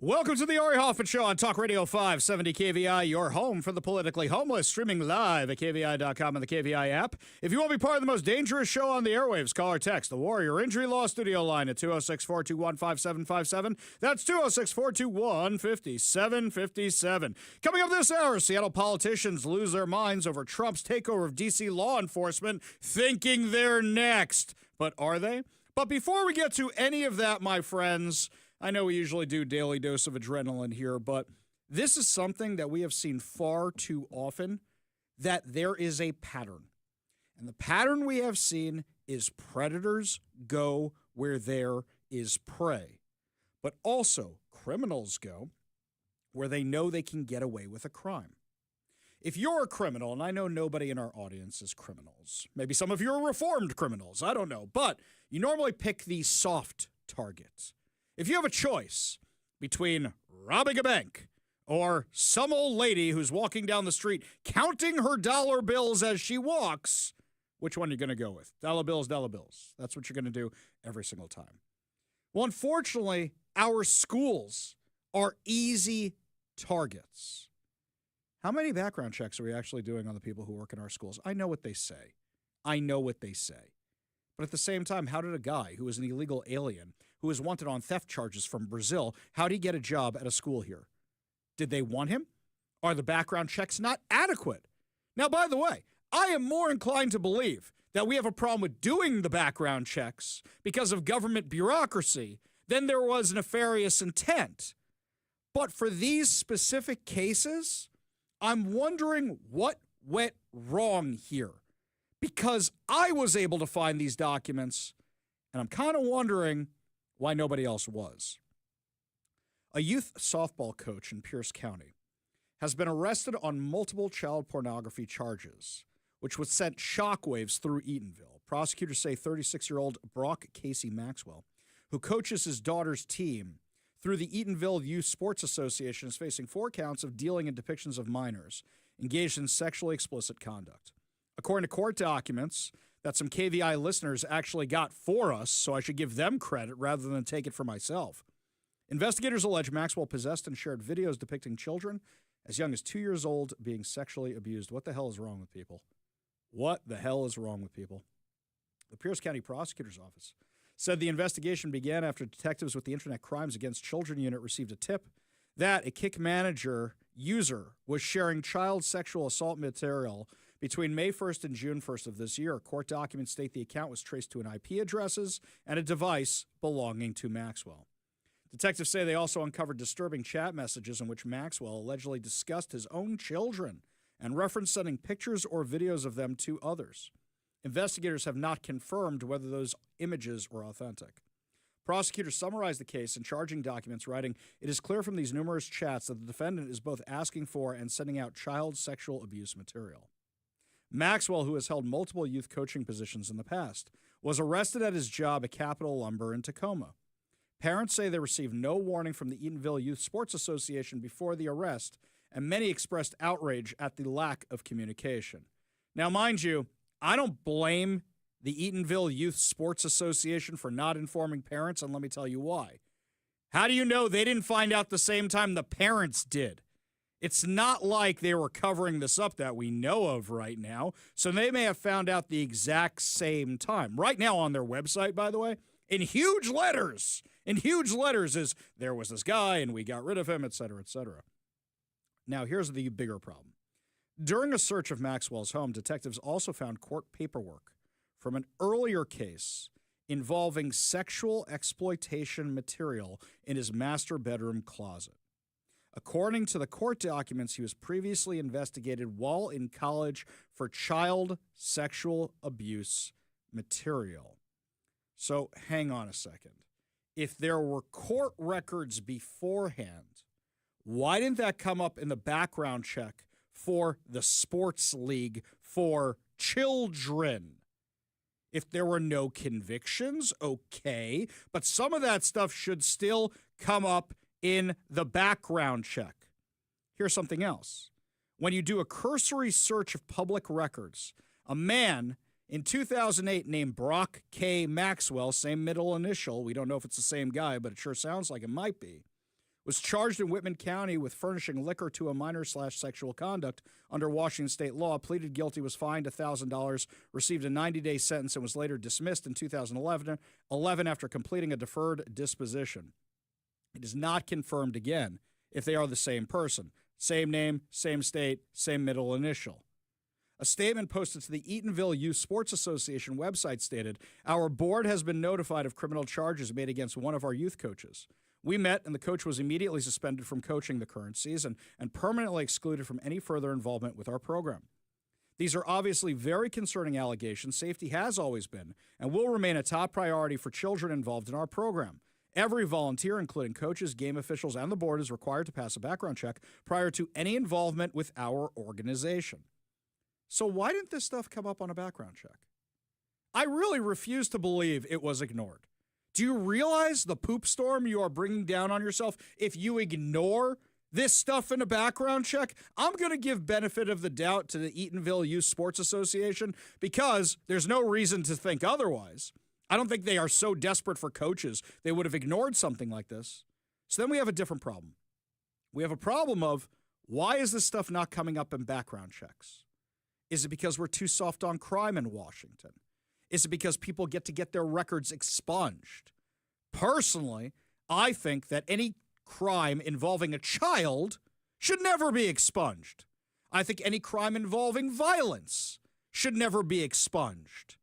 Welcome to the Ari Hoffman Show on Talk Radio 570 KVI, your home for the politically homeless, streaming live at KVI.com and the KVI app. If you want to be part of the most dangerous show on the airwaves, call or text the Warrior Injury Law Studio line at 206-421-5757. That's 206-421-5757. Coming up this hour, Seattle politicians lose their minds over Trump's takeover of D.C. law enforcement, thinking they're next. But are they? But before we get to any of that, my friends, I know we usually do daily dose of adrenaline here, but this is something that we have seen far too often, that there is a pattern. And the pattern we have seen is predators go where there is prey. But also criminals go where they know they can get away with a crime. If you're a criminal, and I know nobody in our audience is criminals, maybe some of you are reformed criminals, I don't know, but you normally pick the soft targets. If you have a choice between robbing a bank or some old lady who's walking down the street counting her dollar bills as she walks, which one are you going to go with? Dollar bills, dollar bills. That's what you're going to do every single time. Well, unfortunately, our schools are easy targets. How many background checks are we actually doing on the people who work in our schools? I know what they say. But at the same time, how did a guy who is an illegal alien, who is wanted on theft charges from Brazil, how did he get a job at a school here? Did they want him? Are the background checks not adequate? Now, by the way, I am more inclined to believe that we have a problem with doing the background checks because of government bureaucracy than there was nefarious intent. But for these specific cases, I'm wondering what went wrong here. Because I was able to find these documents, and I'm kind of wondering why nobody else was. A youth softball coach in Pierce County has been arrested on multiple child pornography charges, which would send shockwaves through Eatonville. Prosecutors say 36-year-old Brock Casey Maxwell, who coaches his daughter's team through the Eatonville Youth Sports Association, is facing 4 counts of dealing in depictions of minors engaged in sexually explicit conduct. According to court documents that some KVI listeners actually got for us, so I should give them credit rather than take it for myself, investigators allege Maxwell possessed and shared videos depicting children as young as 2 years old being sexually abused. What the hell is wrong with people? What the hell is wrong with people? The Pierce County Prosecutor's Office said the investigation began after detectives with the Internet Crimes Against Children Unit received a tip that a Kick Manager user was sharing child sexual assault material between May 1st and June 1st of this year. Court documents state the account was traced to an IP addresses and a device belonging to Maxwell. Detectives say they also uncovered disturbing chat messages in which Maxwell allegedly discussed his own children and referenced sending pictures or videos of them to others. Investigators have not confirmed whether those images were authentic. Prosecutors summarized the case in charging documents, writing, "It is clear from these numerous chats that the defendant is both asking for and sending out child sexual abuse material." Maxwell, who has held multiple youth coaching positions in the past, was arrested at his job at Capital Lumber in Tacoma. Parents say they received no warning from the Eatonville Youth Sports Association before the arrest, and many expressed outrage at the lack of communication. Now, mind you, I don't blame the Eatonville Youth Sports Association for not informing parents, and let me tell you why. How do you know they didn't find out the same time the parents did? It's not like they were covering this up that we know of right now, so they may have found out the exact same time. Right now on their website, by the way, in huge letters is, there was this guy and we got rid of him, et cetera, et cetera. Now, here's the bigger problem. During a search of Maxwell's home, detectives also found court paperwork from an earlier case involving sexual exploitation material in his master bedroom closet. According to the court documents, he was previously investigated while in college for child sexual abuse material. So hang on a second. If there were court records beforehand, why didn't that come up in the background check for the sports league for children? If there were no convictions, okay, but some of that stuff should still come up in the background check. Here's something else. When you do a cursory search of public records, a man in 2008 named Brock K. Maxwell, same middle initial, we don't know if it's the same guy, but it sure sounds like it might be, was charged in Whitman County with furnishing liquor to a minor/sexual conduct under Washington state law, pleaded guilty, was fined $1,000, received a 90-day sentence, and was later dismissed in 2011 after completing a deferred disposition. It is not confirmed again if they are the same person. Same name, same state, same middle initial. A statement posted to the Eatonville Youth Sports Association website stated, "Our board has been notified of criminal charges made against one of our youth coaches. We met, and the coach was immediately suspended from coaching the current season and permanently excluded from any further involvement with our program. These are obviously very concerning allegations. Safety has always been and will remain a top priority for children involved in our program. Every volunteer, including coaches, game officials, and the board, is required to pass a background check prior to any involvement with our organization." So why didn't this stuff come up on a background check? I really refuse to believe it was ignored. Do you realize the poop storm you are bringing down on yourself if you ignore this stuff in a background check? I'm going to give benefit of the doubt to the Eatonville Youth Sports Association because there's no reason to think otherwise. I don't think they are so desperate for coaches they would have ignored something like this. So then we have a different problem. We have a problem of, why is this stuff not coming up in background checks? Is it because we're too soft on crime in Washington? Is it because people get to get their records expunged? Personally, I think that any crime involving a child should never be expunged. I think any crime involving violence should never be expunged.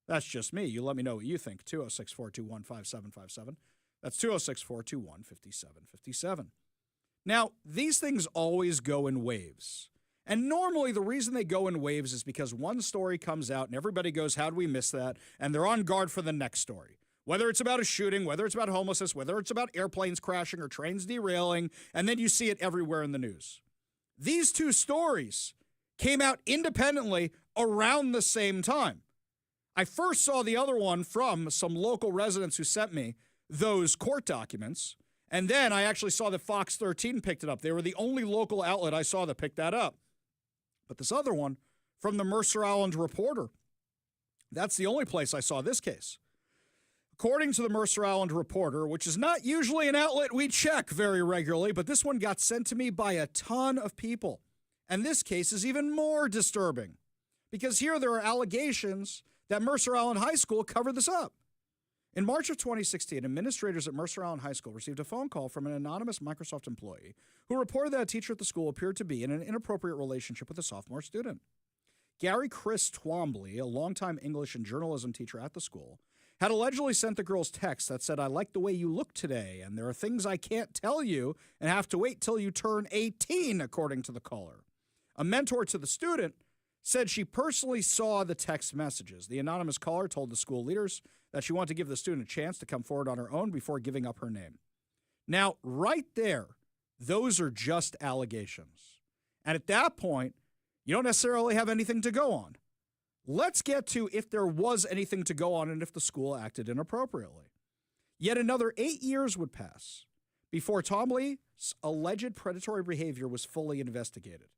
That's just me. You let me know what you think. 206-421-5757. That's 206-421-5757. Now, these things always go in waves. And normally the reason they go in waves is because one story comes out and everybody goes, how'd we miss that? And they're on guard for the next story. Whether it's about a shooting, whether it's about homelessness, whether it's about airplanes crashing or trains derailing, and then you see it everywhere in the news. These two stories came out independently around the same time. I first saw the other one from some local residents who sent me those court documents, and then I actually saw that Fox 13 picked it up. They were the only local outlet I saw that picked that up. But this other one from the Mercer Island Reporter, that's the only place I saw this case. According to the Mercer Island Reporter, which is not usually an outlet we check very regularly, but this one got sent to me by a ton of people. And this case is even more disturbing because here there are allegations that Mercer Island High School covered this up. In March of 2016, administrators at Mercer Island High School received a phone call from an anonymous Microsoft employee who reported that a teacher at the school appeared to be in an inappropriate relationship with a sophomore student. Gary Chris Twombly, a longtime English and journalism teacher at the school, had allegedly sent the girls texts that said, "I like the way you look today, and there are things I can't tell you and have to wait till you turn 18, according to the caller. A mentor to the student said she personally saw the text messages. The anonymous caller told the school leaders that she wanted to give the student a chance to come forward on her own before giving up her name. Now, right there, those are just allegations. And at that point, you don't necessarily have anything to go on. Let's get to if there was anything to go on and if the school acted inappropriately. Yet another 8 years would pass before Twombly's alleged predatory behavior was fully investigated.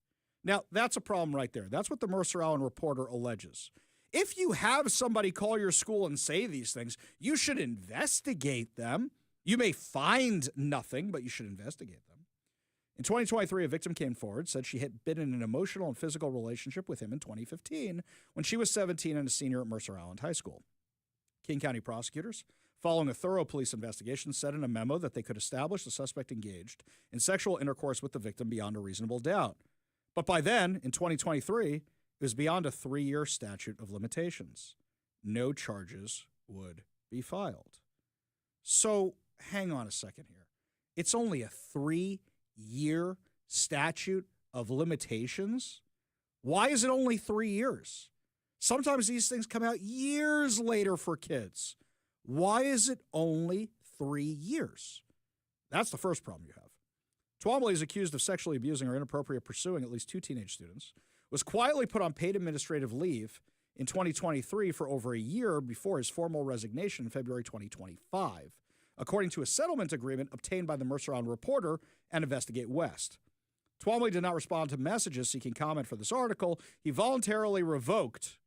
Now, that's a problem right there. That's what the Mercer Island Reporter alleges. If you have somebody call your school and say these things, you should investigate them. You may find nothing, but you should investigate them. In 2023, a victim came forward, said she had been in an emotional and physical relationship with him in 2015 when she was 17 and a senior at Mercer Island High School. King County prosecutors, following a thorough police investigation, said in a memo that they could establish the suspect engaged in sexual intercourse with the victim beyond a reasonable doubt. But by then, in 2023, it was beyond a 3-year statute of limitations. No charges would be filed. So hang on a second here. It's only a 3-year statute of limitations? Why is it only 3 years? Sometimes these things come out years later for kids. Why is it only 3 years? That's the first problem you have. Twombly is accused of sexually abusing or inappropriately pursuing at least 2 teenage students, was quietly put on paid administrative leave in 2023 for over a year before his formal resignation in February 2025, according to a settlement agreement obtained by the Mercer Island Reporter and Investigate West. Twombly did not respond to messages seeking comment for this article. He voluntarily revoked.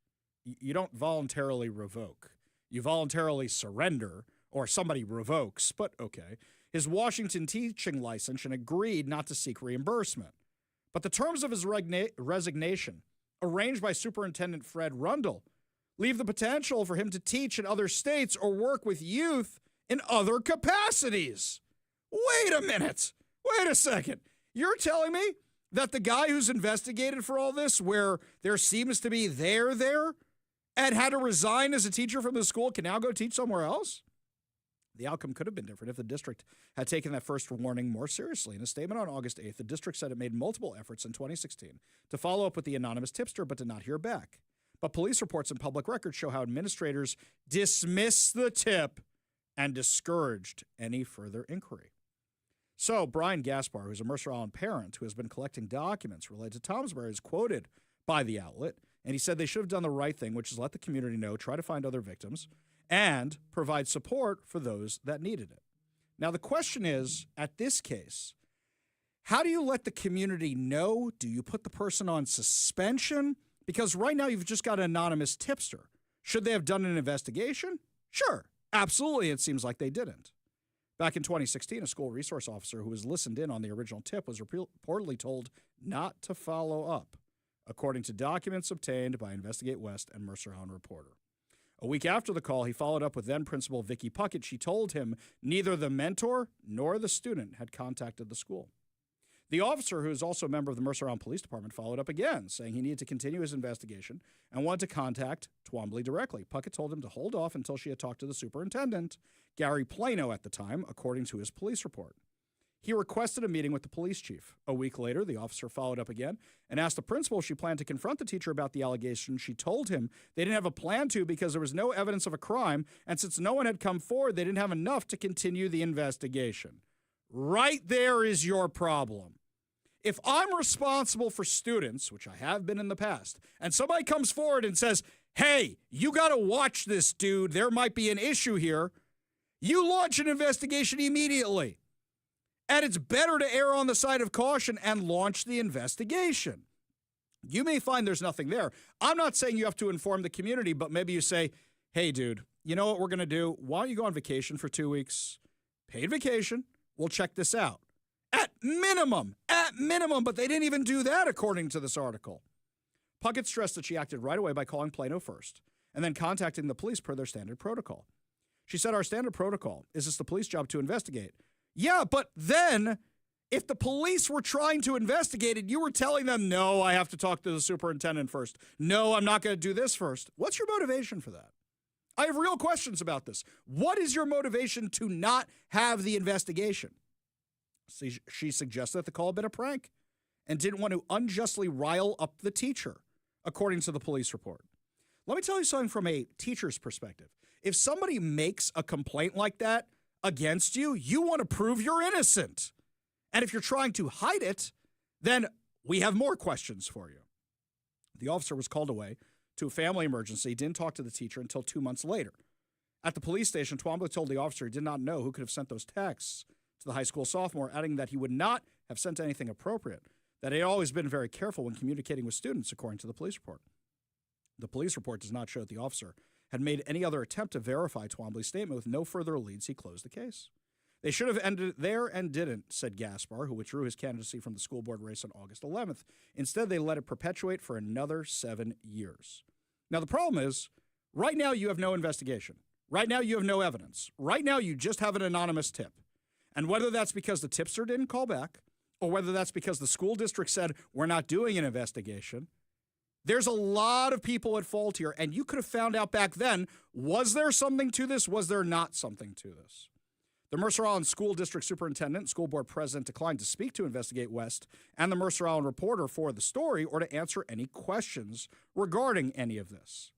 You don't voluntarily revoke. You voluntarily surrender, or somebody revokes, but okay. his Washington teaching license and agreed not to seek reimbursement. But the terms of his resignation, arranged by Superintendent Fred Rundle, leave the potential for him to teach in other states or work with youth in other capacities. Wait a minute. Wait a second. You're telling me that the guy who's investigated for all this, where there seems to be there, and had to resign as a teacher from the school, can now go teach somewhere else? The outcome could have been different if the district had taken that first warning more seriously. In a statement on August 8th, the district said it made multiple efforts in 2016 to follow up with the anonymous tipster, but did not hear back. But police reports and public records show how administrators dismissed the tip and discouraged any further inquiry. So Brian Gaspar, who's a Mercer Island parent who has been collecting documents related to Tomsbury, is quoted by the outlet, and he said they should have done the right thing, which is let the community know, try to find other victims, and provide support for those that needed it. Now, the question is, at this case, how do you let the community know? Do you put the person on suspension? Because right now you've just got an anonymous tipster. Should they have done an investigation? Sure, absolutely. It seems like they didn't. Back in 2016, a school resource officer who was listened in on the original tip was reportedly told not to follow up, according to documents obtained by Investigate West and Mercer Island reporter. A week after the call, he followed up with then-Principal Vicki Puckett. She told him neither the mentor nor the student had contacted the school. The officer, who is also a member of the Mercer Island Police Department, followed up again, saying he needed to continue his investigation and wanted to contact Twombly directly. Puckett told him to hold off until she had talked to the superintendent, Gary Plano at the time, according to his police report. He requested a meeting with the police chief. A week later, the officer followed up again and asked the principal if she planned to confront the teacher about the allegation. She told him they didn't have a plan to because there was no evidence of a crime, and since no one had come forward, they didn't have enough to continue the investigation. Right there is your problem. If I'm responsible for students, which I have been in the past, and somebody comes forward and says, hey, you got to watch this dude, there might be an issue here, you launch an investigation immediately. And it's better to err on the side of caution and launch the investigation. You may find there's nothing there. I'm not saying you have to inform the community, but maybe you say, hey, dude, you know what we're going to do? Why don't you go on vacation for 2 weeks? Paid vacation. We'll check this out. At minimum, but they didn't even do that according to this article. Puckett stressed that she acted right away by calling Plano first and then contacting the police per their standard protocol. She said, our standard protocol is it's the police job to investigate. Yeah, but then if the police were trying to investigate it, you were telling them, no, I have to talk to the superintendent first. No, I'm not going to do this first. What's your motivation for that? I have real questions about this. What is your motivation to not have the investigation? She suggested that the call had been a prank and didn't want to unjustly rile up the teacher, according to the police report. Let me tell you something from a teacher's perspective. If somebody makes a complaint like that against you, you want to prove you're innocent. And if you're trying to hide it, then we have more questions for you. The officer was called away to a family emergency, didn't talk to the teacher until 2 months later. At the police station, Twombly told the officer he did not know who could have sent those texts to the high school sophomore, adding that he would not have sent anything appropriate, that he had always been very careful when communicating with students, according to the police report. The police report does not show that the officer had made any other attempt to verify Twombly's statement. With no further leads, he closed the case. They should have ended it there and didn't, said Gaspar, who withdrew his candidacy from the school board race on August 11th. Instead, they let it perpetuate for another 7 years. Now, the problem is, right now you have no investigation. Right now you have no evidence. Right now you just have an anonymous tip. And whether that's because the tipster didn't call back, or whether that's because the school district said, we're not doing an investigation, there's a lot of people at fault here. And you could have found out back then, was there something to this? Was there not something to this? The Mercer Island School District Superintendent and School Board President declined to speak to Investigate West and the Mercer Island reporter for the story or to answer any questions regarding any of this.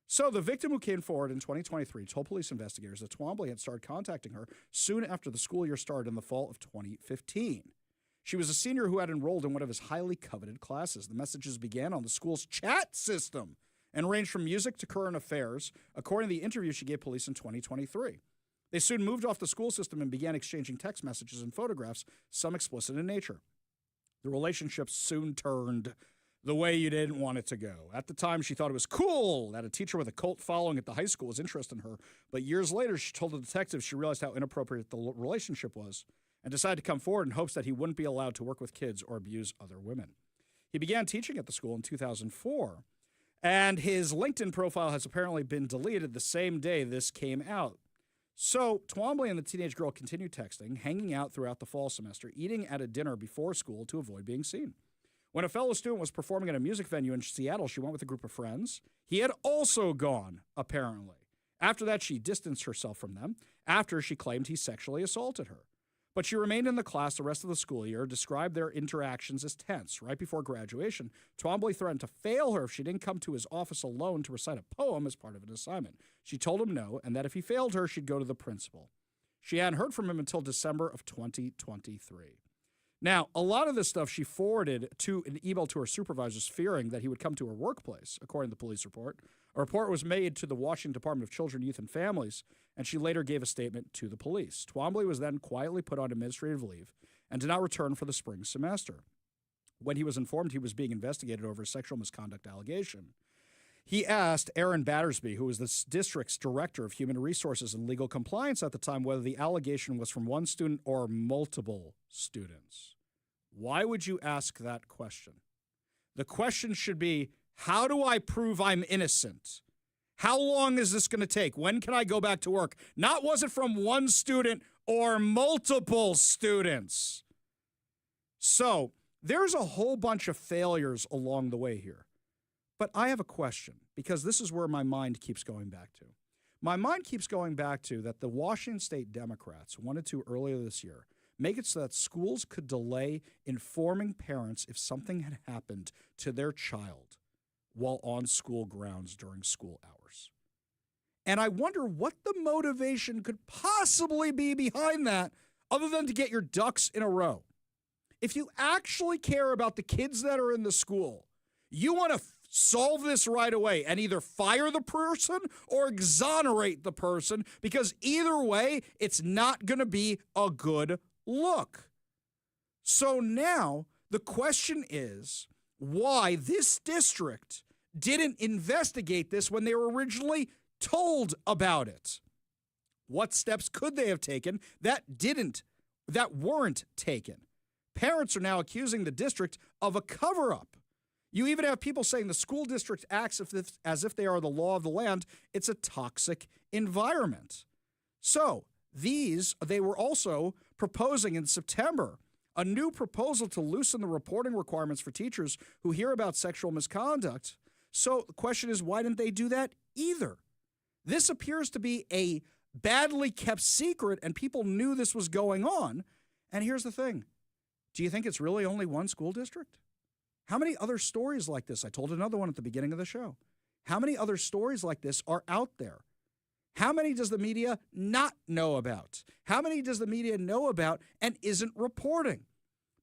So the victim, who came forward in 2023, told police investigators that Twombly had started contacting her soon after the school year started in the fall of 2015. She was a senior who had enrolled in one of his highly coveted classes. The messages began on the school's chat system and ranged from music to current affairs, according to the interview she gave police in 2023. They soon moved off the school system and began exchanging text messages and photographs, some explicit in nature. The relationship soon turned the way you didn't want it to go. At the time, she thought it was cool that a teacher with a cult following at the high school was interested in her, but years later, she told the detective she realized how inappropriate the relationship was and decided to come forward in hopes that he wouldn't be allowed to work with kids or abuse other women. He began teaching at the school in 2004, and his LinkedIn profile has apparently been deleted the same day this came out. So Twombly and the teenage girl continued texting, hanging out throughout the fall semester, eating at a dinner before school to avoid being seen. When a fellow student was performing at a music venue in Seattle, she went with a group of friends. He had also gone, apparently. After that, she distanced herself from them after she claimed he sexually assaulted her. But she remained in the class the rest of the school year, described their interactions as tense. Right before graduation, Twombly threatened to fail her if she didn't come to his office alone to recite a poem as part of an assignment. She told him no, and that if he failed her, she'd go to the principal. She hadn't heard from him until December of 2023. Now, a lot of this stuff she forwarded to an email to her supervisors, fearing that he would come to her workplace, according to the police report. A report was made to the Washington Department of Children, Youth, and Families, and she later gave a statement to the police. Twombly was then quietly put on administrative leave and did not return for the spring semester. When he was informed he was being investigated over a sexual misconduct allegation, he asked Aaron Battersby, who was the district's director of human resources and legal compliance at the time, whether the allegation was from one student or multiple students. Why would you ask that question? The question should be, how do I prove I'm innocent? How long is this going to take? When can I go back to work? Not was it from one student or multiple students? So there's a whole bunch of failures along the way here. But I have a question, because this is where my mind keeps going back to. My mind keeps going back to that the Washington State Democrats wanted to, earlier this year, make it so that schools could delay informing parents if something had happened to their child while on school grounds during school hours. And I wonder what the motivation could possibly be behind that, other than to get your ducks in a row. If you actually care about the kids that are in the school, you want to solve this right away and either fire the person or exonerate the person, because either way, it's not going to be a good look. So now the question is why this district didn't investigate this when they were originally told about it. What steps could they have taken that weren't taken? Parents are now accusing the district of a cover-up. You even have people saying the school district acts as if they are the law of the land. It's a toxic environment. So they were also proposing in September a new proposal to loosen the reporting requirements for teachers who hear about sexual misconduct. So the question is, why didn't they do that either? This appears to be a badly kept secret, and people knew this was going on. And here's the thing. Do you think it's really only one school district? How many other stories like this? I told another one at the beginning of the show. How many other stories like this are out there? How many does the media not know about? How many does the media know about and isn't reporting?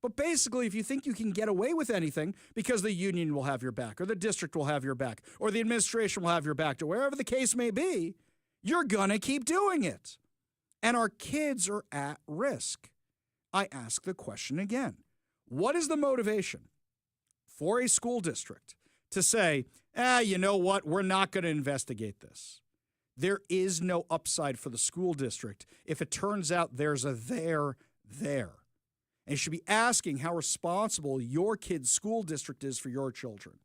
But basically, if you think you can get away with anything because the union will have your back, or the district will have your back, or the administration will have your back, or wherever the case may be, you're going to keep doing it. And our kids are at risk. I ask the question again. What is the motivation for a school district to say, you know what, we're not going to investigate this? There is no upside for the school district if it turns out there's a there. And you should be asking how responsible your kid's school district is for your children.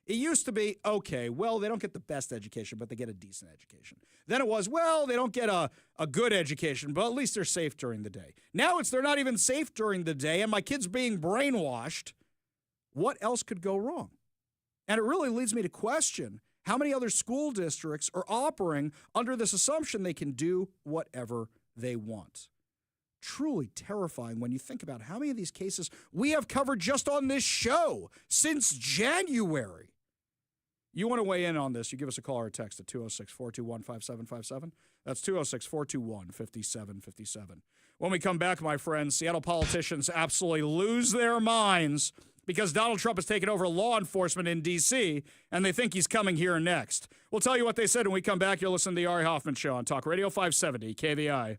It used to be, okay, well, they don't get the best education, but they get a decent education. Then it was, well, they don't get a good education, but at least they're safe during the day. Now it's they're not even safe during the day, and my kid's being brainwashed. What else could go wrong? And it really leads me to question how many other school districts are operating under this assumption they can do whatever they want. Truly terrifying when you think about how many of these cases we have covered just on this show since January. You want to weigh in on this, you give us a call or a text at 206-421-5757. That's 206-421-5757. When we come back, my friends, Seattle politicians absolutely lose their minds because Donald Trump has taken over law enforcement in D.C., and they think he's coming here next. We'll tell you what they said when we come back. You'll listen to the Ari Hoffman Show on Talk Radio 570 KVI.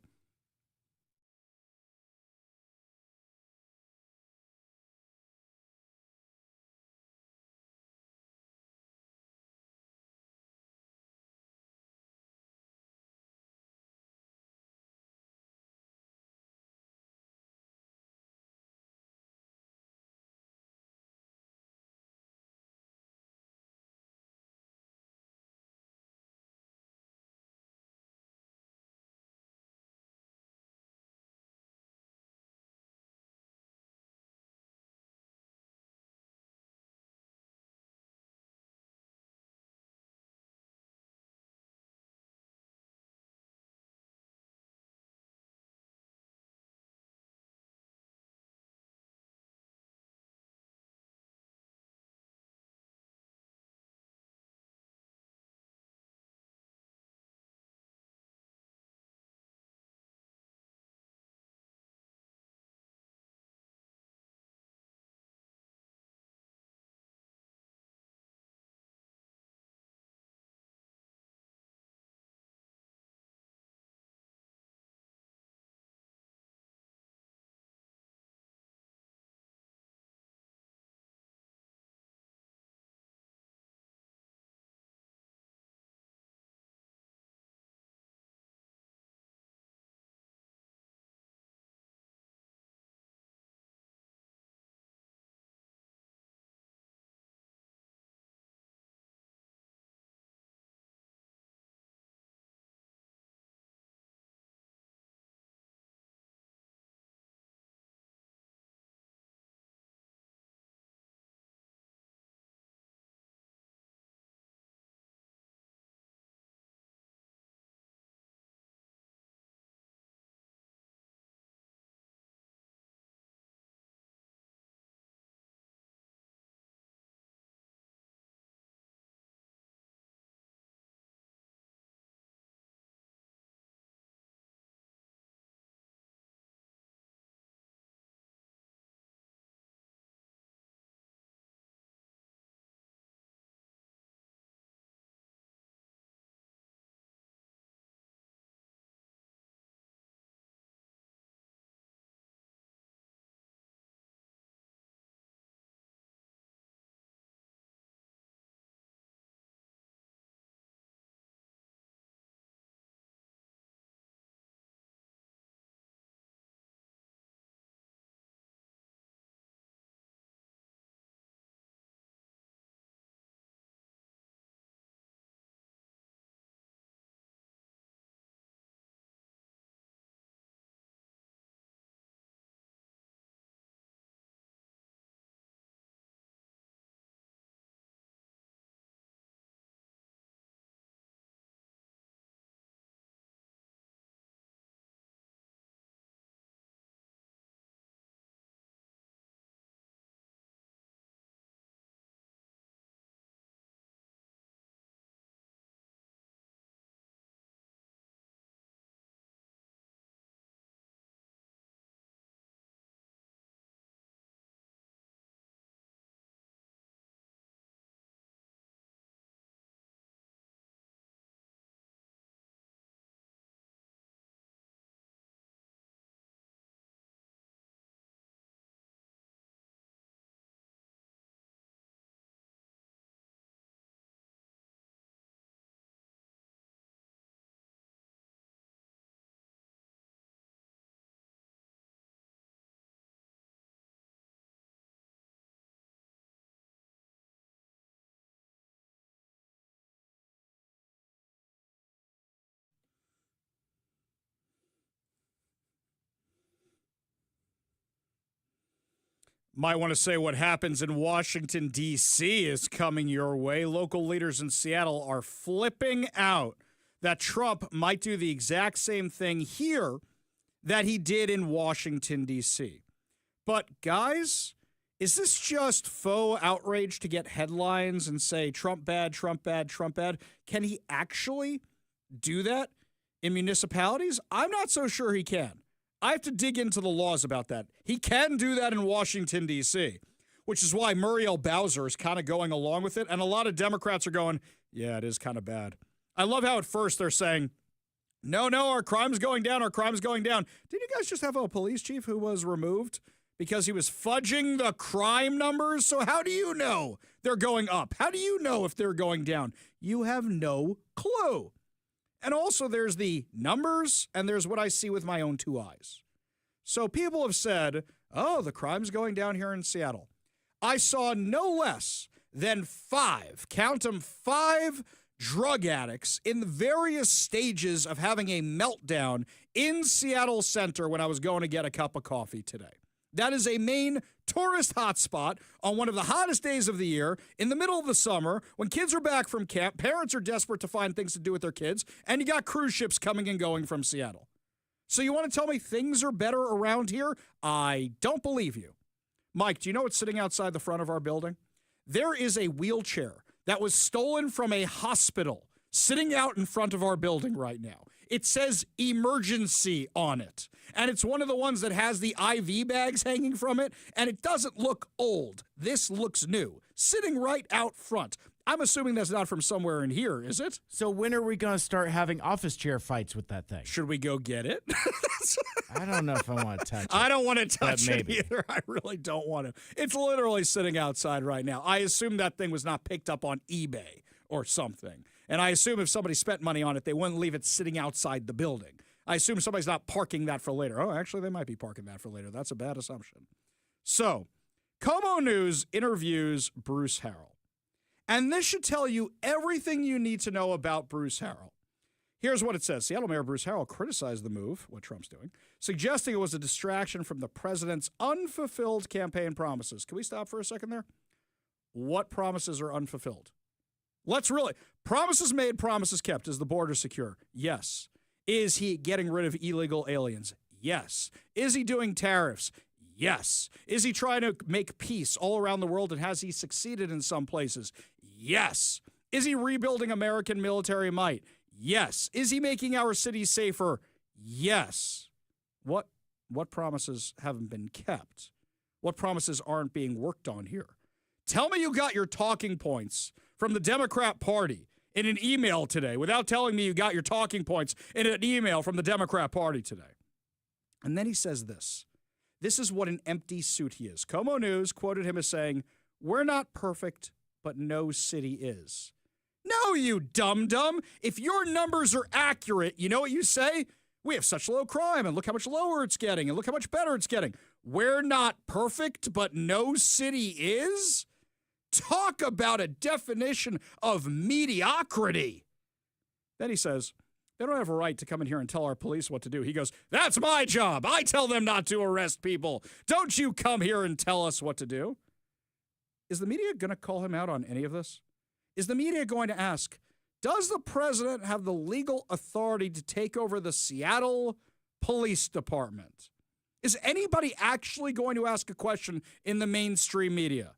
Might want to say what happens in Washington, D.C. is coming your way. Local leaders in Seattle are flipping out that Trump might do the exact same thing here that he did in Washington, D.C. But, guys, is this just faux outrage to get headlines and say Trump bad, Trump bad, Trump bad? Can he actually do that in municipalities? I'm not so sure he can. I have to dig into the laws about that. He can do that in Washington, D.C., which is why Muriel Bowser is kind of going along with it. And a lot of Democrats are going, yeah, it is kind of bad. I love how at first they're saying, no, our crime's going down, our crime's going down. Didn't you guys just have a police chief who was removed because he was fudging the crime numbers? So how do you know they're going up? How do you know if they're going down? You have no clue. And also there's the numbers and there's what I see with my own two eyes. So people have said, oh, the crime's going down here in Seattle. I saw no less than 5, count them, 5 drug addicts in the various stages of having a meltdown in Seattle Center when I was going to get a cup of coffee today. That is a main tourist hotspot on one of the hottest days of the year, in the middle of the summer, when kids are back from camp, parents are desperate to find things to do with their kids, and you got cruise ships coming and going from Seattle. So you want to tell me things are better around here? I don't believe you. Mike, do you know what's sitting outside the front of our building? There is a wheelchair that was stolen from a hospital sitting out in front of our building right now. It says emergency on it. And it's one of the ones that has the IV bags hanging from it. And it doesn't look old. This looks new. Sitting right out front. I'm assuming that's not from somewhere in here, is it? So when are we going to start having office chair fights with that thing? Should we go get it? I don't know if I want to touch it. I don't want to touch it either. I really don't want to. It's literally sitting outside right now. I assume that thing was not picked up on eBay or something. And I assume if somebody spent money on it, they wouldn't leave it sitting outside the building. I assume somebody's not parking that for later. Oh, actually, they might be parking that for later. That's a bad assumption. So, Como News interviews Bruce Harrell. And this should tell you everything you need to know about Bruce Harrell. Here's what it says. Seattle Mayor Bruce Harrell criticized the move, what Trump's doing, suggesting it was a distraction from the president's unfulfilled campaign promises. Can we stop for a second there? What promises are unfulfilled? Promises made, promises kept. Is the border secure? Yes. Is he getting rid of illegal aliens? Yes. Is he doing tariffs? Yes. Is he trying to make peace all around the world, and has he succeeded in some places? Yes. Is he rebuilding American military might? Yes. Is he making our cities safer? Yes. What promises haven't been kept? What promises aren't being worked on here? Tell me you got your talking points from the Democrat Party in an email today without telling me you got your talking points in an email from the Democrat Party today. And then he says this. This is what an empty suit he is. Como News quoted him as saying, "We're not perfect, but no city is." No, you dum-dum. If your numbers are accurate, you know what you say? We have such low crime, and look how much lower it's getting, and look how much better it's getting. We're not perfect, but no city is? Talk about a definition of mediocrity. Then he says, they don't have a right to come in here and tell our police what to do. He goes, that's my job. I tell them not to arrest people. Don't you come here and tell us what to do. Is the media going to call him out on any of this? Is the media going to ask, does the president have the legal authority to take over the Seattle Police Department? Is anybody actually going to ask a question in the mainstream media?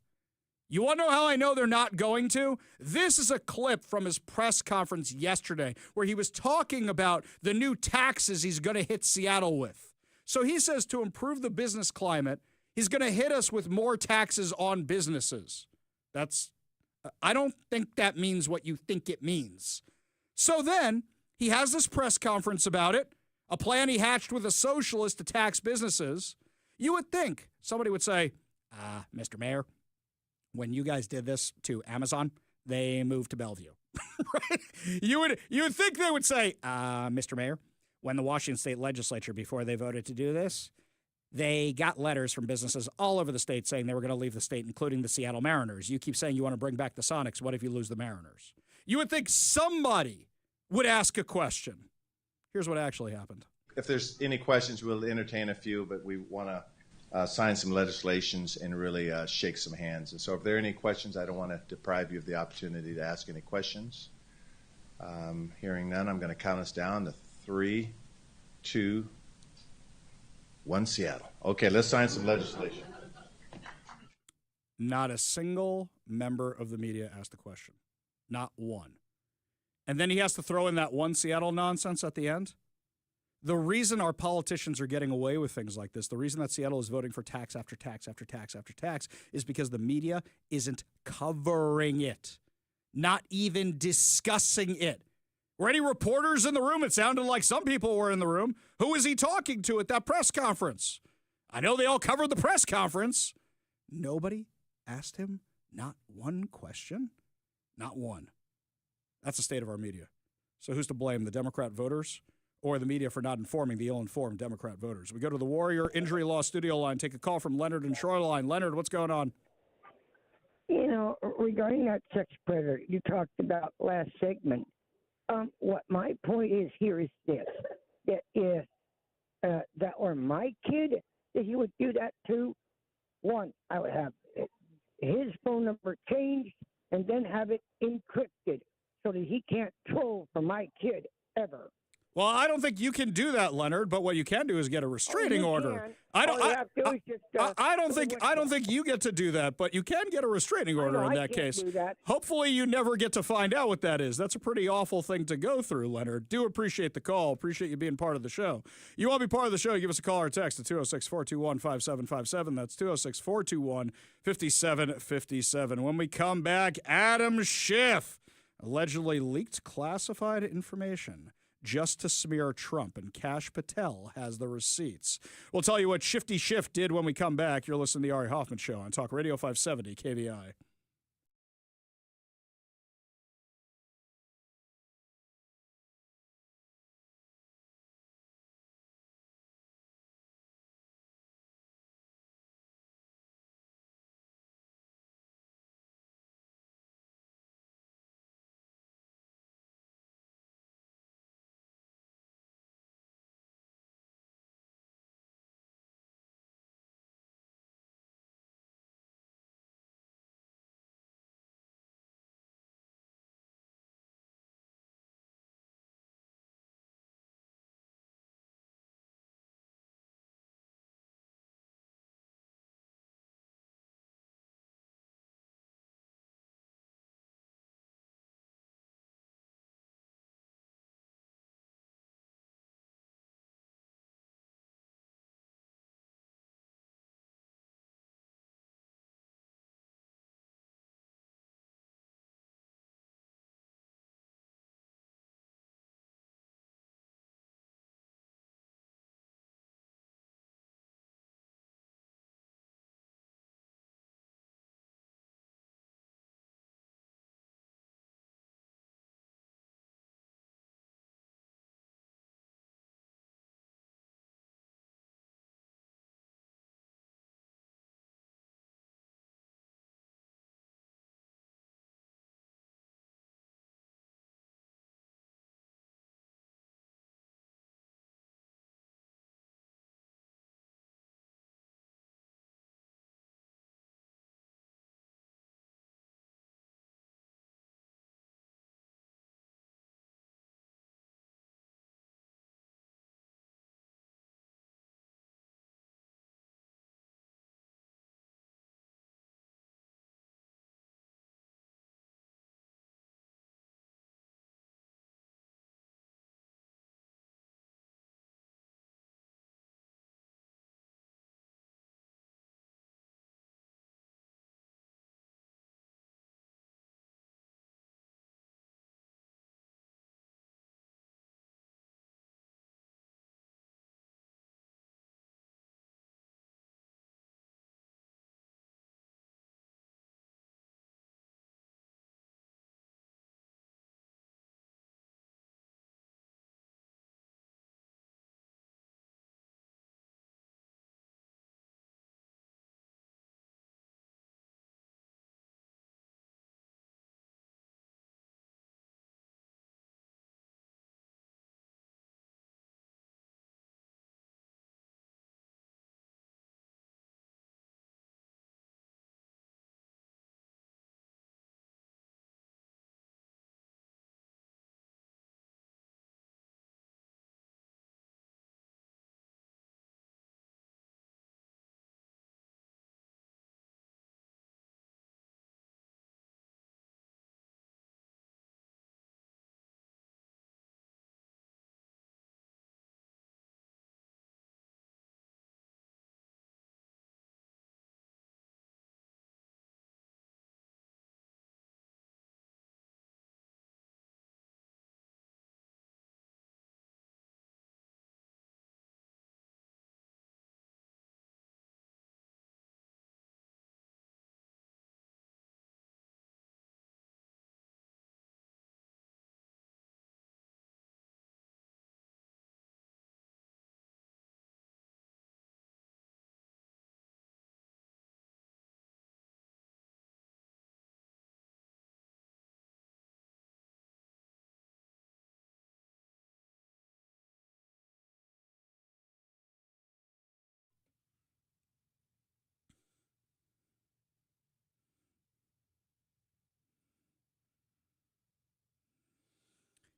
You want to know how I know they're not going to? This is a clip from his press conference yesterday where he was talking about the new taxes he's going to hit Seattle with. So he says to improve the business climate, he's going to hit us with more taxes on businesses. I don't think that means what you think it means. So then he has this press conference about it, a plan he hatched with a socialist to tax businesses. You would think somebody would say, Mr. Mayor, when you guys did this to Amazon, they moved to Bellevue. Right? You would think they would say, Mr. Mayor, when the Washington State Legislature, before they voted to do this, they got letters from businesses all over the state saying they were going to leave the state, including the Seattle Mariners. You keep saying you want to bring back the Sonics. What if you lose the Mariners? You would think somebody would ask a question. Here's what actually happened. If there's any questions, we'll entertain a few, but we want to sign some legislations and really shake some hands. And so if there are any questions, I don't want to deprive you of the opportunity to ask any questions. Hearing none, I'm going to count us down to 3, 2, 1, Seattle. Okay, let's sign some legislation. Not a single member of the media asked a question. Not one. And then he has to throw in that one Seattle nonsense at the end. The reason our politicians are getting away with things like this, the reason that Seattle is voting for tax after tax after tax after tax, is because the media isn't covering it, not even discussing it. Were any reporters in the room? It sounded like some people were in the room. Who was he talking to at that press conference? I know they all covered the press conference. Nobody asked him not one question. Not one. That's the state of our media. So who's to blame, the Democrat voters or the media for not informing the ill-informed Democrat voters? We go to the Warrior Injury Law studio line, take a call from Leonard in Shoreline. Leonard, what's going on? You know, regarding that sex predator you talked about last segment, what my point is here is this, that if that were my kid that he would do that to, one, I would have his phone number changed and then have it encrypted so that he can't troll for my kid ever. Well, I don't think you can do that, Leonard. But what you can do is get a restraining order. I don't think you get to do that, but you can get a restraining order in that case. Hopefully, you never get to find out what that is. That's a pretty awful thing to go through, Leonard. Do appreciate the call. Appreciate you being part of the show. You want to be part of the show? Give us a call or text at 206-421-5757. That's 206-421-5757. When we come back, Adam Schiff allegedly leaked classified information just to smear Trump, and Kash Patel has the receipts. We'll tell you what Shifty Schiff did when we come back. You're listening to the Ari Hoffman Show on Talk Radio 570 KVI.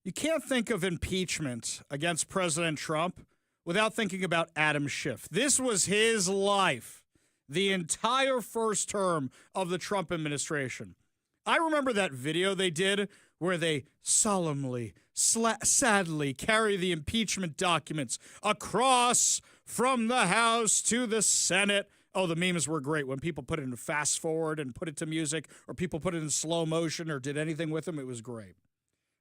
You can't think of impeachment against President Trump without thinking about Adam Schiff. This was his life, the entire first term of the Trump administration. I remember that video they did where they solemnly, sadly carry the impeachment documents across from the House to the Senate. Oh, the memes were great when people put it in fast forward and put it to music, or people put it in slow motion or did anything with them. It was great.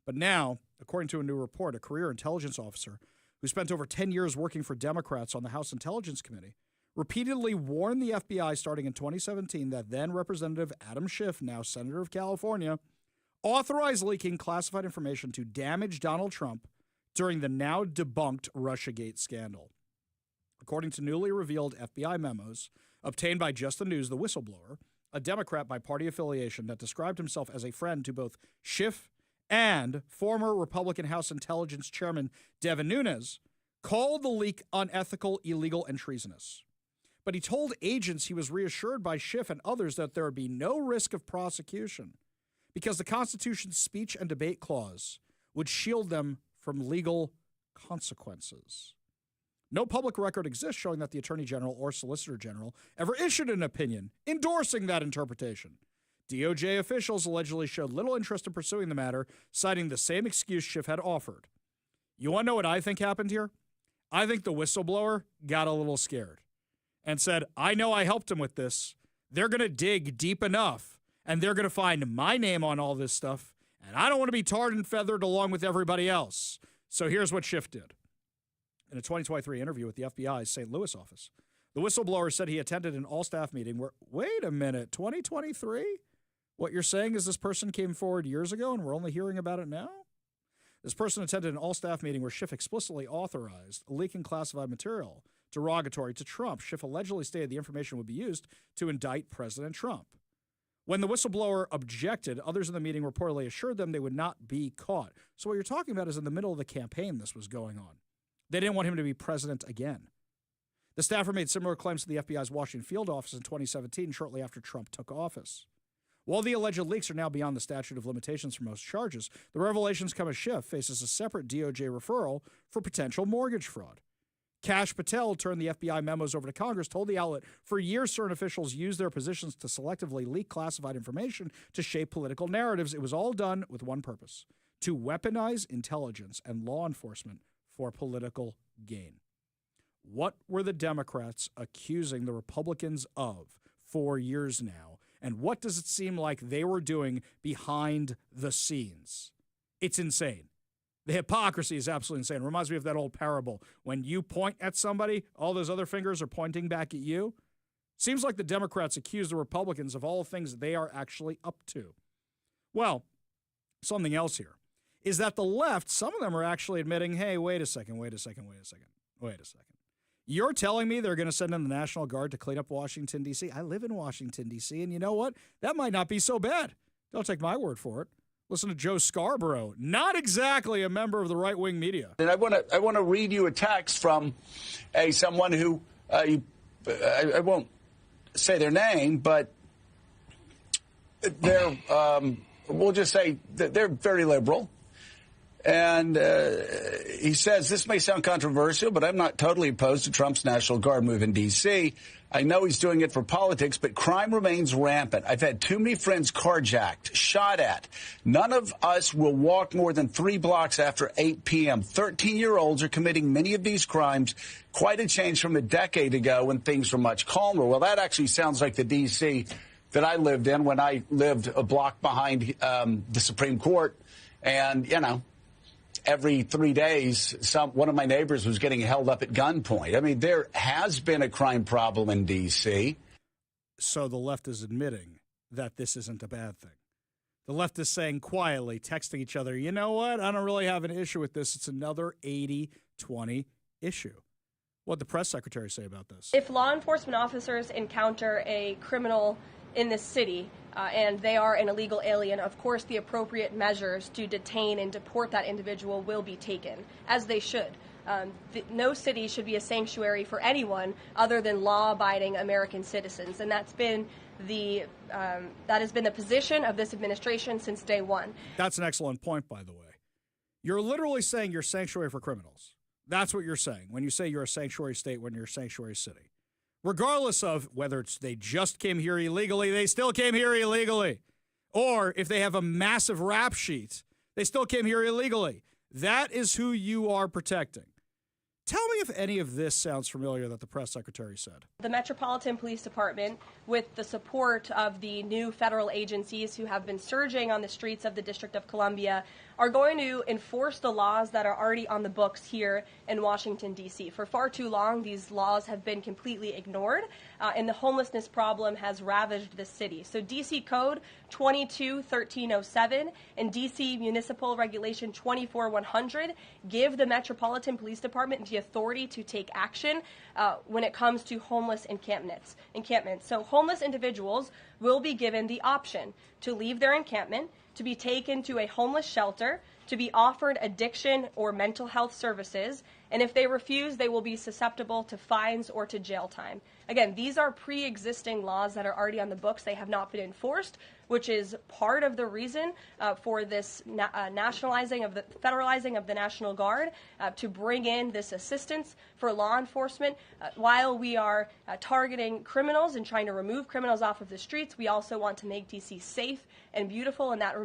But now, according to a new report, a career intelligence officer who spent over 10 years working for Democrats on the House Intelligence Committee repeatedly warned the FBI starting in 2017 that then Representative Adam Schiff, now Senator of California, authorized leaking classified information to damage Donald Trump during the now debunked Russiagate scandal. According to newly revealed FBI memos obtained by Just the News, the whistleblower, a Democrat by party affiliation that described himself as a friend to both Schiff and former Republican House Intelligence Chairman Devin Nunes, called the leak unethical, illegal, and treasonous. But he told agents he was reassured by Schiff and others that there would be no risk of prosecution because the Constitution's speech and debate clause would shield them from legal consequences. No public record exists showing that the Attorney General or Solicitor General ever issued an opinion endorsing that interpretation. DOJ officials allegedly showed little interest in pursuing the matter, citing the same excuse Schiff had offered. You want to know what I think happened here? I think the whistleblower got a little scared and said, I know I helped him with this. They're going to dig deep enough, and they're going to find my name on all this stuff, and I don't want to be tarred and feathered along with everybody else. So here's what Schiff did. In a 2023 interview with the FBI's St. Louis office, the whistleblower said he attended an all-staff meeting where, wait a minute, 2023? What you're saying is this person came forward years ago and we're only hearing about it now? This person attended an all-staff meeting where Schiff explicitly authorized leaking classified material derogatory to Trump. Schiff allegedly stated the information would be used to indict President Trump. When the whistleblower objected, others in the meeting reportedly assured them they would not be caught. So what you're talking about is in the middle of the campaign this was going on. They didn't want him to be president again. The staffer made similar claims to the FBI's Washington field office in 2017, shortly after Trump took office. While the alleged leaks are now beyond the statute of limitations for most charges, the revelations come as Schiff faces a separate DOJ referral for potential mortgage fraud. Kash Patel turned the FBI memos over to Congress, told the outlet, for years certain officials used their positions to selectively leak classified information to shape political narratives. It was all done with one purpose, to weaponize intelligence and law enforcement for political gain. What were the Democrats accusing the Republicans of for years now? And what does it seem like they were doing behind the scenes? It's insane. The hypocrisy is absolutely insane. It reminds me of that old parable. When you point at somebody, all those other fingers are pointing back at you. Seems like the Democrats accuse the Republicans of all the things they are actually up to. Well, something else here is that the left, some of them are actually admitting, hey, wait a second. You're telling me they're going to send in the National Guard to clean up Washington, D.C.? I live in Washington, D.C., and you know what? That might not be so bad. Don't take my word for it. Listen to Joe Scarborough, not exactly a member of the right-wing media. And I want to read you a text from someone who, I won't say their name, but they're, we'll just say that they're very liberal. And he says, this may sound controversial, but I'm not totally opposed to Trump's National Guard move in D.C. I know he's doing it for politics, but crime remains rampant. I've had too many friends carjacked, shot at. None of us will walk more than 3 blocks after 8 p.m. 13-year-olds are committing many of these crimes. Quite a change from a decade ago when things were much calmer. Well, that actually sounds like the D.C. that I lived in when I lived a block behind the Supreme Court. And, you know, every 3 days, one of my neighbors was getting held up at gunpoint. I mean, there has been a crime problem in D.C. So the left is admitting that this isn't a bad thing. The left is saying quietly, texting each other, you know what? I don't really have an issue with this. It's another 80-20 issue. What'd the press secretary say about this? If law enforcement officers encounter a criminal in this city and they are an illegal alien, of course the appropriate measures to detain and deport that individual will be taken, as they should. No city should be a sanctuary for anyone other than law-abiding American citizens, and that has been the position of this administration since day one. That's an excellent point, by the way. You're literally saying you're sanctuary for criminals. That's what you're saying when you say you're a sanctuary state, when you're a sanctuary city. Regardless of whether they just came here illegally, they still came here illegally. Or if they have a massive rap sheet, they still came here illegally. That is who you are protecting. Tell me if any of this sounds familiar that the press secretary said. The Metropolitan Police Department, with the support of the new federal agencies who have been surging on the streets of the District of Columbia, are going to enforce the laws that are already on the books here in Washington, D.C. For far too long, these laws have been completely ignored, and the homelessness problem has ravaged the city. So D.C. Code 22-1307 and D.C. Municipal Regulation 24-100 give the Metropolitan Police Department the authority to take action when it comes to homeless encampments. So homeless individuals will be given the option to leave their encampment, to be taken to a homeless shelter, to be offered addiction or mental health services, and if they refuse, they will be susceptible to fines or to jail time. Again, these are pre-existing laws that are already on the books. They have not been enforced, which is part of the reason for this federalizing of the National Guard to bring in this assistance for law enforcement. While we are targeting criminals and trying to remove criminals off of the streets, we also want to make D.C. safe and beautiful, and that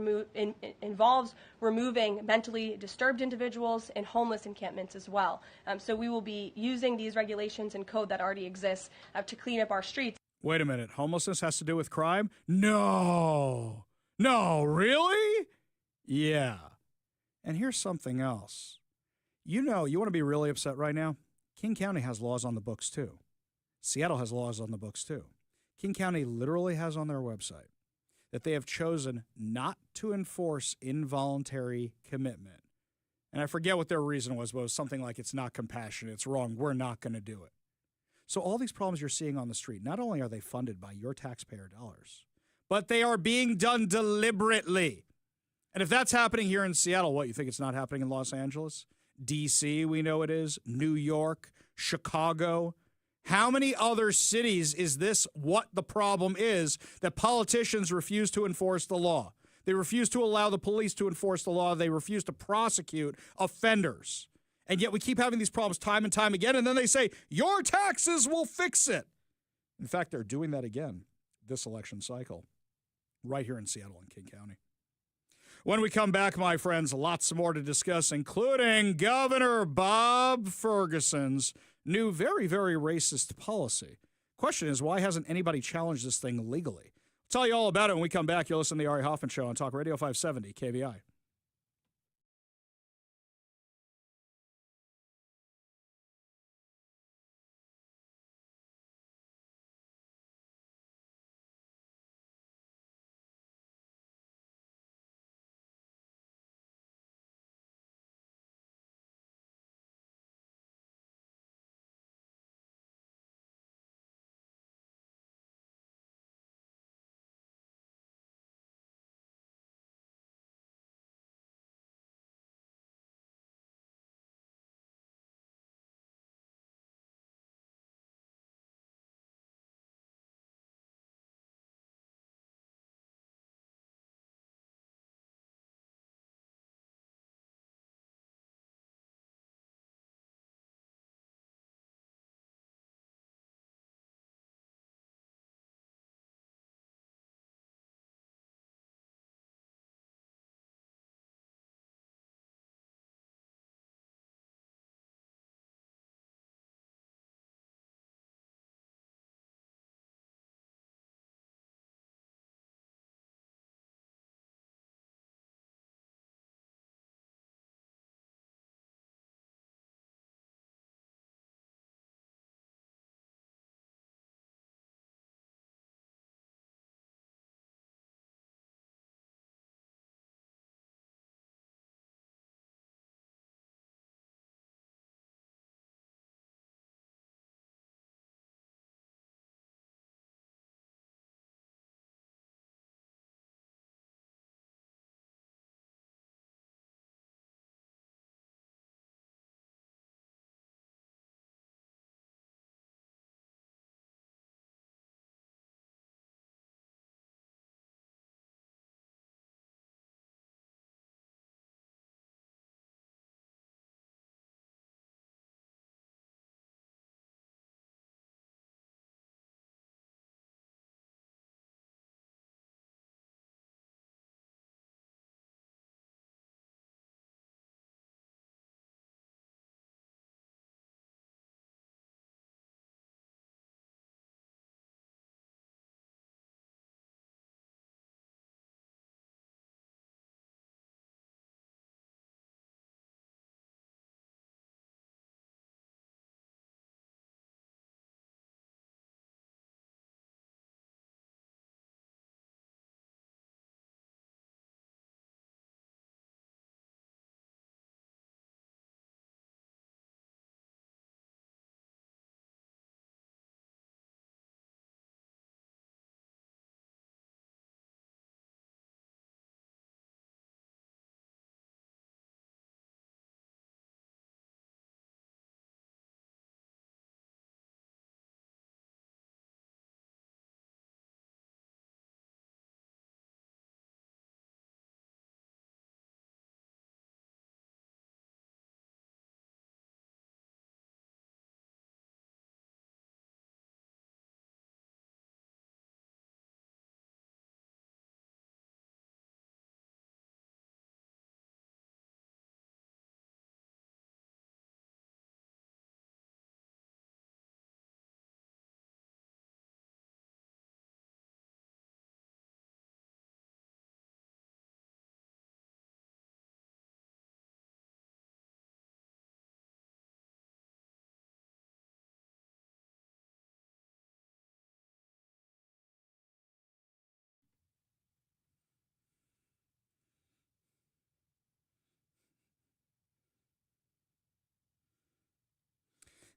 involves removing mentally disturbed individuals in homeless encampments as well. So we will be using these regulations and code that already exists to clean up our streets. Wait a minute. Homelessness has to do with crime? No, really? Yeah. And here's something else. You want to be really upset right now? King County has laws on the books too. Seattle has laws on the books too. King County literally has on their website that they have chosen not to enforce involuntary commitment. And I forget what their reason was, but it was something like, it's not compassionate, it's wrong, we're not going to do it. So all these problems you're seeing on the street, not only are they funded by your taxpayer dollars, but they are being done deliberately. And if that's happening here in Seattle, what, you think it's not happening in Los Angeles? D.C., we know it is. New York, Chicago. How many other cities is this what the problem is, that politicians refuse to enforce the law? They refuse to allow the police to enforce the law. They refuse to prosecute offenders. And yet we keep having these problems time and time again, and then they say, your taxes will fix it. In fact, they're doing that again this election cycle, right here in Seattle and King County. When we come back, my friends, lots more to discuss, including Governor Bob Ferguson's new very, very racist policy. Question is, why hasn't anybody challenged this thing legally? I'll tell you all about it when we come back. You'll listen to the Ari Hoffman Show on Talk Radio 570 KVI.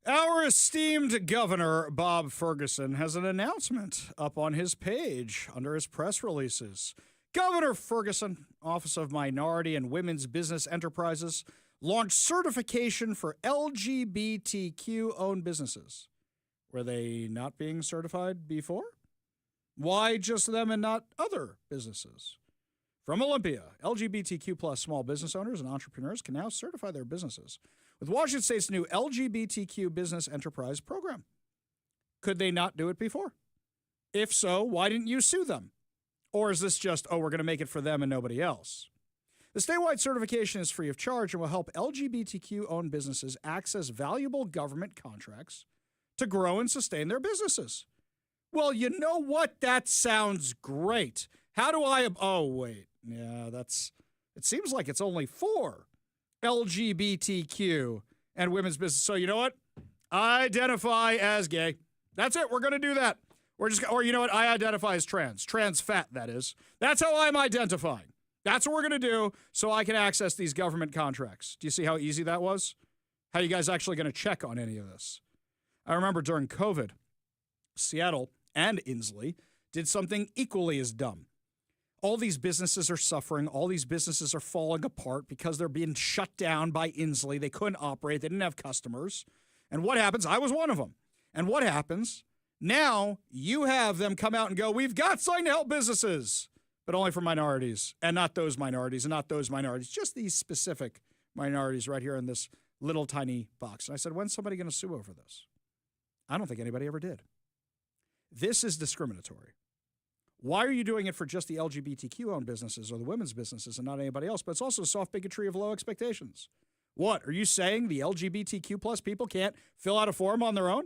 Our esteemed governor, Bob Ferguson, has an announcement up on his page under his press releases. Governor Ferguson, Office of Minority and Women's Business Enterprises, launched certification for LGBTQ-owned businesses. Were they not being certified before? Why just them and not other businesses? From Olympia, LGBTQ plus small business owners and entrepreneurs can now certify their businesses with Washington State's new LGBTQ Business Enterprise Program. Could they not do it before? If so, why didn't you sue them? Or is this just, oh, we're going to make it for them and nobody else? The statewide certification is free of charge and will help LGBTQ-owned businesses access valuable government contracts to grow and sustain their businesses. Well, you know what? That sounds great. How do I... Oh, wait. Yeah, it seems like it's only for LGBTQ and women's business. So you know what? I identify as gay. That's it. We're going to do that. Or you know what? I identify as trans fat, that is. That's how I'm identifying. That's what we're going to do so I can access these government contracts. Do you see how easy that was? How you guys actually going to check on any of this? I remember during COVID, Seattle and Inslee did something equally as dumb. All these businesses are suffering. All these businesses are falling apart because they're being shut down by Inslee. They couldn't operate. They didn't have customers. And what happens? I was one of them. And what happens? Now you have them come out and go, we've got something to help businesses, but only for minorities and not those minorities and not those minorities, just these specific minorities right here in this little tiny box. And I said, when's somebody going to sue over this? I don't think anybody ever did. This is discriminatory. Why are you doing it for just the LGBTQ-owned businesses or the women's businesses and not anybody else? But it's also soft bigotry of low expectations. What? Are you saying the LGBTQ plus people can't fill out a form on their own?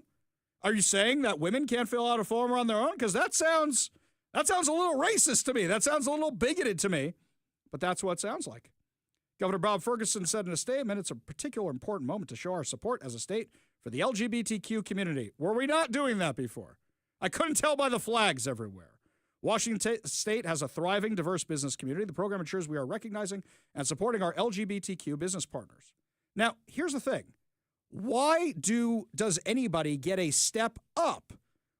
Are you saying that women can't fill out a form on their own? Because that sounds a little racist to me. That sounds a little bigoted to me. But that's what it sounds like. Governor Bob Ferguson said in a statement, it's a particular important moment to show our support as a state for the LGBTQ community. Were we not doing that before? I couldn't tell by the flags everywhere. Washington State has a thriving, diverse business community. The program ensures we are recognizing and supporting our LGBTQ business partners. Now, here's the thing. Why does anybody get a step up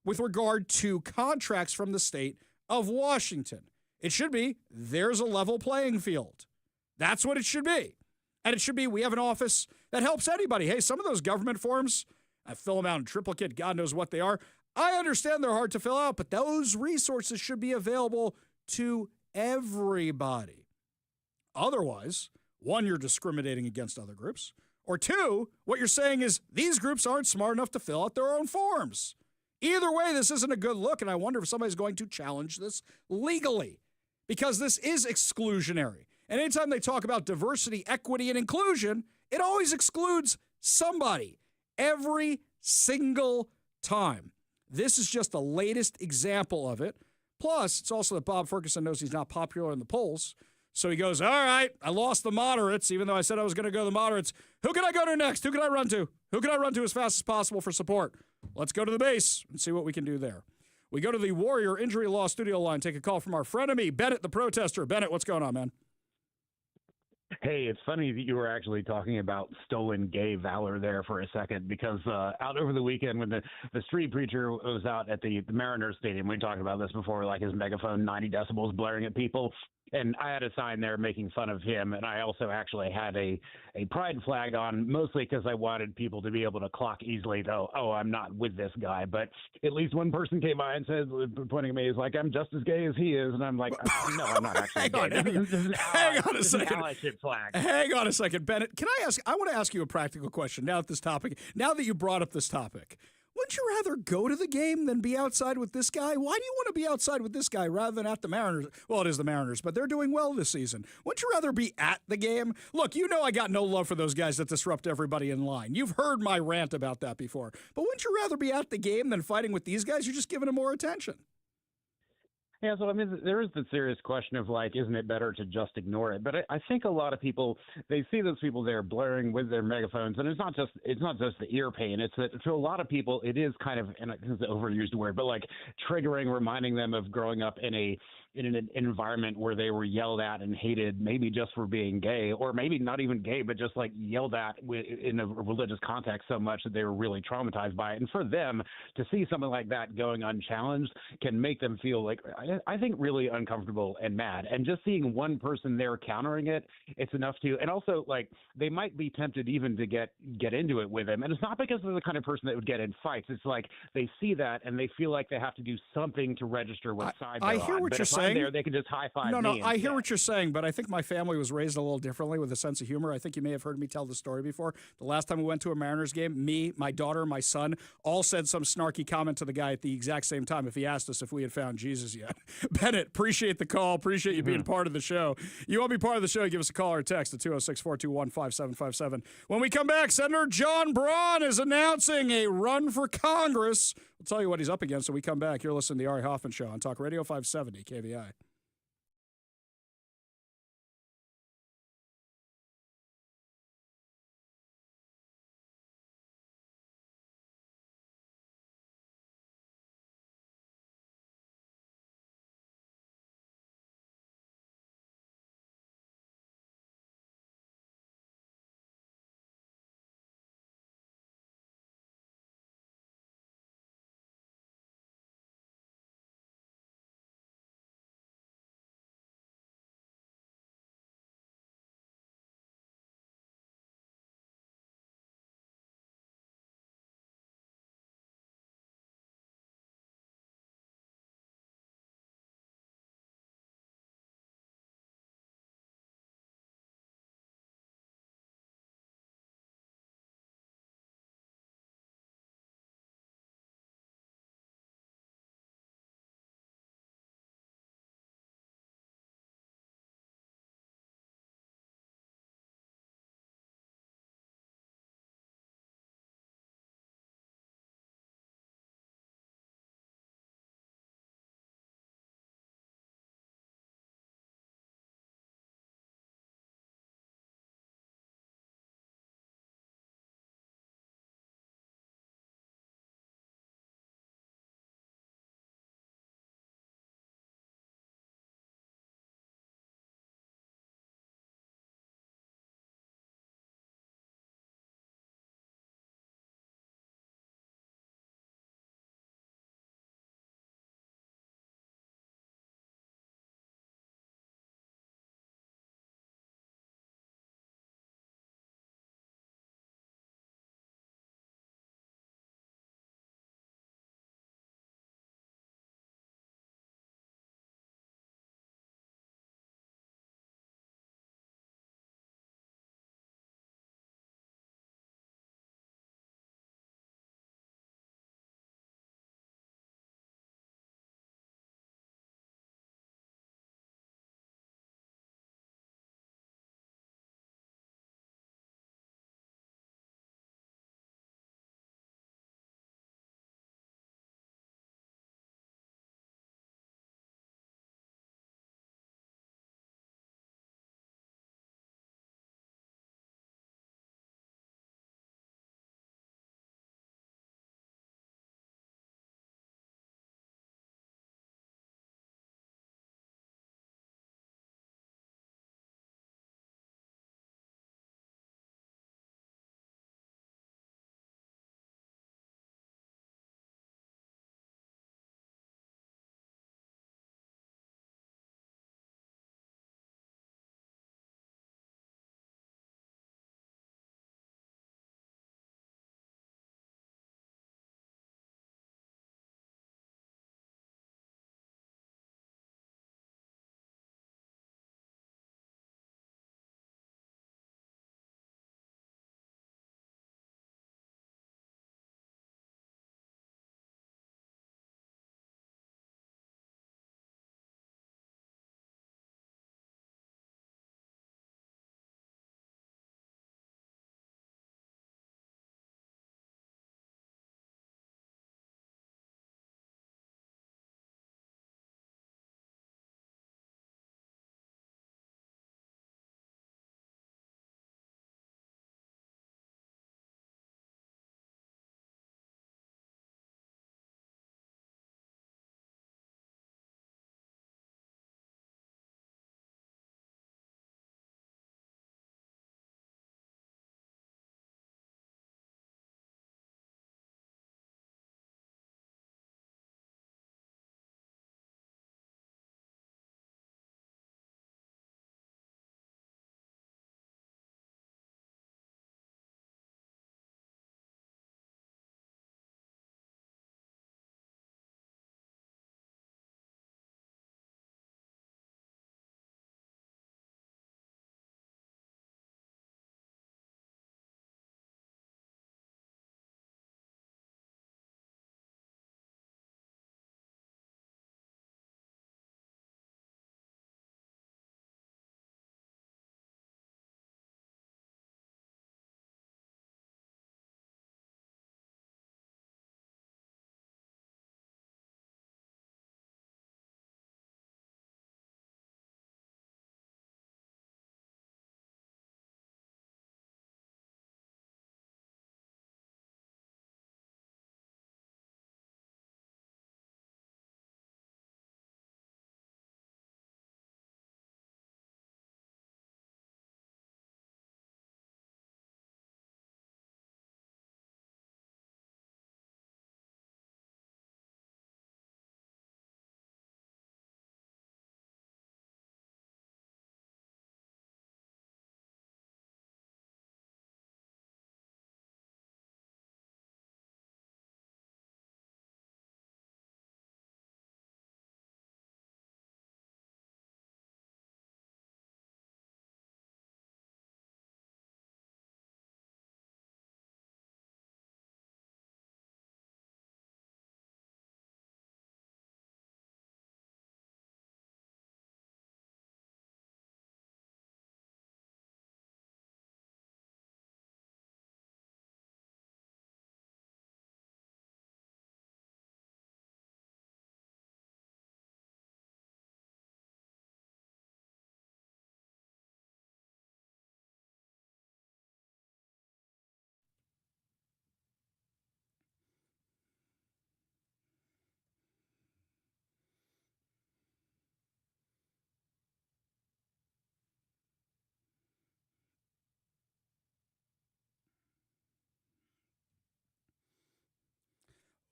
with regard to contracts from the state of Washington? It should be, there's a level playing field. That's what it should be. And it should be, we have an office that helps anybody. Hey, some of those government forms, I fill them out in triplicate, God knows what they are. I understand they're hard to fill out, but those resources should be available to everybody. Otherwise, one, you're discriminating against other groups, or two, what you're saying is these groups aren't smart enough to fill out their own forms. Either way, this isn't a good look, and I wonder if somebody's going to challenge this legally, because this is exclusionary. And anytime they talk about diversity, equity, and inclusion, it always excludes somebody every single time. This is just the latest example of it. Plus, it's also that Bob Ferguson knows he's not popular in the polls. So he goes, all right, I lost the moderates, even though I said I was going to go to the moderates. Who can I go to next? Who can I run to? Who can I run to as fast as possible for support? Let's go to the base and see what we can do there. We go to the Warrior Injury Law studio line, take a call from our frenemy, Bennett the protester. Bennett, what's going on, man? Hey, it's funny that you were actually talking about stolen gay valor there for a second, because out over the weekend when the street preacher was out at the Mariners Stadium, we talked about this before, like his megaphone 90 decibels blaring at people. And I had a sign there making fun of him, and I also actually had a pride flag on, mostly because I wanted people to be able to clock easily, though, oh, I'm not with this guy. But at least one person came by and said, pointing at me, he's like, I'm just as gay as he is. And I'm like, no, I'm not actually gay. Hang on a second. Allyship flag. Hang on a second, Bennett. I want to ask you a practical question now that you brought up this topic. Wouldn't you rather go to the game than be outside with this guy? Why do you want to be outside with this guy rather than at the Mariners? Well, it is the Mariners, but they're doing well this season. Wouldn't you rather be at the game? Look, you know I got no love for those guys that disrupt everybody in line. You've heard my rant about that before. But wouldn't you rather be at the game than fighting with these guys? You're just giving them more attention. Yeah, so I mean, there is the serious question of, like, isn't it better to just ignore it? But I think a lot of people, they see those people there blaring with their megaphones, and it's not just the ear pain. It's that to a lot of people, it is kind of, and it's an overused word, but like triggering, reminding them of growing up in a in an environment where they were yelled at and hated, maybe just for being gay, or maybe not even gay, but just like yelled at in a religious context so much that they were really traumatized by it. And for them to see something like that going unchallenged can make them feel like, I think, really uncomfortable and mad. And just seeing one person there countering it, it's enough to, and also like they might be tempted even to get into it with him. And it's not because they're the kind of person that would get in fights. It's like they see that and they feel like they have to do something to register what side they're on. I hear what but you're if saying. I'm there, they can just high five No, me. I hear instead. what you're saying, but I think my family was raised a little differently with a sense of humor. I think you may have heard me tell the story before. The last time we went to a Mariners game, me, my daughter, my son, all said some snarky comment to the guy at the exact same time if he asked us if we had found Jesus yet. Bennett, appreciate the call. Appreciate you being part of the show. You want to be part of the show, give us a call or a text at 206-421-5757. When we come back, Senator John Braun is announcing a run for Congress. We'll tell you what he's up against when we come back. You're listening to the Ari Hoffman Show on Talk Radio 570 KVI.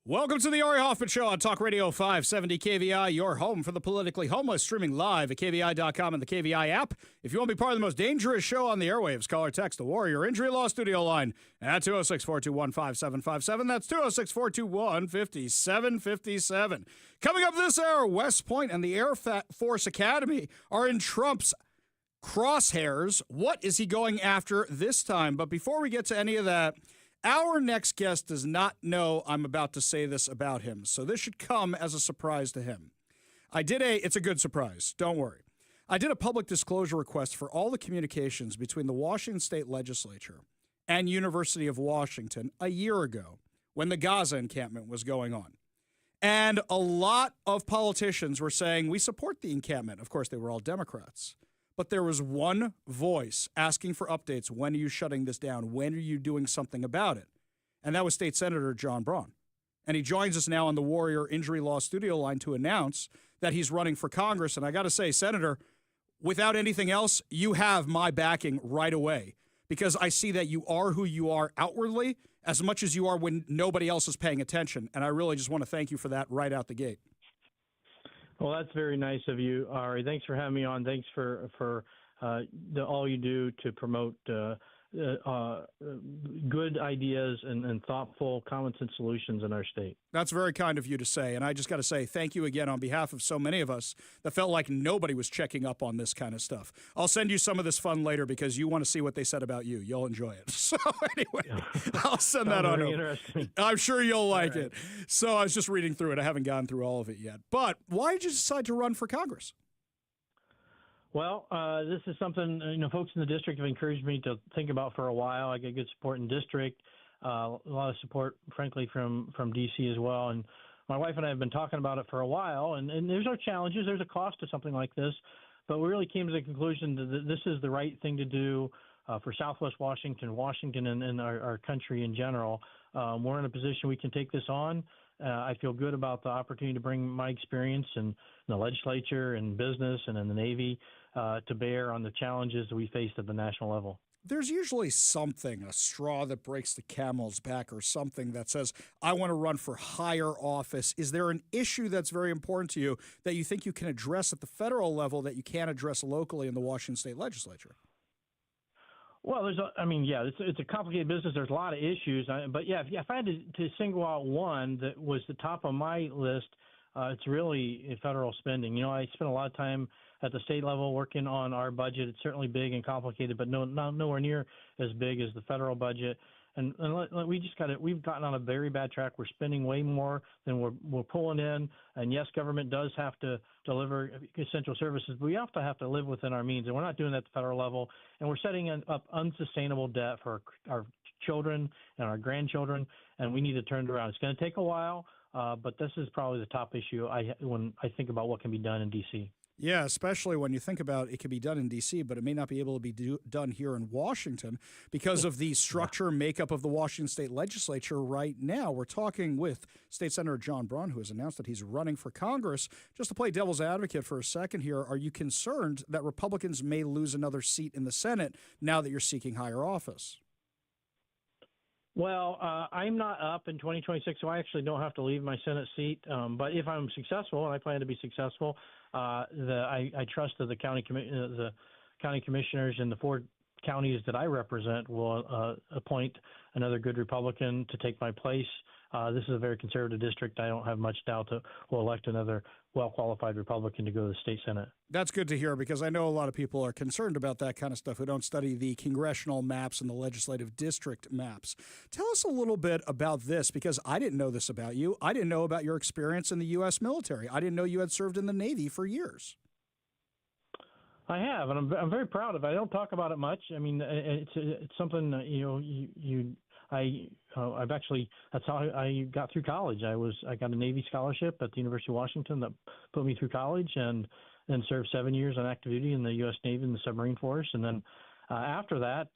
Welcome to the Ari Hoffman Show on Talk Radio 570 KVI, your home for the politically homeless, streaming live at KVI.com and the KVI app. If you want to be part of the most dangerous show on the airwaves, call or text the Warrior Injury Law Studio line at 206-421-5757. That's 206-421-5757. Coming up this hour, West Point and the Air Force Academy are in Trump's crosshairs. What is he going after this time? But before we get to any of that, our next guest does not know I'm about to say this about him, so this should come as a surprise to him. It's a good surprise, don't worry. I did a public disclosure request for all the communications between the Washington State Legislature and University of Washington a year ago when the Gaza encampment was going on. And a lot of politicians were saying, we support the encampment. Of course, they were all Democrats. But there was one voice asking for updates. When are you shutting this down? When are you doing something about it? And that was State Senator Braun. And he joins us now on the Warrior Injury Law Studio line to announce that he's running for Congress. And I got to say, Senator, without anything else, you have my backing right away, because I see that you are who you are outwardly as much as you are when nobody else is paying attention. And I really just want to thank you for that right out the gate. Well, that's very nice of you, Ari. Thanks for having me on. Thanks for all you do to promote good ideas and thoughtful, common sense solutions in our state. That's very kind of you to say. And I just got to say thank you again on behalf of so many of us that felt like nobody was checking up on this kind of stuff. I'll send you some of this fun later because you want to see what they said about you. You'll enjoy it. So anyway, I'll send that on over. Interesting. I'm sure you'll like it. So I was just reading through it. I haven't gone through all of it yet. But why did you decide to run for Congress? Well, this is something, folks in the district have encouraged me to think about for a while. I get good support in district, a lot of support, frankly, from D.C. as well. And my wife and I have been talking about it for a while. And there's our challenges. There's a cost to something like this. But we really came to the conclusion that this is the right thing to do for Southwest Washington, and our country in general. We're in a position we can take this on. I feel good about the opportunity to bring my experience in the legislature and business and in the Navy to bear on the challenges that we face at the national level. There's usually something, a straw that breaks the camel's back or something that says, I want to run for higher office. Is there an issue that's very important to you that you think you can address at the federal level that you can't address locally in the Washington State Legislature? Well, it's a complicated business. There's a lot of issues. If I had to single out one that was the top of my list, it's really federal spending. I spent a lot of time at the state level working on our budget. It's certainly big and complicated, but nowhere near as big as the federal budget. And we've gotten on a very bad track. We're spending way more than we're pulling in. And yes, government does have to deliver essential services, but we also have to live within our means. And we're not doing that at the federal level. And we're setting up unsustainable debt for our children and our grandchildren. And we need to turn it around. It's going to take a while, but this is probably the top issue when I think about what can be done in D.C. Yeah, especially when you think about it can be done in D.C., but it may not be able to be done here in Washington because of the structure and makeup of the Washington State Legislature right now. We're talking with State Senator Braun, who has announced that he's running for Congress. Just to play devil's advocate for a second here, are you concerned that Republicans may lose another seat in the Senate now that you're seeking higher office? Well, I'm not up in 2026, so I actually don't have to leave my Senate seat. But if I'm successful, and I plan to be successful, I trust that the county commissioners in the 4 counties that I represent will appoint another good Republican to take my place. This is a very conservative district. I don't have much doubt that we'll elect another well-qualified Republican to go to the state Senate. That's good to hear because I know a lot of people are concerned about that kind of stuff who don't study the congressional maps and the legislative district maps. Tell us a little bit about this because I didn't know this about you. I didn't know about your experience in the U.S. military. I didn't know you had served in the Navy for years. I have, and I'm very proud of it. I don't talk about it much. I mean, it's something that's how I got through college. I got a Navy scholarship at the University of Washington that put me through college, and then served 7 years on active duty in the U.S. Navy and the submarine force. And then after that,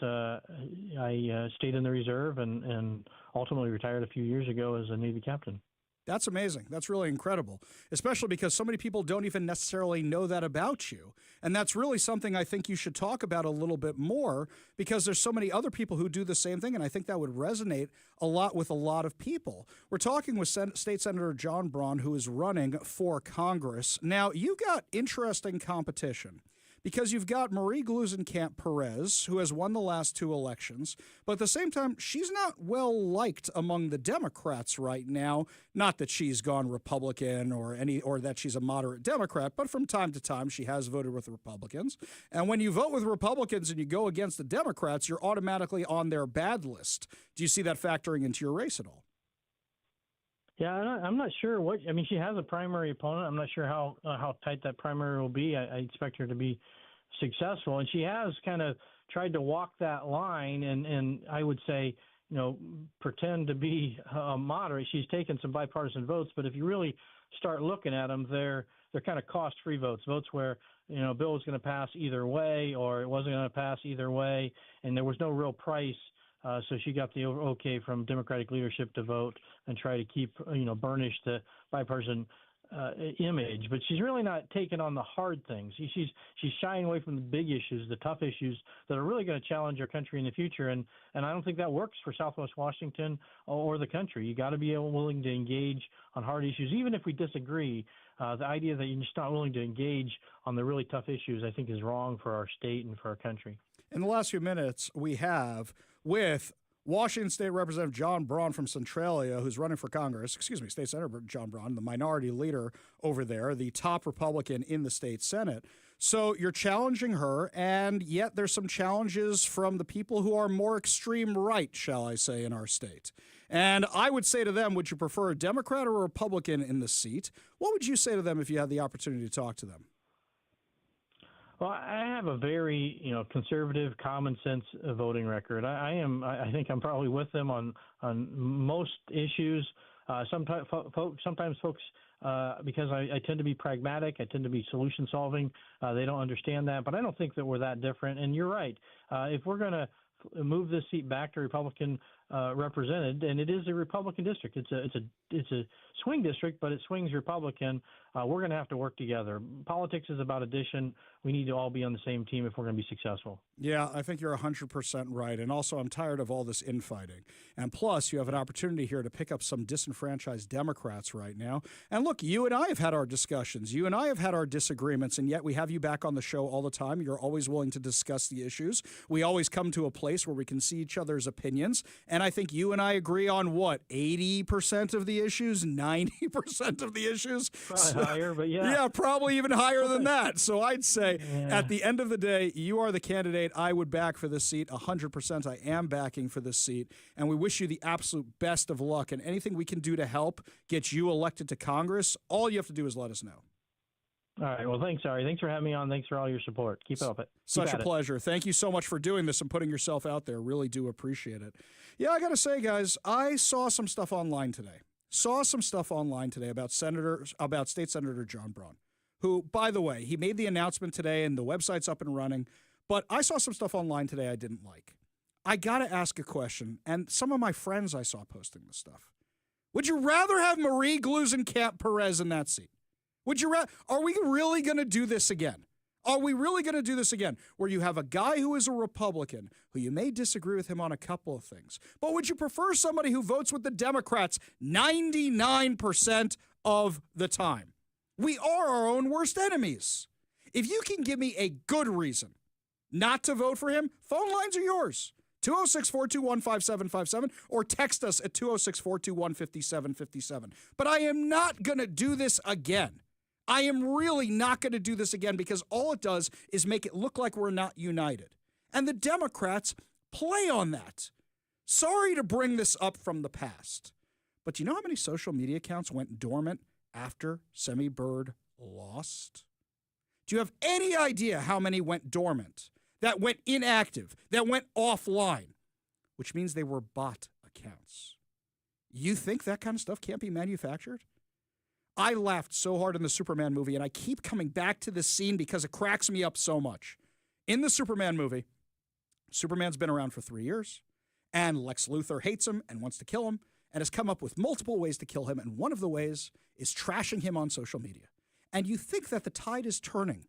I stayed in the reserve and ultimately retired a few years ago as a Navy captain. That's amazing. That's really incredible, especially because so many people don't even necessarily know that about you. And that's really something I think you should talk about a little bit more, because there's so many other people who do the same thing, and I think that would resonate a lot with a lot of people. We're talking with State Senator John Braun, who is running for Congress. Now, you've got interesting competition, because you've got Marie Gluzencamp Perez, who has won the last 2 elections, but at the same time, she's not well liked among the Democrats right now. Not that she's gone Republican or that she's a moderate Democrat, but from time to time she has voted with the Republicans. And when you vote with Republicans and you go against the Democrats, you're automatically on their bad list. Do you see that factoring into your race at all? Yeah, I'm not sure what. I mean, she has a primary opponent. I'm not sure how tight that primary will be. I expect her to be successful, and she has kind of tried to walk that line. And I would say, pretend to be moderate. She's taken some bipartisan votes, but if you really start looking at them, they're kind of cost-free votes where a bill was going to pass either way, or it wasn't going to pass either way, and there was no real price. So she got the okay from Democratic leadership to vote and try to keep, burnish the bipartisan image. But she's really not taking on the hard things. She's shying away from the big issues, the tough issues that are really going to challenge our country in the future. And I don't think that works for Southwest Washington or the country. You got to be willing to engage on hard issues, even if we disagree. The idea that you're just not willing to engage on the really tough issues, I think, is wrong for our state and for our country. In the last few minutes, we have with Washington State Representative John Braun from Centralia, who's running for Congress, State Senator John Braun, the minority leader over there, the top Republican in the state Senate. So you're challenging her, and yet there's some challenges from the people who are more extreme right, shall I say, in our state. And I would say to them, would you prefer a Democrat or a Republican in the seat? What would you say to them if you had the opportunity to talk to them? Well, I have a very, conservative, common sense voting record. I think I'm probably with them on most issues. Sometimes folks, because I tend to be pragmatic, I tend to be solution solving. They don't understand that, but I don't think that we're that different. And you're right. If we're going to move this seat back to Republican represented, and it is a Republican district. It's a swing district, but it swings Republican. We're going to have to work together. Politics is about addition. We need to all be on the same team if we're going to be successful. Yeah, I think you're 100% right. And also, I'm tired of all this infighting. And plus, you have an opportunity here to pick up some disenfranchised Democrats right now. And look, you and I have had our discussions. You and I have had our disagreements, and yet we have you back on the show all the time. You're always willing to discuss the issues. We always come to a place where we can see each other's opinions. And I think you and I agree on what, 80% of the issues, 90% of the issues? Probably higher, but yeah. Yeah, probably even higher than that. So I'd say at the end of the day, you are the candidate I would back for this seat. 100% I am backing for this seat. And we wish you the absolute best of luck. And anything we can do to help get you elected to Congress, all you have to do is let us know. All right. Well, thanks, Ari. Thanks for having me on. Thanks for all your support. Keep up it. Such a pleasure. Thank you so much for doing this and putting yourself out there. Really do appreciate it. Yeah, I got to say, guys, I saw some stuff online today. About State Senator John Braun, who, by the way, he made the announcement today and the website's up and running. But I saw some stuff online today I didn't like. I got to ask a question, and some of my friends I saw posting this stuff. Would you rather have Marie Gluzencamp Perez in that seat? Are we really going to do this again? Are we really going to do this again, where you have a guy who is a Republican, who you may disagree with him on a couple of things, but would you prefer somebody who votes with the Democrats 99% of the time? We are our own worst enemies. If you can give me a good reason not to vote for him, phone lines are yours. 206-421-5757 or text us at 206-421-5757. But I am not going to do this again. I am really not going to do this again, because all it does is make it look like we're not united. And the Democrats play on that. Sorry to bring this up from the past, but do you know how many social media accounts went dormant after Semi Bird lost? Do you have any idea how many went dormant, that went inactive, that went offline, which means they were bot accounts? You think that kind of stuff can't be manufactured? I laughed so hard in the Superman movie, and I keep coming back to this scene because it cracks me up so much. In the Superman movie, Superman's been around for 3 years, and Lex Luthor hates him and wants to kill him, and has come up with multiple ways to kill him, and one of the ways is trashing him on social media. And you think that the tide is turning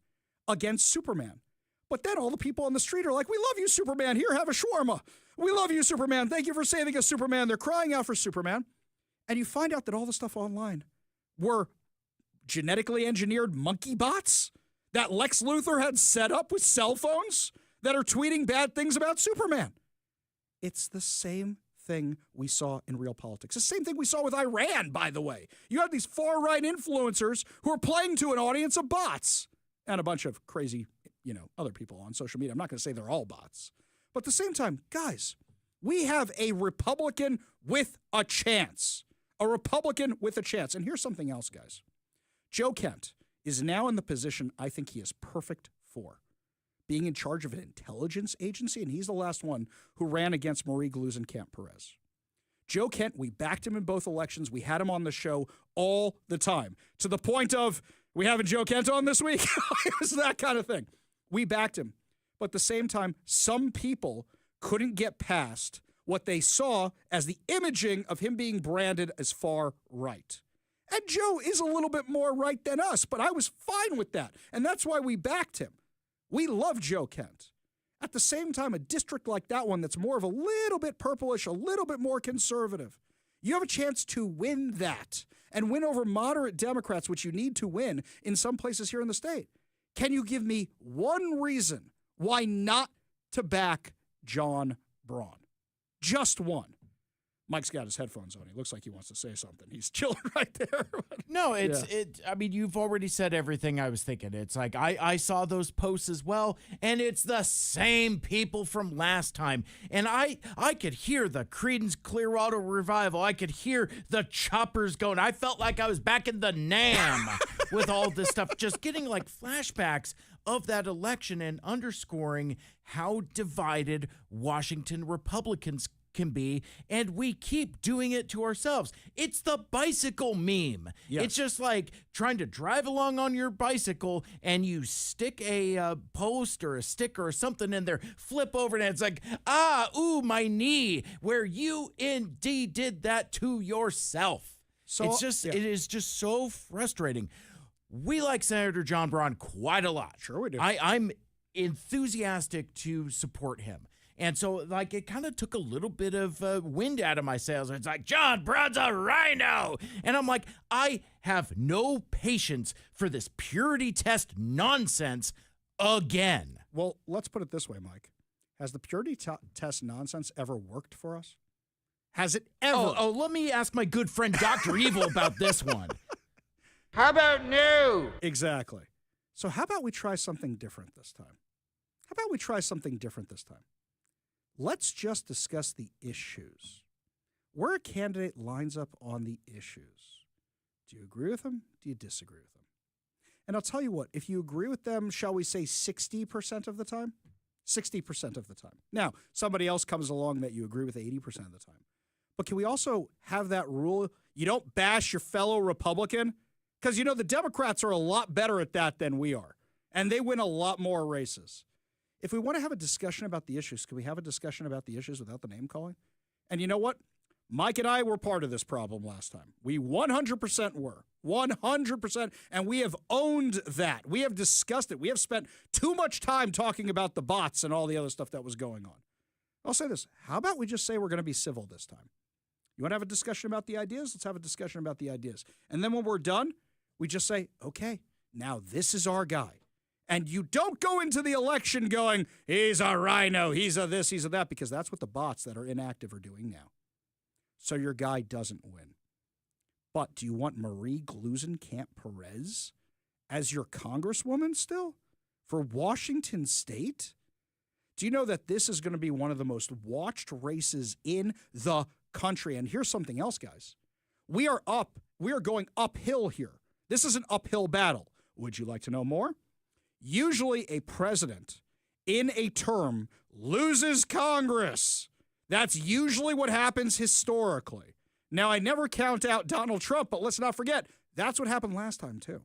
against Superman. But then all the people on the street are like, we love you, Superman. Here, have a shawarma. We love you, Superman. Thank you for saving us, Superman. They're crying out for Superman. And you find out that all the stuff online were genetically engineered monkey bots that Lex Luthor had set up with cell phones that are tweeting bad things about Superman. It's the same thing we saw in real politics. The same thing we saw with Iran, by the way. You had these far-right influencers who are playing to an audience of bots and a bunch of crazy, other people on social media. I'm not going to say they're all bots. But at the same time, guys, we have a Republican with a chance. A Republican with a chance. And here's something else, guys. Joe Kent is now in the position I think he is perfect for, being in charge of an intelligence agency, and he's the last one who ran against Marie Gluzencamp Perez. Joe Kent, we backed him in both elections. We had him on the show all the time, to the point of, we having Joe Kent on this week? It was that kind of thing. We backed him. But at the same time, some people couldn't get past what they saw as the imaging of him being branded as far right. And Joe is a little bit more right than us, but I was fine with that. And that's why we backed him. We love Joe Kent. At the same time, a district like that one that's more of a little bit purplish, a little bit more conservative, you have a chance to win that and win over moderate Democrats, which you need to win in some places here in the state. Can you give me one reason why not to back John Braun? Just one. Mike's got his headphones on. He looks like he wants to say something. He's chilling right there. No, I mean, you've already said everything I was thinking. It's like I saw those posts as well, and it's the same people from last time. And I could hear the Creedence Clearwater Revival. I could hear the choppers going. I felt like I was back in the NAM with all this stuff, just getting like flashbacks of that election and underscoring how divided Washington Republicans can be, and we keep doing it to ourselves. It's the bicycle meme. Yes. It's just like trying to drive along on your bicycle and you stick a post or a sticker or something in there, flip over, and it's like, my knee, where you indeed did that to yourself. So it is just so frustrating. We like Senator John Braun quite a lot. Sure we do. I'm enthusiastic to support him. And so, it kind of took a little bit of wind out of my sails. It's like, John Braun's a rhino. And I'm like, I have no patience for this purity test nonsense again. Well, let's put it this way, Mike. Has the purity test nonsense ever worked for us? Has it ever? Oh, let me ask my good friend Dr. Evil about this one. How about no? Exactly. So how about we try something different this time? Let's just discuss the issues. Where a candidate lines up on the issues. Do you agree with them? Do you disagree with them? And I'll tell you what, if you agree with them, shall we say 60% of the time? 60% of the time. Now, somebody else comes along that you agree with 80% of the time. But can we also have that rule? You don't bash your fellow Republican? Because, the Democrats are a lot better at that than we are. And they win a lot more races. If we want to have a discussion about the issues, can we have a discussion about the issues without the name calling? And you know what? Mike and I were part of this problem last time. We 100% were. 100%. And we have owned that. We have discussed it. We have spent too much time talking about the bots and all the other stuff that was going on. I'll say this. How about we just say we're going to be civil this time? You want to have a discussion about the ideas? Let's have a discussion about the ideas. And then when we're done, we just say, okay, now this is our guy. And you don't go into the election going, he's a rhino, he's a this, he's a that, because that's what the bots that are inactive are doing now. So your guy doesn't win. But do you want Marie Gluzencamp Perez as your congresswoman still for Washington State? Do you know that this is going to be one of the most watched races in the country? And here's something else, guys. We are going uphill here. This is an uphill battle. Would you like to know more? Usually a president in a term loses Congress. That's usually what happens historically. Now, I never count out Donald Trump, but let's not forget, that's what happened last time too.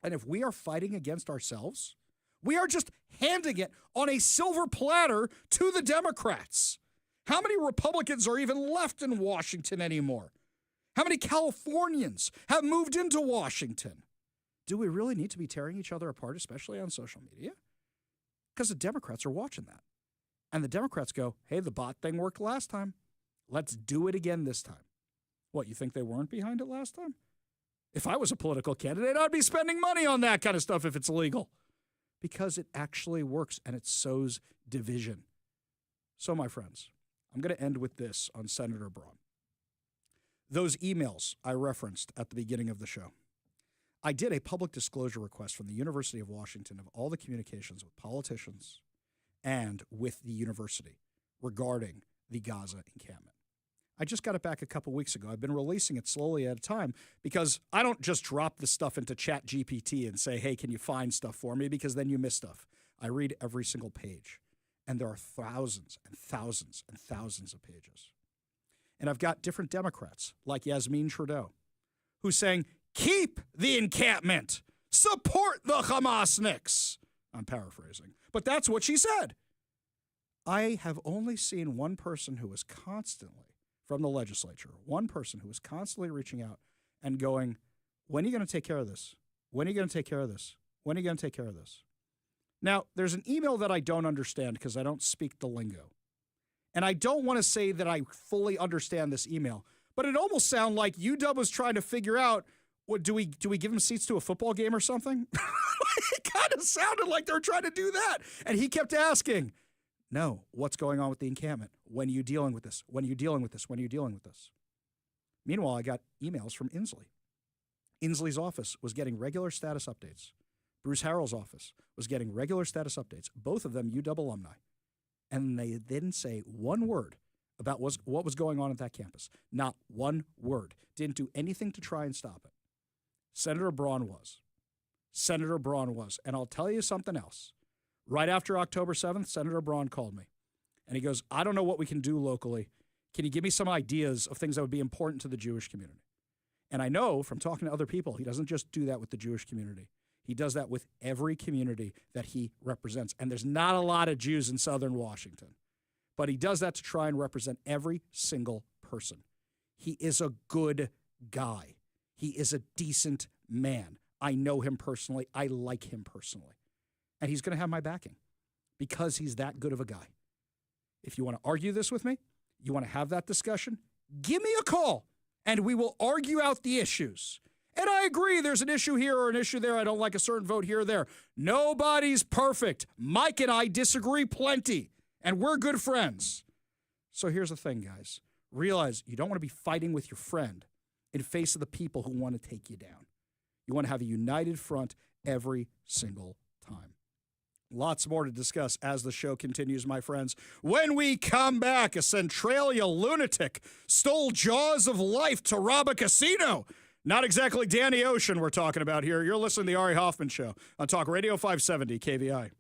And if we are fighting against ourselves, we are just handing it on a silver platter to the Democrats. How many Republicans are even left in Washington anymore? How many Californians have moved into Washington? Do we really need to be tearing each other apart, especially on social media? Because the Democrats are watching that. And the Democrats go, hey, the bot thing worked last time. Let's do it again this time. What, you think they weren't behind it last time? If I was a political candidate, I'd be spending money on that kind of stuff if it's legal. Because it actually works and it sows division. So, my friends, I'm going to end with this on Senator Braun. Those emails I referenced at the beginning of the show. I did a public disclosure request from the University of Washington of all the communications with politicians and with the university regarding the Gaza encampment. I just got it back a couple weeks ago. I've been releasing it slowly at a time because I don't just drop this stuff into ChatGPT and say, hey, can you find stuff for me? Because then you miss stuff. I read every single page, and there are thousands and thousands and thousands of pages. And I've got different Democrats, like Yasmin Trudeau, who's saying, keep the encampment, support the Hamasniks. I'm paraphrasing, but that's what she said. I have only seen one person who was constantly, from the legislature, one person who was constantly reaching out and going, when are you going to take care of this? When are you going to take care of this? When are you going to take care of this? Now, there's an email that I don't understand because I don't speak the lingo. And I don't want to say that I fully understand this email, but it almost sounded like UW was trying to figure out, what, do we give him seats to a football game or something? It kind of sounded like they were trying to do that. And he kept asking, no, what's going on with the encampment? When are you dealing with this? When are you dealing with this? When are you dealing with this? Meanwhile, I got emails from Inslee. Inslee's office was getting regular status updates. Bruce Harrell's office was getting regular status updates, both of them UW alumni. And they didn't say one word about what was going on at that campus. Not one word. Didn't do anything to try and stop it. Senator Braun was. Senator Braun was. And I'll tell you something else. Right after October 7th, Senator Braun called me. And he goes, I don't know what we can do locally. Can you give me some ideas of things that would be important to the Jewish community? And I know from talking to other people, he doesn't just do that with the Jewish community. He does that with every community that he represents. And there's not a lot of Jews in southern Washington. But he does that to try and represent every single person. He is a good guy. He is a decent man. I know him personally. I like him personally. And he's going to have my backing because he's that good of a guy. If you want to argue this with me, you want to have that discussion, give me a call and we will argue out the issues. And I agree there's an issue here or an issue there. I don't like a certain vote here or there. Nobody's perfect. Mike and I disagree plenty, and we're good friends. So here's the thing, guys. Realize you don't want to be fighting with your friend in face of the people who want to take you down. You want to have a united front every single time. Lots more to discuss as the show continues, my friends. When we come back, a Centralia lunatic stole jaws of life to rob a casino. Not exactly Danny Ocean we're talking about here. You're listening to the Ari Hoffman Show on Talk Radio 570 KVI.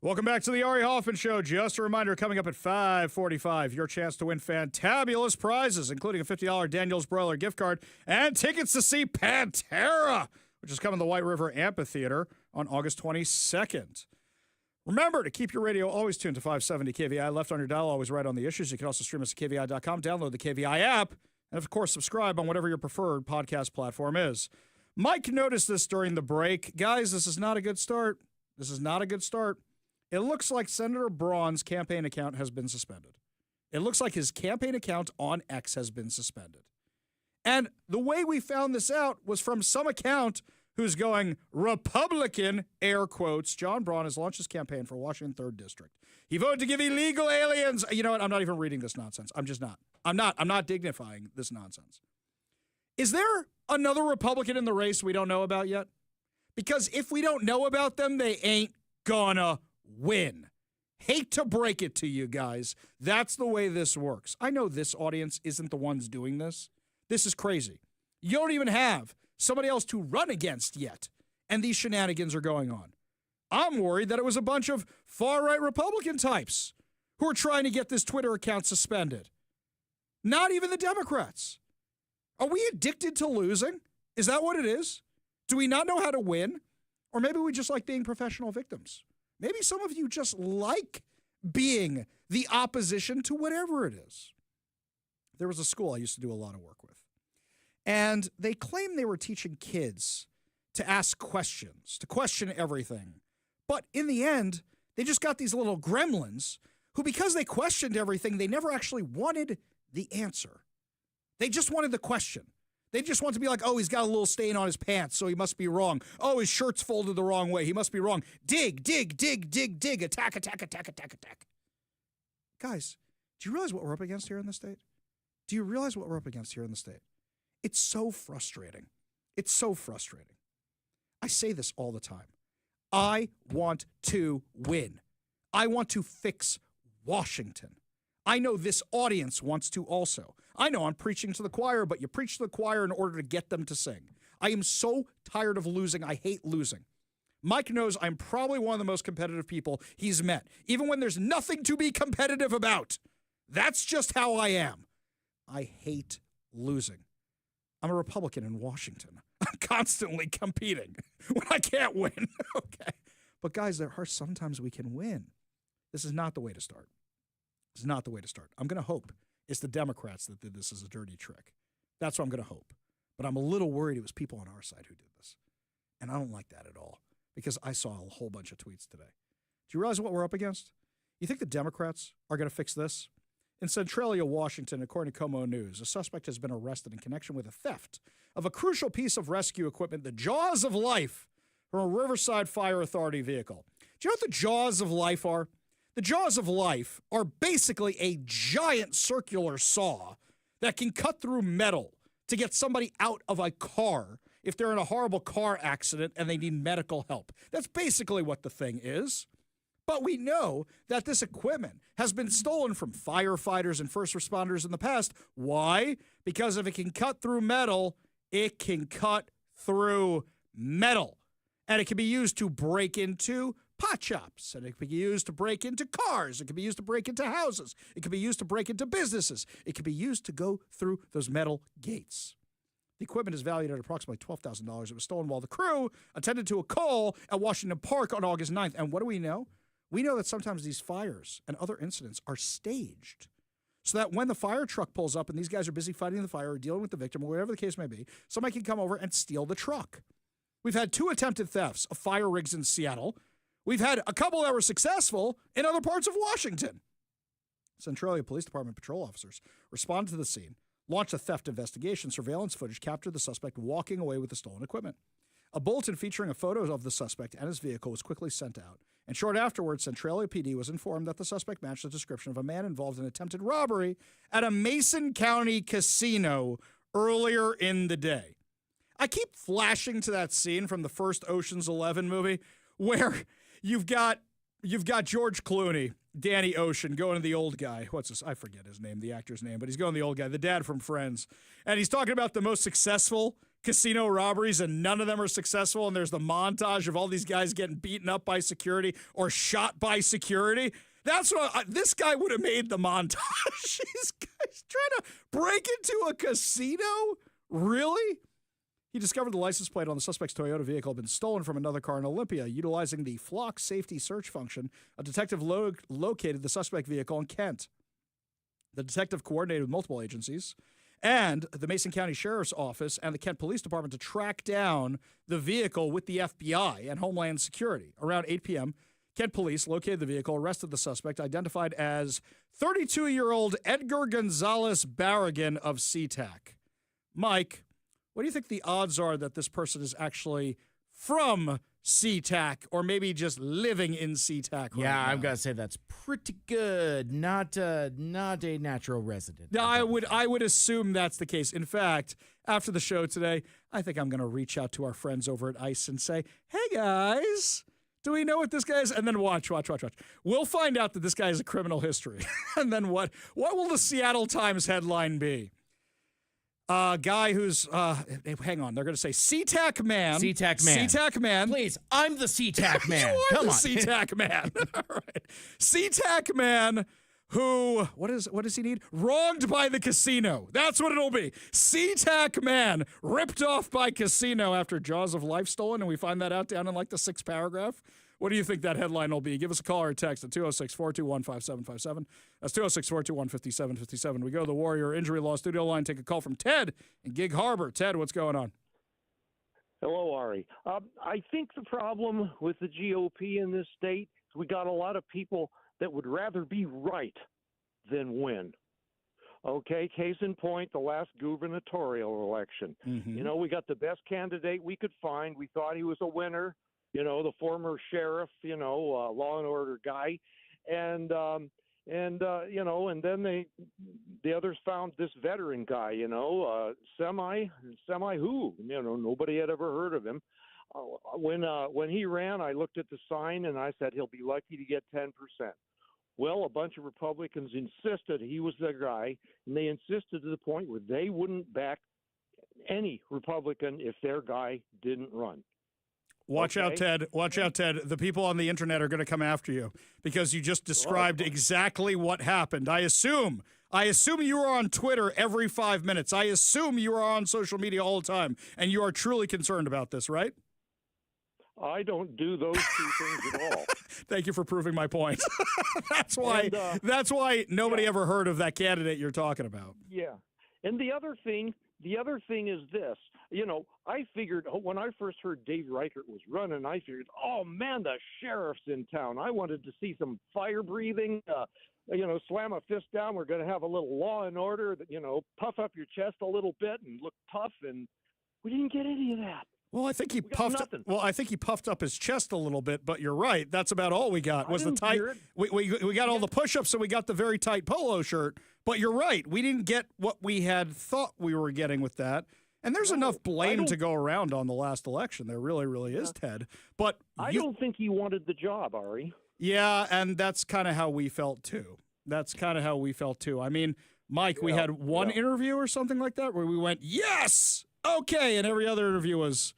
Welcome back to the Ari Hoffman Show. Just a reminder, coming up at 5:45, your chance to win fantabulous prizes, including a $50 Daniel's Broiler gift card and tickets to see Pantera, which is coming to the White River Amphitheater on August 22nd. Remember to keep your radio always tuned to 570 KVI. Left on your dial, always right on the issues. You can also stream us at KVI.com, download the KVI app, and of course, subscribe on whatever your preferred podcast platform is. Mike noticed this during the break. Guys, this is not a good start. This is not a good start. It looks like Senator Braun's campaign account has been suspended. It looks like his campaign account on X has been suspended. And the way we found this out was from some account who's going Republican, air quotes. John Braun has launched his campaign for Washington 3rd District. He voted to give illegal aliens. You know what? I'm not even reading this nonsense. I'm just not. I'm not dignifying this nonsense. Is there another Republican in the race we don't know about yet? Because if we don't know about them, they ain't gonna win. Hate to break it to you guys. That's the way this works. I know this audience isn't the ones doing this. This is crazy. You don't even have somebody else to run against yet, and these shenanigans are going on. I'm worried that it was a bunch of far-right Republican types who are trying to get this Twitter account suspended. Not even the Democrats. Are we addicted to losing? Is that what it is? Do we not know how to win? Or maybe we just like being professional victims. Maybe some of you just like being the opposition to whatever it is. There was a school I used to do a lot of work with, and they claimed they were teaching kids to ask questions, to question everything. But in the end, they just got these little gremlins who, because they questioned everything, they never actually wanted the answer. They just wanted the question. They just want to be like, oh, he's got a little stain on his pants, so he must be wrong. Oh, his shirt's folded the wrong way. He must be wrong. Dig, dig, dig, dig, dig. Attack, attack, attack, attack, attack. Guys, do you realize what we're up against here in the state? Do you realize what we're up against here in the state? It's so frustrating. It's so frustrating. I say this all the time. I want to win. I want to fix Washington. I know this audience wants to also. I know I'm preaching to the choir, but you preach to the choir in order to get them to sing. I am so tired of losing. I hate losing. Mike knows I'm probably one of the most competitive people he's met, even when there's nothing to be competitive about. That's just how I am. I hate losing. I'm a Republican in Washington. I'm constantly competing when I can't win. Okay. But guys, there are sometimes we can win. This is not the way to start. This is not the way to start. I'm going to hope it's the Democrats that did this as a dirty trick. That's what I'm going to hope. But I'm a little worried it was people on our side who did this. And I don't like that at all because I saw a whole bunch of tweets today. Do you realize what we're up against? You think the Democrats are going to fix this? In Centralia, Washington, according to Como News, a suspect has been arrested in connection with a theft of a crucial piece of rescue equipment, the Jaws of Life, from a Riverside Fire Authority vehicle. Do you know what the Jaws of Life are? The Jaws of Life are basically a giant circular saw that can cut through metal to get somebody out of a car if they're in a horrible car accident and they need medical help. That's basically what the thing is. But we know that this equipment has been stolen from firefighters and first responders in the past. Why? Because if it can cut through metal, it can cut through metal. And it can be used to break into pot shops, and it can be used to break into cars. It can be used to break into houses. It can be used to break into businesses. It can be used to go through those metal gates. The equipment is valued at approximately $12,000. It was stolen while the crew attended to a call at Washington Park on August 9th. And what do we know? We know that sometimes these fires and other incidents are staged so that when the fire truck pulls up and these guys are busy fighting the fire or dealing with the victim or whatever the case may be, somebody can come over and steal the truck. We've had 2 attempted thefts of fire rigs in Seattle. We've had a couple that were successful in other parts of Washington. Centralia Police Department patrol officers responded to the scene, launched a theft investigation. Surveillance footage captured the suspect walking away with the stolen equipment. A bulletin featuring a photo of the suspect and his vehicle was quickly sent out. And short afterwards, Centralia PD was informed that the suspect matched the description of a man involved in attempted robbery at a Mason County casino earlier in the day. I keep flashing to that scene from the first Ocean's 11 movie where you've got George Clooney, Danny Ocean, going to the old guy. What's this? I forget his name, the actor's name, but he's going to the old guy, the dad from Friends. And he's talking about the most successful casino robberies and none of them are successful, and there's the montage of all these guys getting beaten up by security or shot by security. That's what this guy would have made the montage. These guys trying to break into a casino? Really? He discovered the license plate on the suspect's Toyota vehicle had been stolen from another car in Olympia. Utilizing the Flock safety search function, a detective located the suspect vehicle in Kent. The detective coordinated with multiple agencies and the Mason County Sheriff's Office and the Kent Police Department to track down the vehicle with the FBI and Homeland Security. Around 8 p.m., Kent Police located the vehicle, arrested the suspect, identified as 32-year-old Edgar Gonzalez Barragan of SeaTac. Mike, what do you think the odds are that this person is actually from SeaTac or maybe just living in SeaTac right now? I've got to say that's pretty good. Not a natural resident. No, I would assume that's the case. In fact, after the show today, I think I'm going to reach out to our friends over at ICE and say, hey, guys, do we know what this guy is? And then watch. We'll find out that this guy has a criminal history. And then what will the Seattle Times headline be? Guy who's, hang on, they're going to say SeaTac man. SeaTac man. Please, I'm the SeaTac man. You are Come the on. SeaTac man. All right. SeaTac man who, what does he need? Wronged by the casino. That's what it'll be. SeaTac man ripped off by casino after Jaws of Life stolen, and we find that out down in like the 6th paragraph. What do you think that headline will be? Give us a call or a text at 206-421-5757. That's 206-421-5757. We go to the Warrior Injury Law Studio line. Take a call from Ted in Gig Harbor. Ted, what's going on? Hello, Ari. I think the problem with the GOP in this state is we got a lot of people that would rather be right than win. Okay, case in point, the last gubernatorial election. Mm-hmm. You know, we got the best candidate we could find. We thought he was a winner. You know, the former sheriff, law and order guy. And then the others found this veteran guy, semi who, nobody had ever heard of him. When he ran, I looked at the sign and I said, he'll be lucky to get 10%. Well, a bunch of Republicans insisted he was their guy, and they insisted to the point where they wouldn't back any Republican if their guy didn't run. Watch out, Ted. Watch out, Ted. The people on the internet are going to come after you because you just described exactly what happened. I assume you are on Twitter every 5 minutes. I assume you are on social media all the time, and you are truly concerned about this, right? I don't do those two things at all. Thank you for proving my point. That's why nobody ever heard of that candidate you're talking about. Yeah. And the other thing is this. I figured when I first heard Dave Reichert was running, I figured, oh, man, the sheriff's in town. I wanted to see some fire breathing, slam a fist down. We're going to have a little law and order, puff up your chest a little bit and look tough. And we didn't get any of that. Well, I think he puffed up his chest a little bit, but you're right. That's about all we got was the tight. We got all the push-ups, and we got the very tight polo shirt. But you're right. We didn't get what we had thought we were getting with that. And there's enough blame to go around on the last election. There really, really is, Ted. But I don't think he wanted the job, Ari. Yeah, and that's kind of how we felt too. I mean, Mike, we had one interview or something like that where we went, yes, okay, and every other interview was,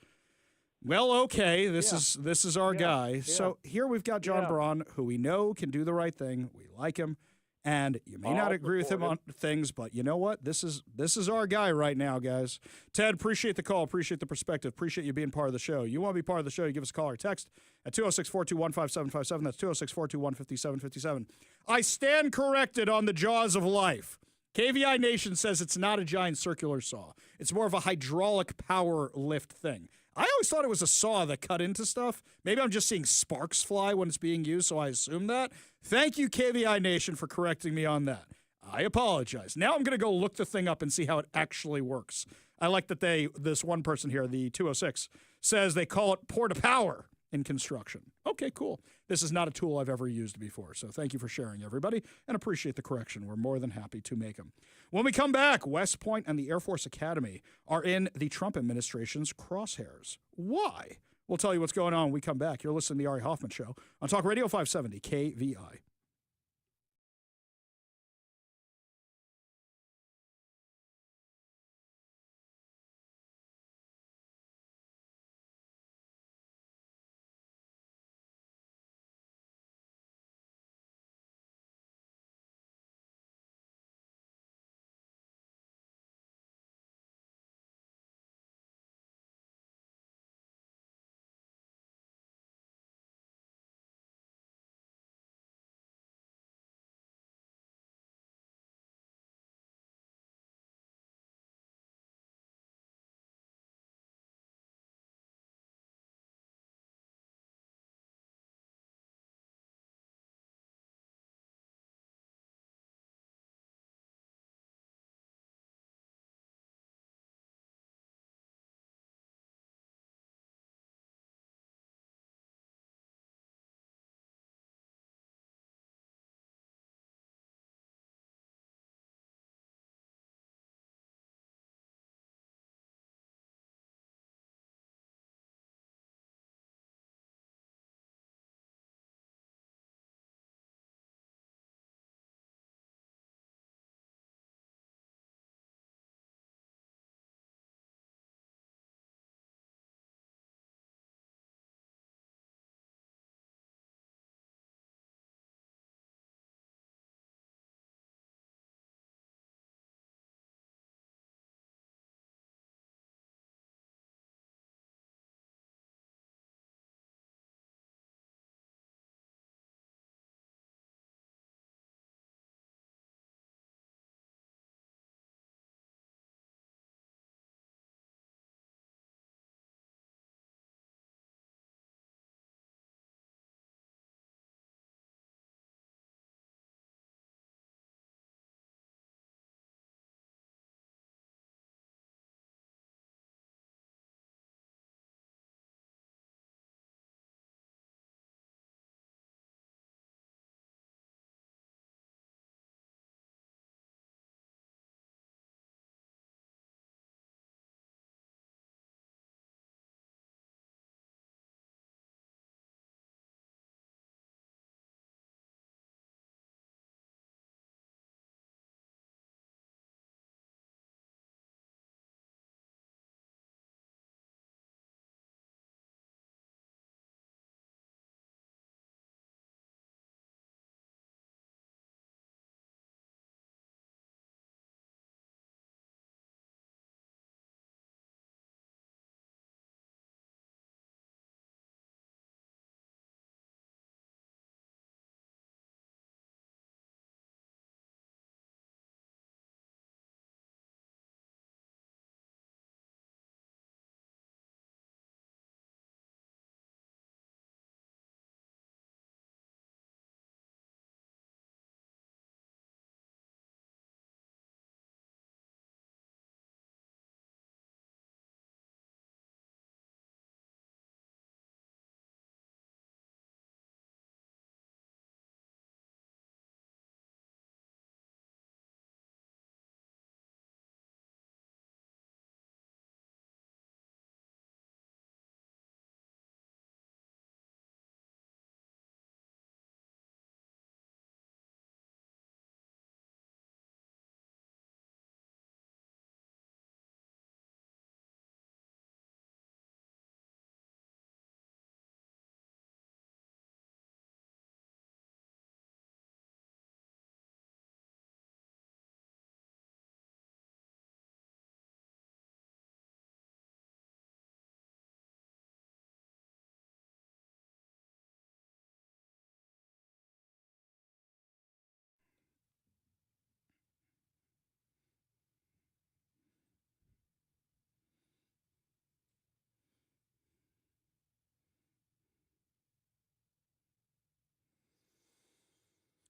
well, okay, this is our guy. Yeah. So here we've got John Braun, who we know can do the right thing. We like him. And you may not agree with him on things, but you know what? This is our guy right now, guys. Ted, appreciate the call. Appreciate the perspective. Appreciate you being part of the show. You want to be part of the show, you give us a call or text at 206-421-5757. That's 206-421-5757. I stand corrected on the Jaws of Life. KVI Nation says it's not a giant circular saw. It's more of a hydraulic power lift thing. I always thought it was a saw that cut into stuff. Maybe I'm just seeing sparks fly when it's being used, so I assume that. Thank you, KVI Nation, for correcting me on that. I apologize. Now I'm going to go look the thing up and see how it actually works. I like that this one person here, the 206, says they call it pour-to-power in construction. Okay, cool. This is not a tool I've ever used before, so thank you for sharing, everybody, and appreciate the correction. We're more than happy to make them. When we come back, West Point and the Air Force Academy are in the Trump administration's crosshairs. Why? We'll tell you what's going on when we come back. You're listening to the Ari Hoffman Show on Talk Radio 570 KVI.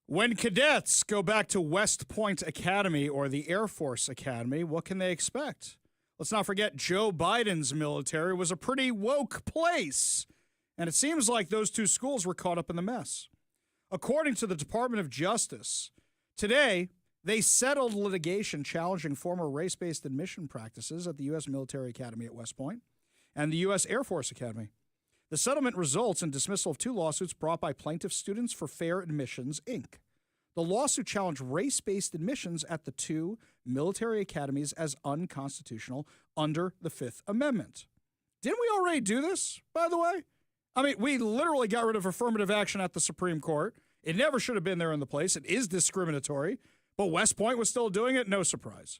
When cadets go back to West Point Academy or the Air Force Academy, what can they expect? Let's not forget Joe Biden's military was a pretty woke place, and it seems like those two schools were caught up in the mess. According to the Department of Justice, today they settled litigation challenging former race-based admission practices at the U.S. Military Academy at West Point and the U.S. Air Force Academy. The settlement results in dismissal of two lawsuits brought by plaintiff Students for Fair Admissions, Inc. The lawsuit challenged race-based admissions at the two military academies as unconstitutional under the Fifth Amendment. Didn't we already do this, by the way? I mean, we literally got rid of affirmative action at the Supreme Court. It never should have been there in the place. It is discriminatory, but West Point was still doing it. No surprise.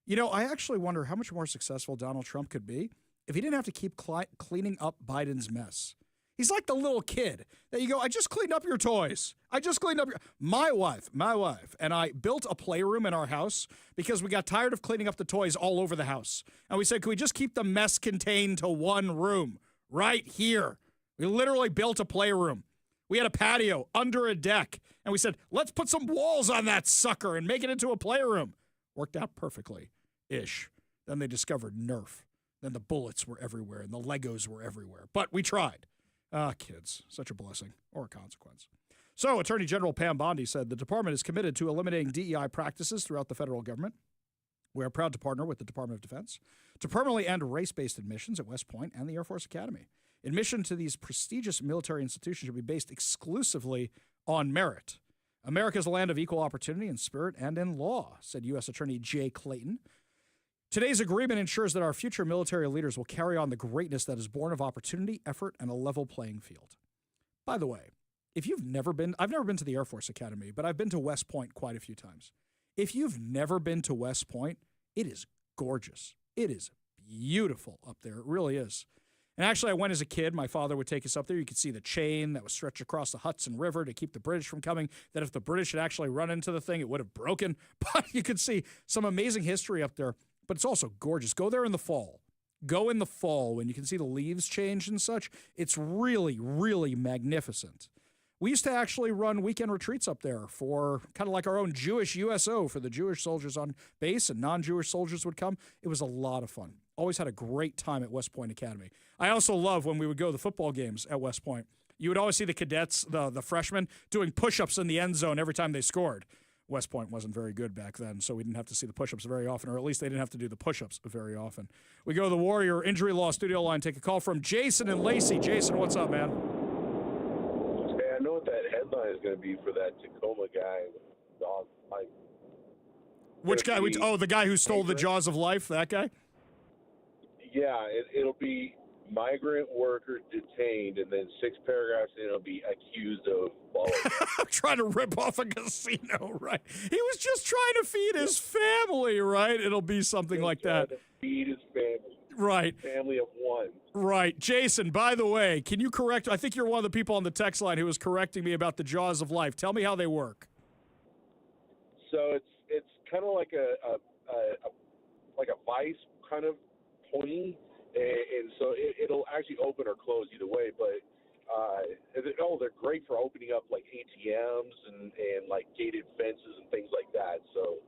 You know, I actually wonder how much more successful Donald Trump could be if he didn't have to keep cleaning up Biden's mess. He's like the little kid that you go, I just cleaned up your toys. I just cleaned up my wife, and I built a playroom in our house because we got tired of cleaning up the toys all over the house. And we said, can we just keep the mess contained to one room right here? We literally built a playroom. We had a patio under a deck. And we said, let's put some walls on that sucker and make it into a playroom. Worked out perfectly-ish. Then they discovered Nerf. Then the bullets were everywhere and the Legos were everywhere. But we tried. Kids, such a blessing or a consequence. So Attorney General Pam Bondi said the department is committed to eliminating DEI practices throughout the federal government. We are proud to partner with the Department of Defense to permanently end race-based admissions at West Point and the Air Force Academy. Admission to these prestigious military institutions should be based exclusively on merit. America is a land of equal opportunity in spirit and in law, said U.S. Attorney Jay Clayton. Today's agreement ensures that our future military leaders will carry on the greatness that is born of opportunity, effort, and a level playing field. By the way, if you've never been, I've never been to the Air Force Academy, but I've been to West Point quite a few times. If you've never been to West Point, it is gorgeous. It is beautiful up there. It really is. And actually, I went as a kid. My father would take us up there. You could see the chain that was stretched across the Hudson River to keep the British from coming, that if the British had actually run into the thing, it would have broken. But you could see some amazing history up there. But it's also gorgeous. Go there in the fall. Go in the fall when you can see the leaves change and such. It's really, really magnificent. We used to actually run weekend retreats up there for kind of like our own Jewish USO for the Jewish soldiers on base, and non-Jewish soldiers would come. It was a lot of fun. Always had a great time at West Point Academy. I also love when we would go to the football games at West Point. You would always see the cadets, the freshmen, doing push-ups in the end zone every time they scored. West Point wasn't very good back then, so we didn't have to see the push-ups very often, or at least they didn't have to do the push-ups very often. We go to the Warrior Injury Law Studio line, take a call from Jason and Lacey. Jason, what's up, man? Hey, I know what that headline is going to be for that Tacoma guy with the jaws of life. Which guy? The guy who stole the jaws of life, that guy? Yeah, it'll be migrant worker detained, and then 6 paragraphs, and it'll be accused of trying to rip off a casino, right? He was just trying to feed his family, right? It'll be something like that. To feed his family. Right. Family of one. Right. Jason, by the way, can you correct? I think you're one of the people on the text line who was correcting me about the jaws of life. Tell me how they work. So it's kind of like a vice kind of pointy, and so it'll actually open or close either way. But they're great for opening up like ATMs and like gated fences and things like that. So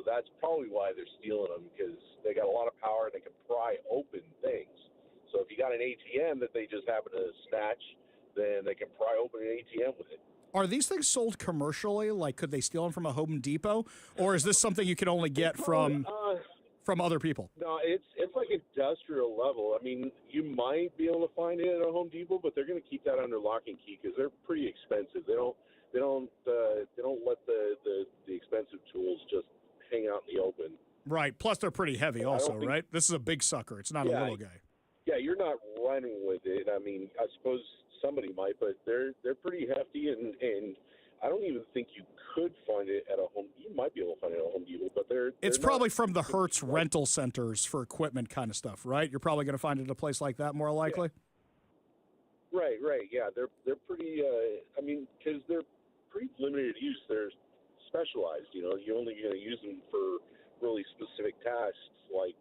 that's probably why they're stealing them, because they got a lot of power and they can pry open things. So if you got an ATM that they just happen to snatch, then they can pry open an ATM with it. Are these things sold commercially? Like, could they steal them from a Home Depot, or is this something you can only get from other people? No, it's like industrial level. I mean, you might be able to find it at a Home Depot, but they're going to keep that under lock and key because they're pretty expensive. They don't let the expensive tools just hang out in the open. Right. Plus, they're pretty heavy, also, right? This is a big sucker. It's not a little guy. Yeah, you're not running with it. I mean, I suppose somebody might, but they're pretty hefty, and I don't even think you could find it at a home. You might be able to find it at a Home Depot, but it's probably from the Hertz rental centers for equipment kind of stuff, right? You're probably going to find it at a place like that more likely. Yeah. Right. Yeah, they're pretty. I mean, because they're pretty limited use. They're specialized. You know, you're only going to use them for really specific tasks, like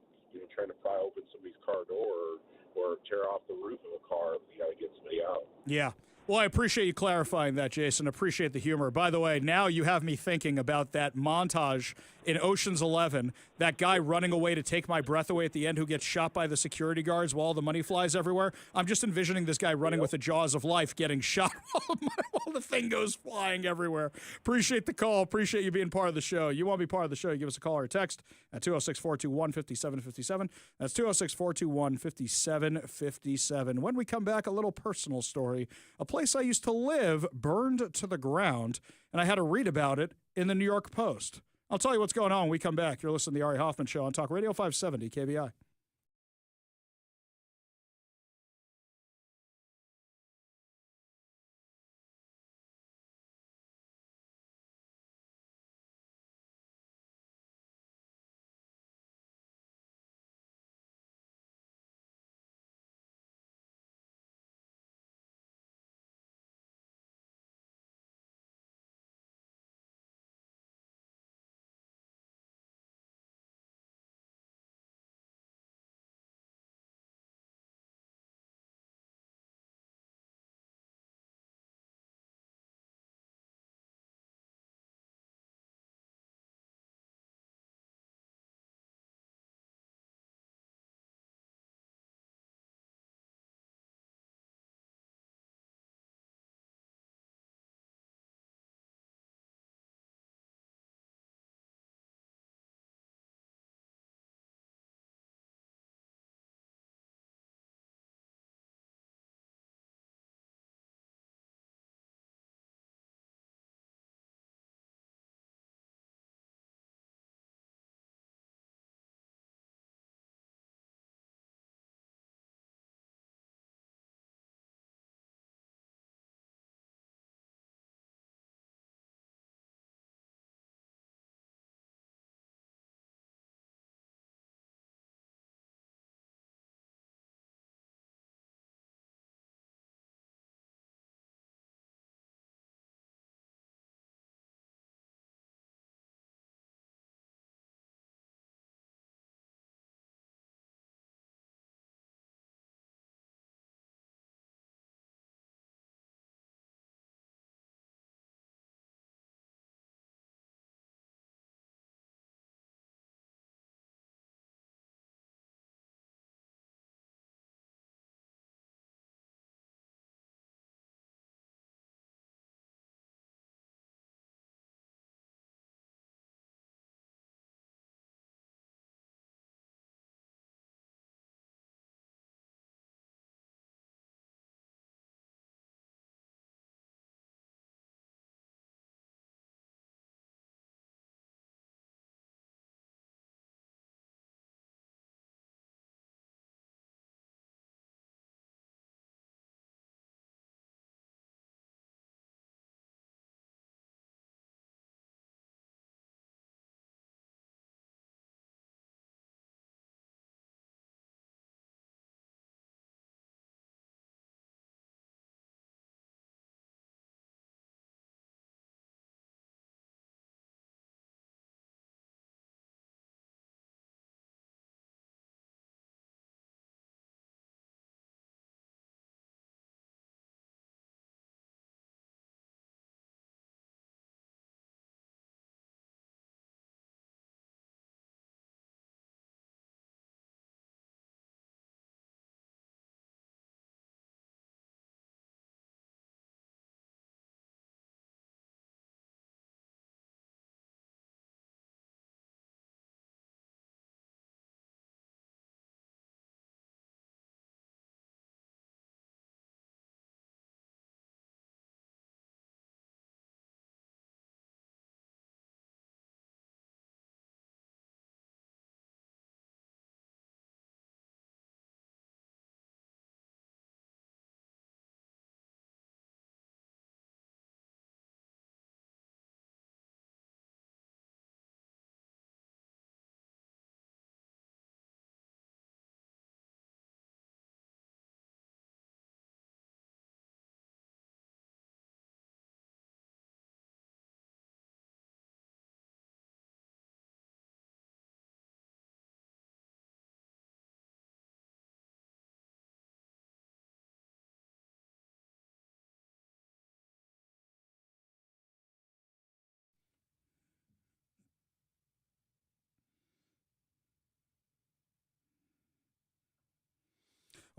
trying to pry open somebody's car door or tear off the roof of a car. You got to get somebody out. Yeah. Well, I appreciate you clarifying that, Jason. Appreciate the humor. By the way, now you have me thinking about that montage in Ocean's 11, that guy running away to take my breath away at the end who gets shot by the security guards while all the money flies everywhere. I'm just envisioning this guy running with the jaws of life getting shot while the thing goes flying everywhere. Appreciate the call. Appreciate you being part of the show. You want to be part of the show, you give us a call or a text at 206-421-5757. That's 206-421-5757. When we come back, a little personal story. A place I used to live burned to the ground, and I had to read about it in the New York Post. I'll tell you what's going on when we come back. You're listening to the Ari Hoffman Show on Talk Radio 570 KBI.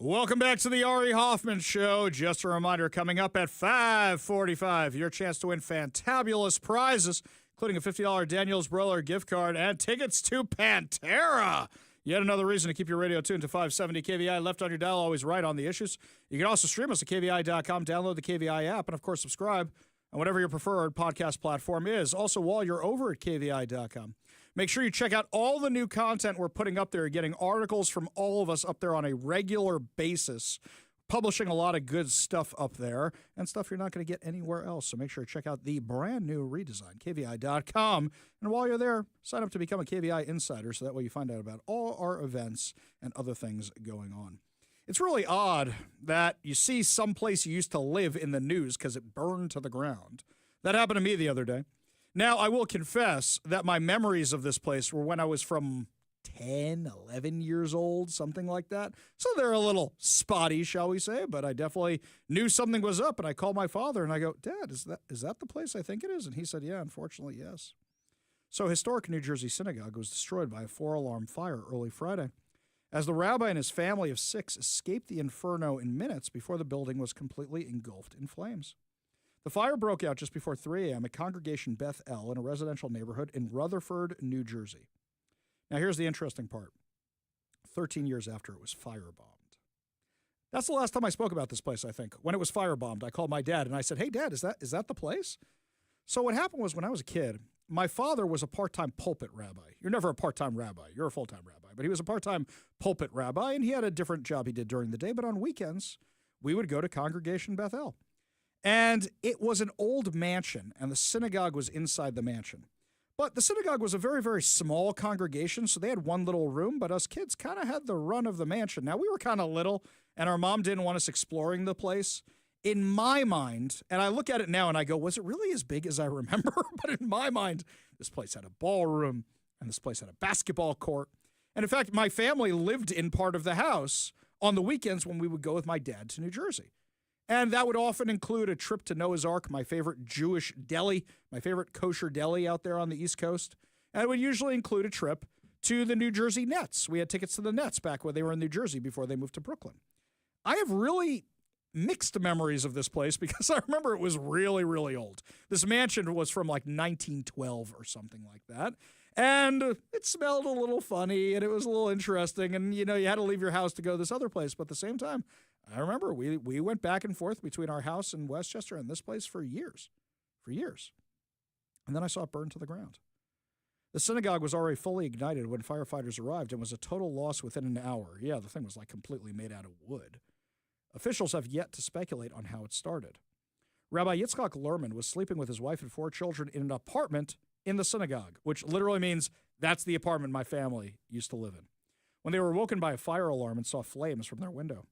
Welcome back to the Ari Hoffman Show. Just a reminder, coming up at 5:45, your chance to win fantabulous prizes, including a $50 Daniel's Broiler gift card and tickets to Pantera. Yet another reason to keep your radio tuned to 570 KVI, left on your dial, always right on the issues. You can also stream us at KVI.com, download the KVI app, and, of course, subscribe on whatever your preferred podcast platform is. Also, while you're over at KVI.com, make sure you check out all the new content we're putting up there, getting articles from all of us up there on a regular basis, publishing a lot of good stuff up there and stuff you're not going to get anywhere else. So make sure to check out the brand new redesign, KVI.com. And while you're there, sign up to become a KVI insider so that way you find out about all our events and other things going on. It's really odd that you see some place you used to live in the news because it burned to the ground. That happened to me the other day. Now, I will confess that my memories of this place were when I was from 10, 11 years old, something like that. So they're a little spotty, shall we say, but I definitely knew something was up, and I called my father, and I go, Dad, is that the place I think it is? And he said, yeah, unfortunately, yes. So historic New Jersey synagogue was destroyed by a 4-alarm fire early Friday, as the rabbi and his family of 6 escaped the inferno in minutes before the building was completely engulfed in flames. The fire broke out just before 3 a.m. at Congregation Beth El in a residential neighborhood in Rutherford, New Jersey. Now, here's the interesting part. 13 years after it was firebombed. That's the last time I spoke about this place, I think. When it was firebombed, I called my dad, and I said, hey, Dad, is that the place? So what happened was when I was a kid, my father was a part-time pulpit rabbi. You're never a part-time rabbi. You're a full-time rabbi. But he was a part-time pulpit rabbi, and he had a different job he did during the day. But on weekends, we would go to Congregation Beth El. And it was an old mansion, and the synagogue was inside the mansion. But the synagogue was a very, very small congregation, so they had one little room, but us kids kind of had the run of the mansion. Now, we were kind of little, and our mom didn't want us exploring the place. In my mind, and I look at it now and I go, was it really as big as I remember? But in my mind, this place had a ballroom, and this place had a basketball court. And in fact, my family lived in part of the house on the weekends when we would go with my dad to New Jersey. And that would often include a trip to Noah's Ark, my favorite Jewish deli, my favorite kosher deli out there on the East Coast. And it would usually include a trip to the New Jersey Nets. We had tickets to the Nets back when they were in New Jersey before they moved to Brooklyn. I have really mixed memories of this place because I remember it was really, really old. This mansion was from like 1912 or something like that. And it smelled a little funny, and it was a little interesting. And, you had to leave your house to go to this other place. But at the same time, I remember we went back and forth between our house in Westchester and this place for years. And then I saw it burn to the ground. The synagogue was already fully ignited when firefighters arrived and was a total loss within an hour. Yeah, the thing was like completely made out of wood. Officials have yet to speculate on how it started. Rabbi Yitzchak Lerman was sleeping with his wife and 4 children in an apartment in the synagogue, which literally means that's the apartment my family used to live in, when they were woken by a fire alarm and saw flames from their window.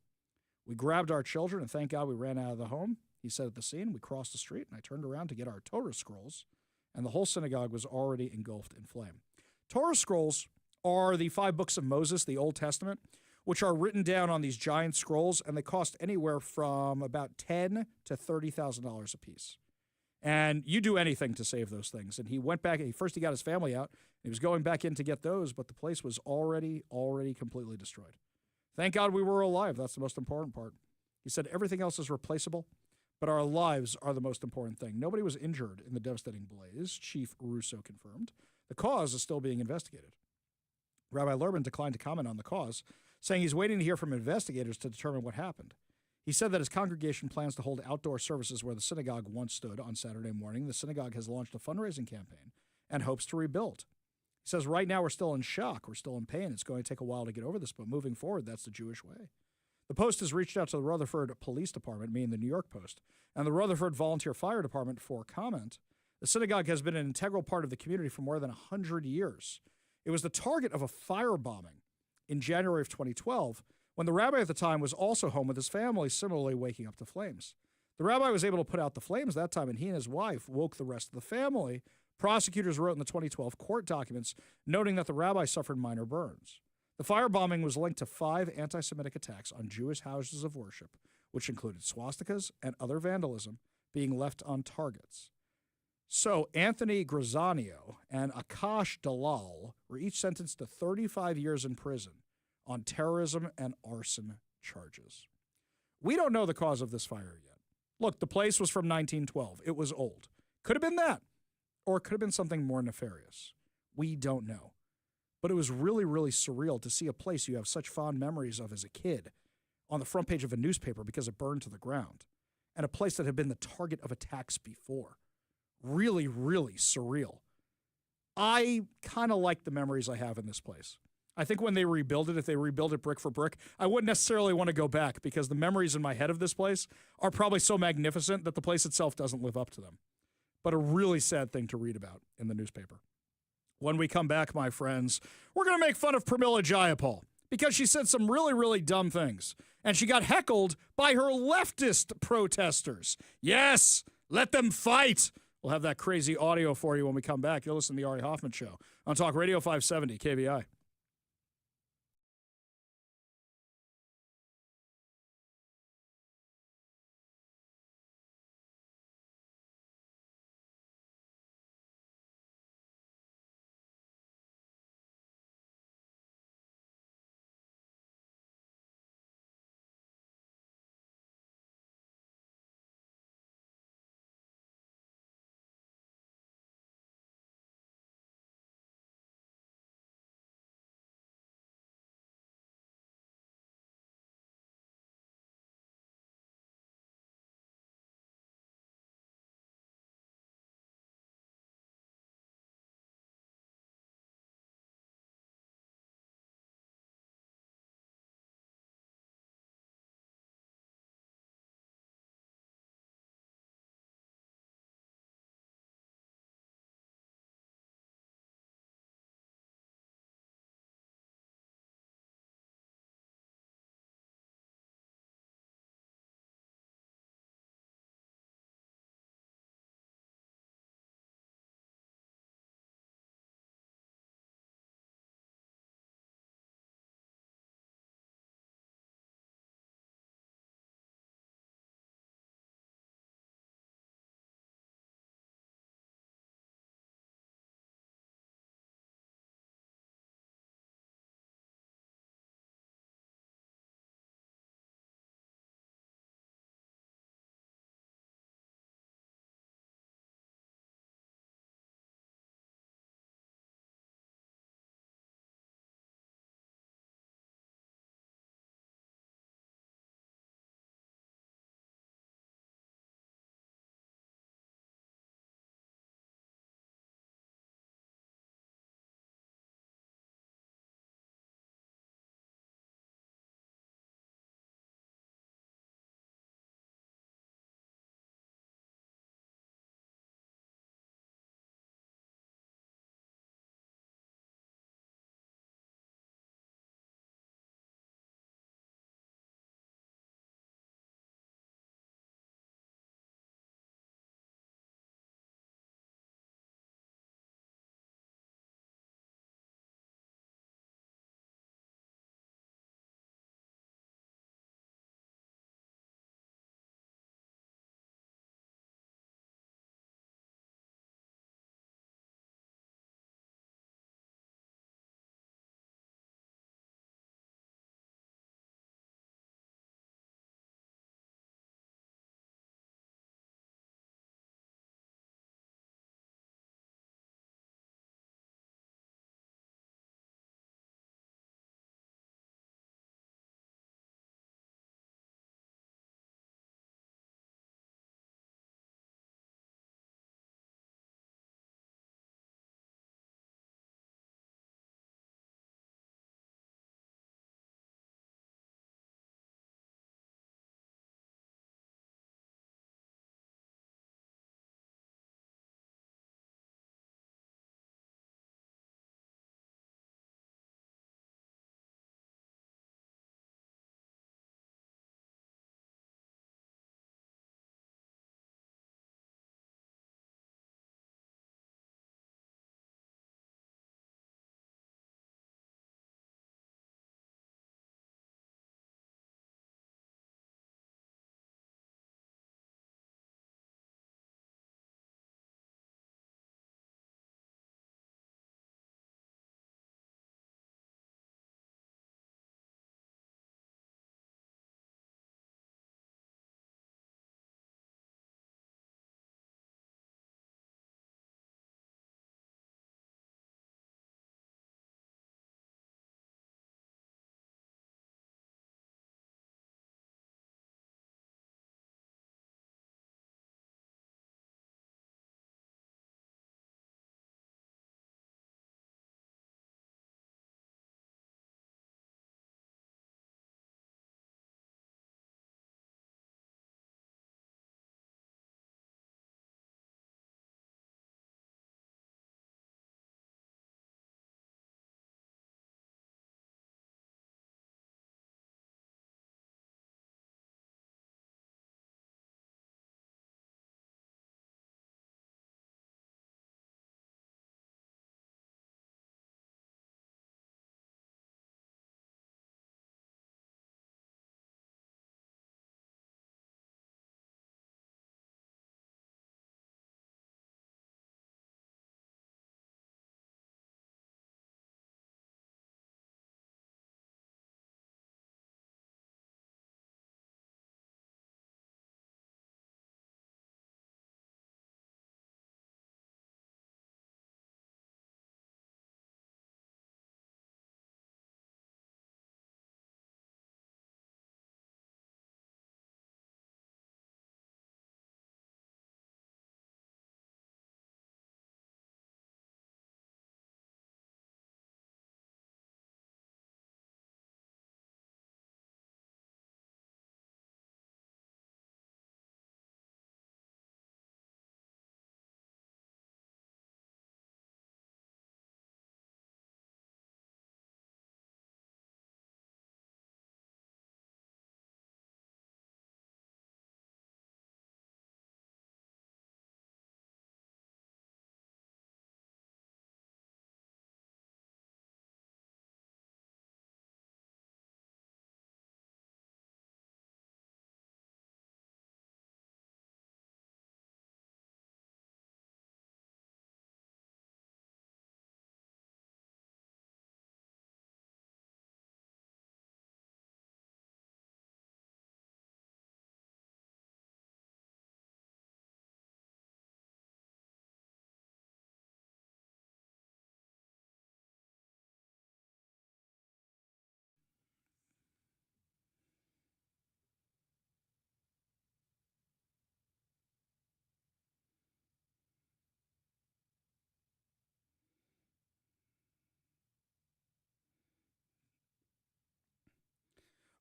We grabbed our children, and thank God we ran out of the home. He said at the scene, we crossed the street, and I turned around to get our Torah scrolls, and the whole synagogue was already engulfed in flame. Torah scrolls are the 5 books of Moses, the Old Testament, which are written down on these giant scrolls, and they cost anywhere from about $10,000 to $30,000 a piece. And you do anything to save those things. And he went back, and first he got his family out. He was going back in to get those, but the place was already completely destroyed. Thank God we were alive. That's the most important part. He said everything else is replaceable, but our lives are the most important thing. Nobody was injured in the devastating blaze, Chief Russo confirmed. The cause is still being investigated. Rabbi Lerman declined to comment on the cause, saying he's waiting to hear from investigators to determine what happened. He said that his congregation plans to hold outdoor services where the synagogue once stood on Saturday morning. The synagogue has launched a fundraising campaign and hopes to rebuild. He says, right now we're still in shock. We're still in pain. It's going to take a while to get over this, but moving forward, that's the Jewish way. The Post has reached out to the Rutherford Police Department, meaning the New York Post, and the Rutherford Volunteer Fire Department for comment. The synagogue has been an integral part of the community for more than 100 years. It was the target of a firebombing in January of 2012, when the rabbi at the time was also home with his family, similarly waking up to flames. The rabbi was able to put out the flames that time, and he and his wife woke the rest of the family. Prosecutors wrote in the 2012 court documents, noting that the rabbi suffered minor burns. The firebombing was linked to 5 anti-Semitic attacks on Jewish houses of worship, which included swastikas and other vandalism being left on targets. So Anthony Grazanio and Akash Dalal were each sentenced to 35 years in prison on terrorism and arson charges. We don't know the cause of this fire yet. Look, the place was from 1912. It was old. Could have been that, or it could have been something more nefarious. We don't know. But it was really, really surreal to see a place you have such fond memories of as a kid on the front page of a newspaper because it burned to the ground, and a place that had been the target of attacks before. Really, really surreal. I kind of like the memories I have in this place. I think when they rebuild it, if they rebuild it brick for brick, I wouldn't necessarily want to go back because the memories in my head of this place are probably so magnificent that the place itself doesn't live up to them. But a really sad thing to read about in the newspaper. When we come back, my friends, we're going to make fun of Pramila Jayapal because she said some really, really dumb things. And she got heckled by her leftist protesters. Yes, let them fight. We'll have that crazy audio for you when we come back. You'll listen to the Ari Hoffman Show on Talk Radio 570 KBI.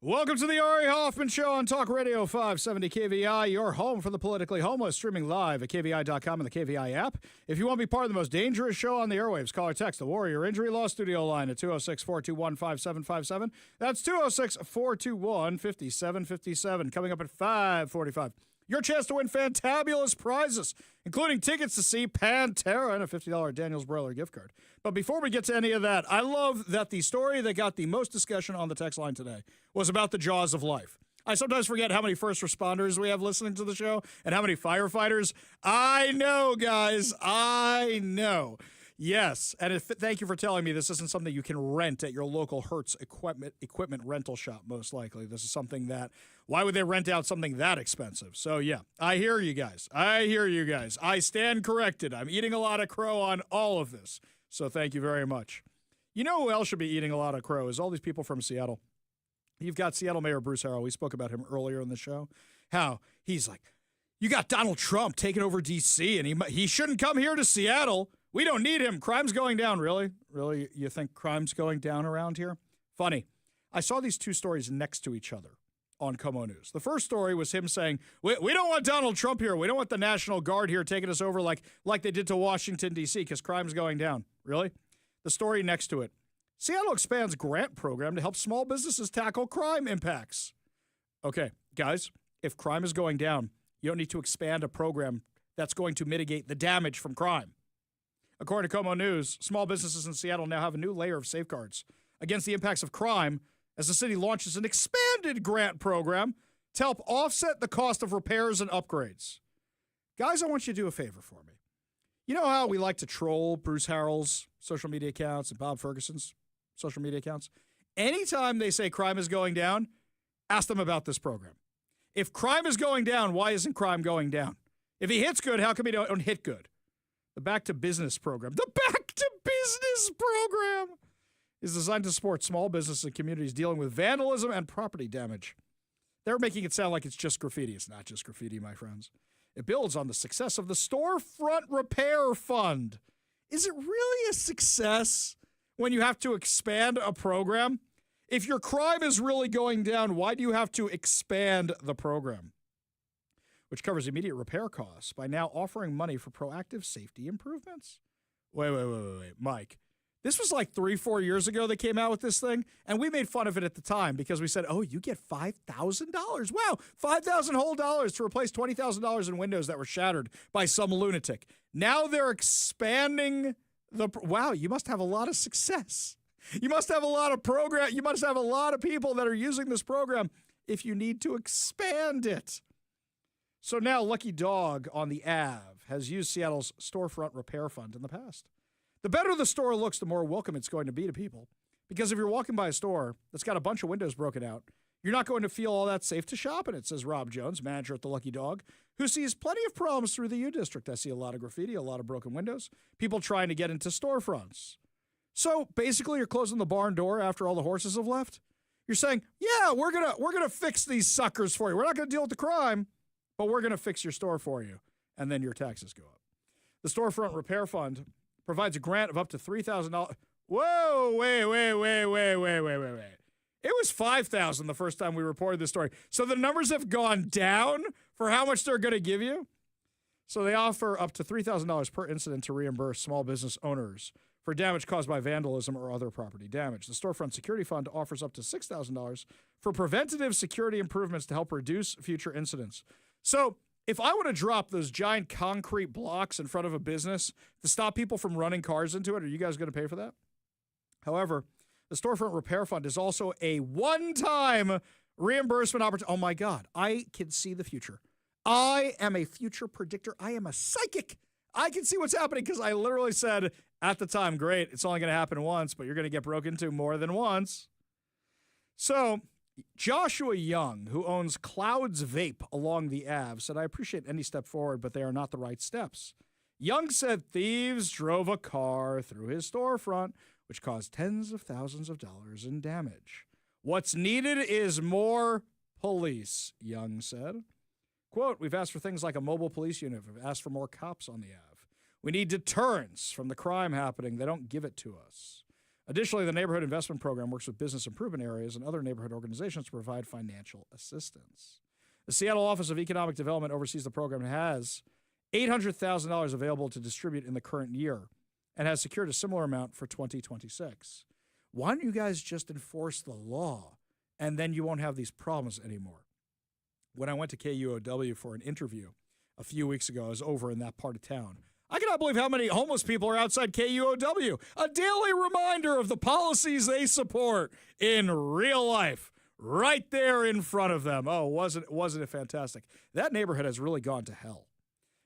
Welcome to the Ari Hoffman Show on Talk Radio 570 KVI, your home for the politically homeless, streaming live at KVI.com and the KVI app. If you want to be part of the most dangerous show on the airwaves, call or text the Warrior Injury Law Studio line at 206-421-5757. That's 206-421-5757. Coming up at 5:45. Your chance to win fantabulous prizes, including tickets to see Pantera and a $50 Daniels Broiler gift card. But before we get to any of that, I love that the story that got the most discussion on the text line today was about the jaws of life. I sometimes forget how many first responders we have listening to the show and how many firefighters. I know, guys. I know. Yes, and thank you for telling me this isn't something you can rent at your local Hertz equipment rental shop, most likely. This is something that, why would they rent out something that expensive? So, yeah, I hear you guys. I stand corrected. I'm eating a lot of crow on all of this. So thank you very much. You know who else should be eating a lot of crow is all these people from Seattle. You've got Seattle Mayor Bruce Harrell. We spoke about him earlier in the show. How he's like, you got Donald Trump taking over D.C., and he shouldn't come here to Seattle. We don't need him. Crime's going down. Really? Really? You think crime's going down around here? Funny. I saw these two stories next to each other on Como News. The first story was him saying, we don't want Donald Trump here. We don't want the National Guard here taking us over like they did to Washington, D.C., because crime's going down. Really? The story next to it. Seattle expands grant program to help small businesses tackle crime impacts. Okay, guys, if crime is going down, you don't need to expand a program that's going to mitigate the damage from crime. According to Como News, small businesses in Seattle now have a new layer of safeguards against the impacts of crime as the city launches an expanded grant program to help offset the cost of repairs and upgrades. Guys, I want you to do a favor for me. You know how we like to troll Bruce Harrell's social media accounts and Bob Ferguson's social media accounts? Anytime they say crime is going down, ask them about this program. If crime is going down, why isn't crime going down? If he hits good, how come he don't hit good? The Back to Business program. The Back to Business program is designed to support small businesses and communities dealing with vandalism and property damage. They're making it sound like it's just graffiti. It's not just graffiti, my friends. It builds on the success of the Storefront Repair Fund. Is it really a success when you have to expand a program? If your crime is really going down, why do you have to expand the program? Which covers immediate repair costs by now offering money for proactive safety improvements. Wait, Mike. This was like 3-4 years ago they came out with this thing, and we made fun of it at the time because we said, oh, you get $5,000. Wow, $5,000 whole dollars to replace $20,000 in windows that were shattered by some lunatic. Now they're expanding wow, you must have a lot of success. You must have a lot of you must have a lot of people that are using this program if you need to expand it. So now Lucky Dog on the Ave has used Seattle's Storefront Repair Fund in the past. The better the store looks, the more welcome it's going to be to people. Because if you're walking by a store that's got a bunch of windows broken out, you're not going to feel all that safe to shop in it, says Rob Jones, manager at the Lucky Dog, who sees plenty of problems through the U District. I see a lot of graffiti, a lot of broken windows, people trying to get into storefronts. So basically you're closing the barn door after all the horses have left. You're saying, yeah, we're gonna fix these suckers for you. We're not going to deal with the crime, but we're going to fix your store for you, and then your taxes go up. The Storefront Repair Fund provides a grant of up to $3,000. Whoa, wait. It was $5,000 the first time we reported this story. So the numbers have gone down for how much they're going to give you. So they offer up to $3,000 per incident to reimburse small business owners for damage caused by vandalism or other property damage. The Storefront Security Fund offers up to $6,000 for preventative security improvements to help reduce future incidents. So if I want to drop those giant concrete blocks in front of a business to stop people from running cars into it, are you guys going to pay for that? However, the Storefront Repair Fund is also a one-time reimbursement opportunity. Oh, my God. I can see the future. I am a future predictor. I am a psychic. I can see what's happening because I literally said at the time, great, it's only going to happen once, but you're going to get broken into more than once. So Joshua Young, who owns Clouds Vape along the Ave, said, I appreciate any step forward, but they are not the right steps. Young said thieves drove a car through his storefront, which caused tens of thousands of dollars in damage. What's needed is more police, Young said. Quote, we've asked for things like a mobile police unit. We've asked for more cops on the Ave. We need deterrence from the crime happening. They don't give it to us. Additionally, the Neighborhood Investment Program works with business improvement areas and other neighborhood organizations to provide financial assistance. The Seattle Office of Economic Development oversees the program and has $800,000 available to distribute in the current year and has secured a similar amount for 2026. Why don't you guys just enforce the law and then you won't have these problems anymore? When I went to KUOW for an interview a few weeks ago, I was over in that part of town. I cannot believe how many homeless people are outside KUOW. A daily reminder of the policies they support in real life, right there in front of them. Oh, wasn't it fantastic? That neighborhood has really gone to hell.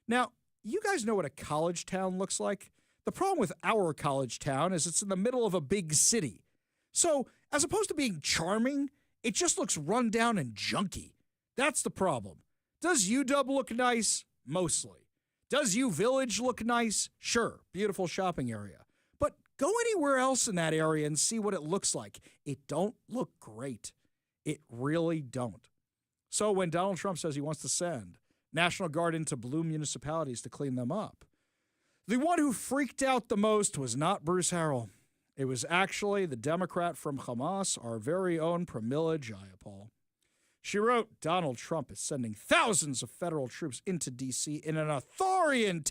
Now, you guys know what a college town looks like? The problem with our college town is it's in the middle of a big city. So, as opposed to being charming, it just looks run down and junky. That's the problem. Does UW look nice? Mostly. Does U Village look nice? Sure, beautiful shopping area. But go anywhere else in that area and see what it looks like. It don't look great. It really don't. So when Donald Trump says he wants to send National Guard into blue municipalities to clean them up, the one who freaked out the most was not Bruce Harrell. It was actually the Democrat from Hamas, our very own Pramila Jayapal. She wrote, Donald Trump is sending thousands of federal troops into D.C. in an authoritarian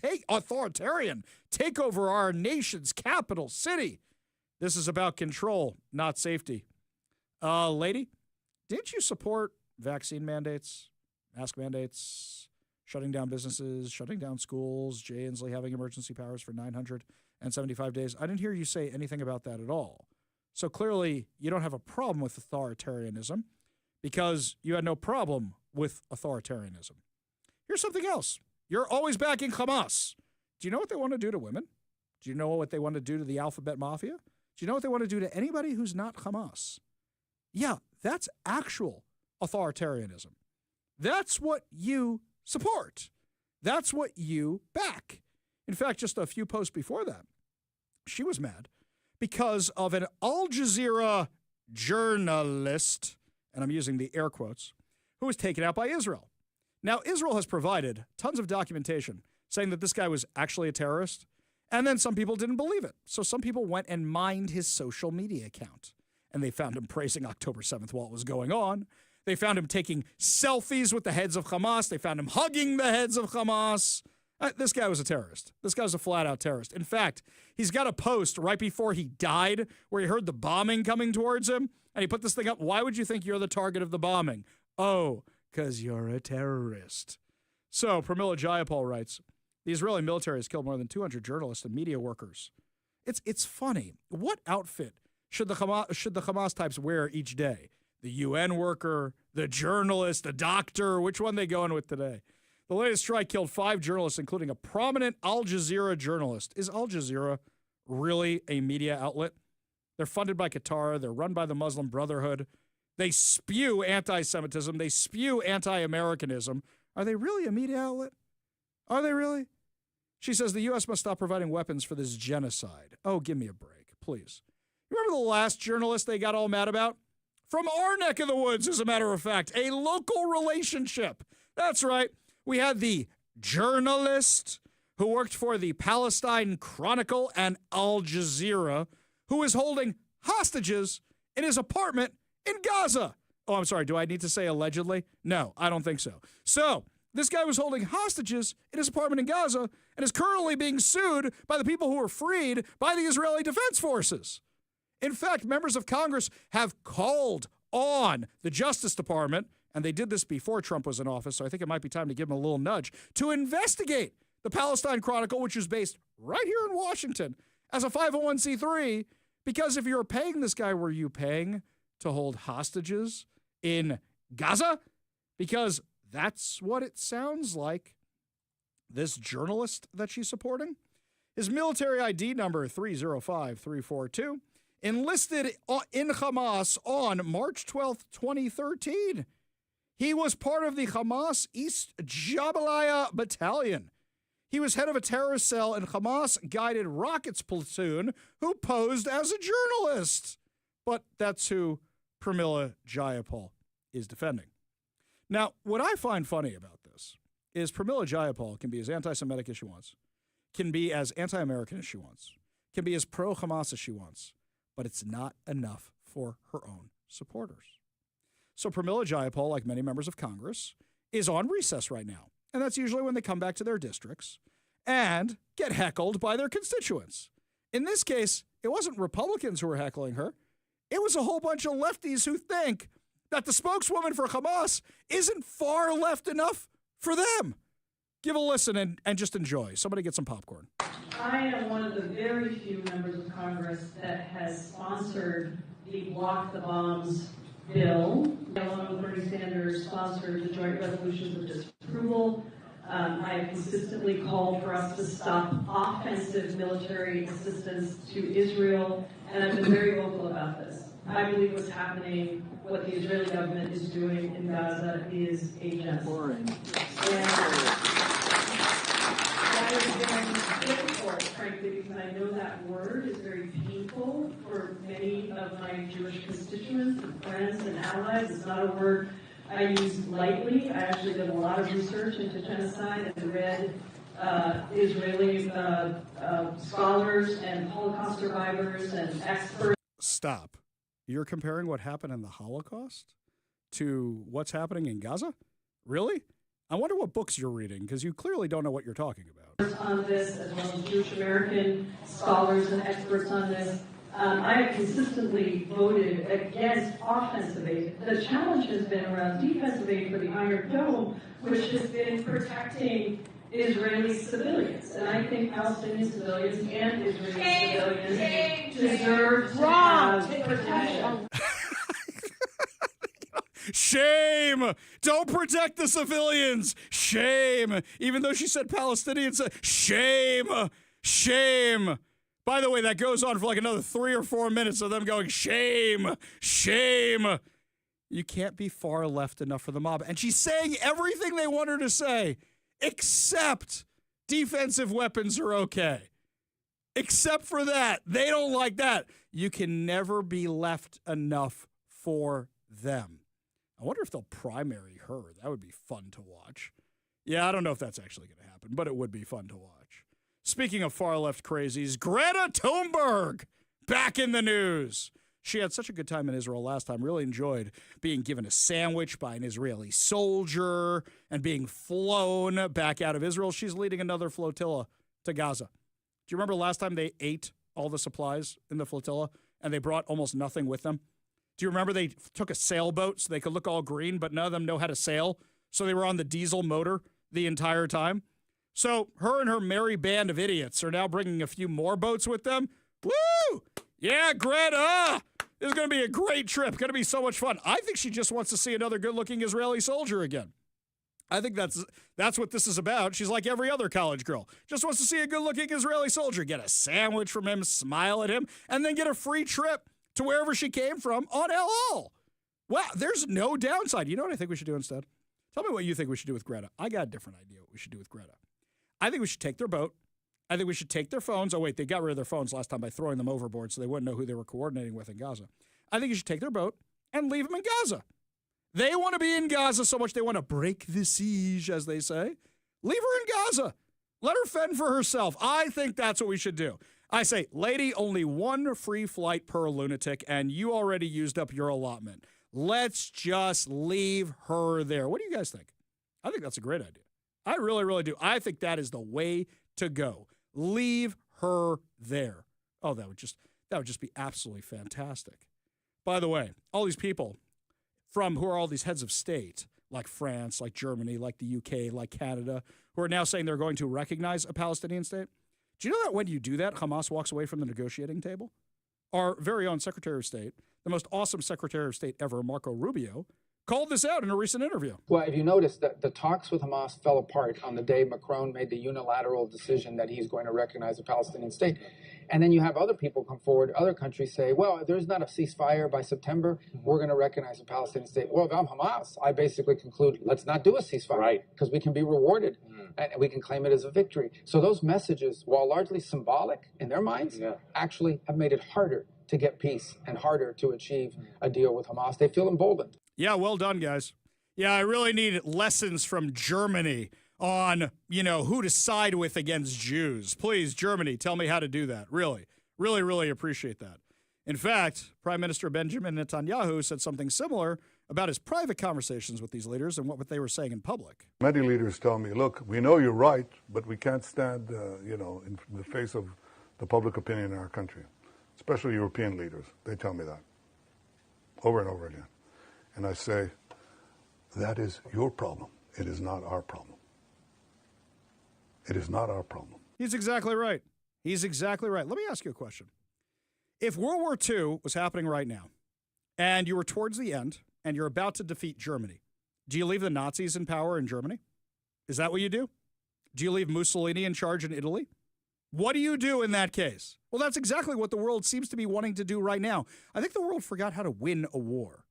take over our nation's capital city. This is about control, not safety. Lady, didn't you support vaccine mandates, mask mandates, shutting down businesses, shutting down schools, Jay Inslee having emergency powers for 975 days? I didn't hear you say anything about that at all. So clearly you don't have a problem with authoritarianism, because you had no problem with authoritarianism. Here's something else. You're always backing Hamas. Do you know what they want to do to women? Do you know what they want to do to the alphabet mafia? Do you know what they want to do to anybody who's not Hamas? Yeah, that's actual authoritarianism. That's what you support. That's what you back. In fact, just a few posts before that, she was mad because of an Al Jazeera journalist, and I'm using the air quotes, who was taken out by Israel. Now, Israel has provided tons of documentation saying that this guy was actually a terrorist, and then some people didn't believe it. So some people went and mined his social media account, and they found him praising October 7th while it was going on. They found him taking selfies with the heads of Hamas. They found him hugging the heads of Hamas. This guy was a terrorist. This guy was a flat-out terrorist. In fact, he's got a post right before he died where he heard the bombing coming towards him, and he put this thing up. Why would you think you're the target of the bombing? Oh, because you're a terrorist. So, Pramila Jayapal writes, the Israeli military has killed more than 200 journalists and media workers. It's funny. What outfit should the Hamas types wear each day? The UN worker, the journalist, the doctor? Which one they going with today? The latest strike killed 5 journalists, including a prominent Al Jazeera journalist. Is Al Jazeera really a media outlet? They're funded by Qatar. They're run by the Muslim Brotherhood. They spew anti-Semitism. They spew anti-Americanism. Are they really a media outlet? Are they really? She says the U.S. must stop providing weapons for this genocide. Oh, give me a break, please. You remember the last journalist they got all mad about? From our neck of the woods, as a matter of fact. A local relationship. That's right. We had the journalist who worked for the Palestine Chronicle and Al Jazeera, who is holding hostages in his apartment in Gaza. Oh, I'm sorry. Do I need to say allegedly? No, I don't think so. So, this guy was holding hostages in his apartment in Gaza and is currently being sued by the people who were freed by the Israeli Defense Forces. In fact, members of Congress have called on the Justice Department, and they did this before Trump was in office, so I think it might be time to give him a little nudge, to investigate the Palestine Chronicle, which is based right here in Washington, as a 501c3, because if you're paying this guy, were you paying to hold hostages in Gaza? Because that's what it sounds like. This journalist that she's supporting, his military ID number 305342, enlisted in Hamas on March 12th, 2013. He was part of the Hamas East Jabalia Battalion. He was head of a terrorist cell in Hamas-guided rockets platoon who posed as a journalist. But that's who Pramila Jayapal is defending. Now, what I find funny about this is Pramila Jayapal can be as anti-Semitic as she wants, can be as anti-American as she wants, can be as pro-Hamas as she wants. but it's not enough for her own supporters. So Pramila Jayapal, like many members of Congress, is on recess right now. And that's usually when they come back to their districts and get heckled by their constituents. In this case, it wasn't Republicans who were heckling her. It was a whole bunch of lefties who think that the spokeswoman for Hamas isn't far left enough for them. Give a listen and just enjoy. Somebody get some popcorn. I am one of the very few members of Congress that has sponsored the Block the Bombs bill. Along with Bernie Sanders, sponsored the joint resolutions of disapproval. I have consistently called for us to stop offensive military assistance to Israel, and I've been very vocal about this. I believe what's happening, what the Israeli government is doing in Gaza is a genocide. That is very difficult, frankly, because I know that word is very painful for many of my Jewish constituents and friends and allies. It's not a word I use lightly. I actually did a lot of research into genocide and read Israeli scholars and Holocaust survivors and experts. Stop. You're comparing what happened in the Holocaust to what's happening in Gaza? Really? I wonder what books you're reading, because you clearly don't know what you're talking about. On this, as well as Jewish American scholars and experts on this, I have consistently voted against offensive aid. The challenge has been around defensive aid for the Iron Dome, which has been protecting Israeli civilians. And I think Palestinian civilians and Israeli civilians deserve to have protection. Shame! Don't protect the civilians! Shame! Even though she said Palestinians, shame! Shame! By the way, that goes on for like another 3 or 4 minutes of them going, shame! Shame! You can't be far left enough for the mob. And she's saying everything they want her to say, except defensive weapons are okay. Except for that. They don't like that. You can never be left enough for them. I wonder if they'll primary her. That would be fun to watch. Yeah, I don't know if that's actually going to happen, but it would be fun to watch. Speaking of far-left crazies, Greta Thunberg back in the news. She had such a good time in Israel last time. Really enjoyed being given a sandwich by an Israeli soldier and being flown back out of Israel. She's leading another flotilla to Gaza. Do you remember last time they ate all the supplies in the flotilla and they brought almost nothing with them? Do you remember they took a sailboat so they could look all green, but none of them know how to sail? So they were on the diesel motor the entire time. So her and her merry band of idiots are now bringing a few more boats with them. Woo! Yeah, Greta! This is going to be a great trip. Going to be so much fun. I think she just wants to see another good-looking Israeli soldier again. I think that's what this is about. She's like every other college girl. Just wants to see a good-looking Israeli soldier, get a sandwich from him, smile at him, and then get a free trip to wherever she came from on El Al. Wow, there's no downside. You know what I think we should do instead? Tell me what you think we should do with Greta. I got a different idea what we should do with Greta. I think we should take their boat. I think we should take their phones. Oh, wait, they got rid of their phones last time by throwing them overboard so they wouldn't know who they were coordinating with in Gaza. I think you should take their boat and leave them in Gaza. They want to be in Gaza so much they want to break the siege, as they say. Leave her in Gaza. Let her fend for herself. I think that's what we should do. I say, lady, only one free flight per lunatic, and you already used up your allotment. Let's just leave her there. What do you guys think? I think that's a great idea. I really, really do. I think that is the way to go. Leave her there. Oh, that would just be absolutely fantastic. By the way, all these people from who are all these heads of state, like France, like Germany, like the UK, like Canada, who are now saying they're going to recognize a Palestinian state. Do you know that when you do that, Hamas walks away from the negotiating table? Our very own Secretary of State, the most awesome Secretary of State ever, Marco Rubio, called this out in a recent interview. Well, if you notice that the talks with Hamas fell apart on the day Macron made the unilateral decision that he's going to recognize a Palestinian state. And then you have other people come forward, other countries say, well, if there's not a ceasefire by September, we're going to recognize a Palestinian state. Well, if I'm Hamas, I basically conclude, let's not do a ceasefire, because we can be rewarded and we can claim it as a victory. So those messages, while largely symbolic in their minds, actually have made it harder to get peace and harder to achieve a deal with Hamas. They feel emboldened. Yeah, well done, guys. Yeah, I really need lessons from Germany on, who to side with against Jews. Please, Germany, tell me how to do that. Really, really, really appreciate that. In fact, Prime Minister Benjamin Netanyahu said something similar about his private conversations with these leaders and what they were saying in public. Many leaders tell me, look, we know you're right, but we can't stand, in the face of the public opinion in our country, especially European leaders. They tell me that over and over again. And I say, that is your problem. It is not our problem. It is not our problem. He's exactly right. He's exactly right. Let me ask you a question. If World War II was happening right now, and you were towards the end, and you're about to defeat Germany, do you leave the Nazis in power in Germany? Is that what you do? Do you leave Mussolini in charge in Italy? What do you do in that case? Well, that's exactly what the world seems to be wanting to do right now. I think the world forgot how to win a war.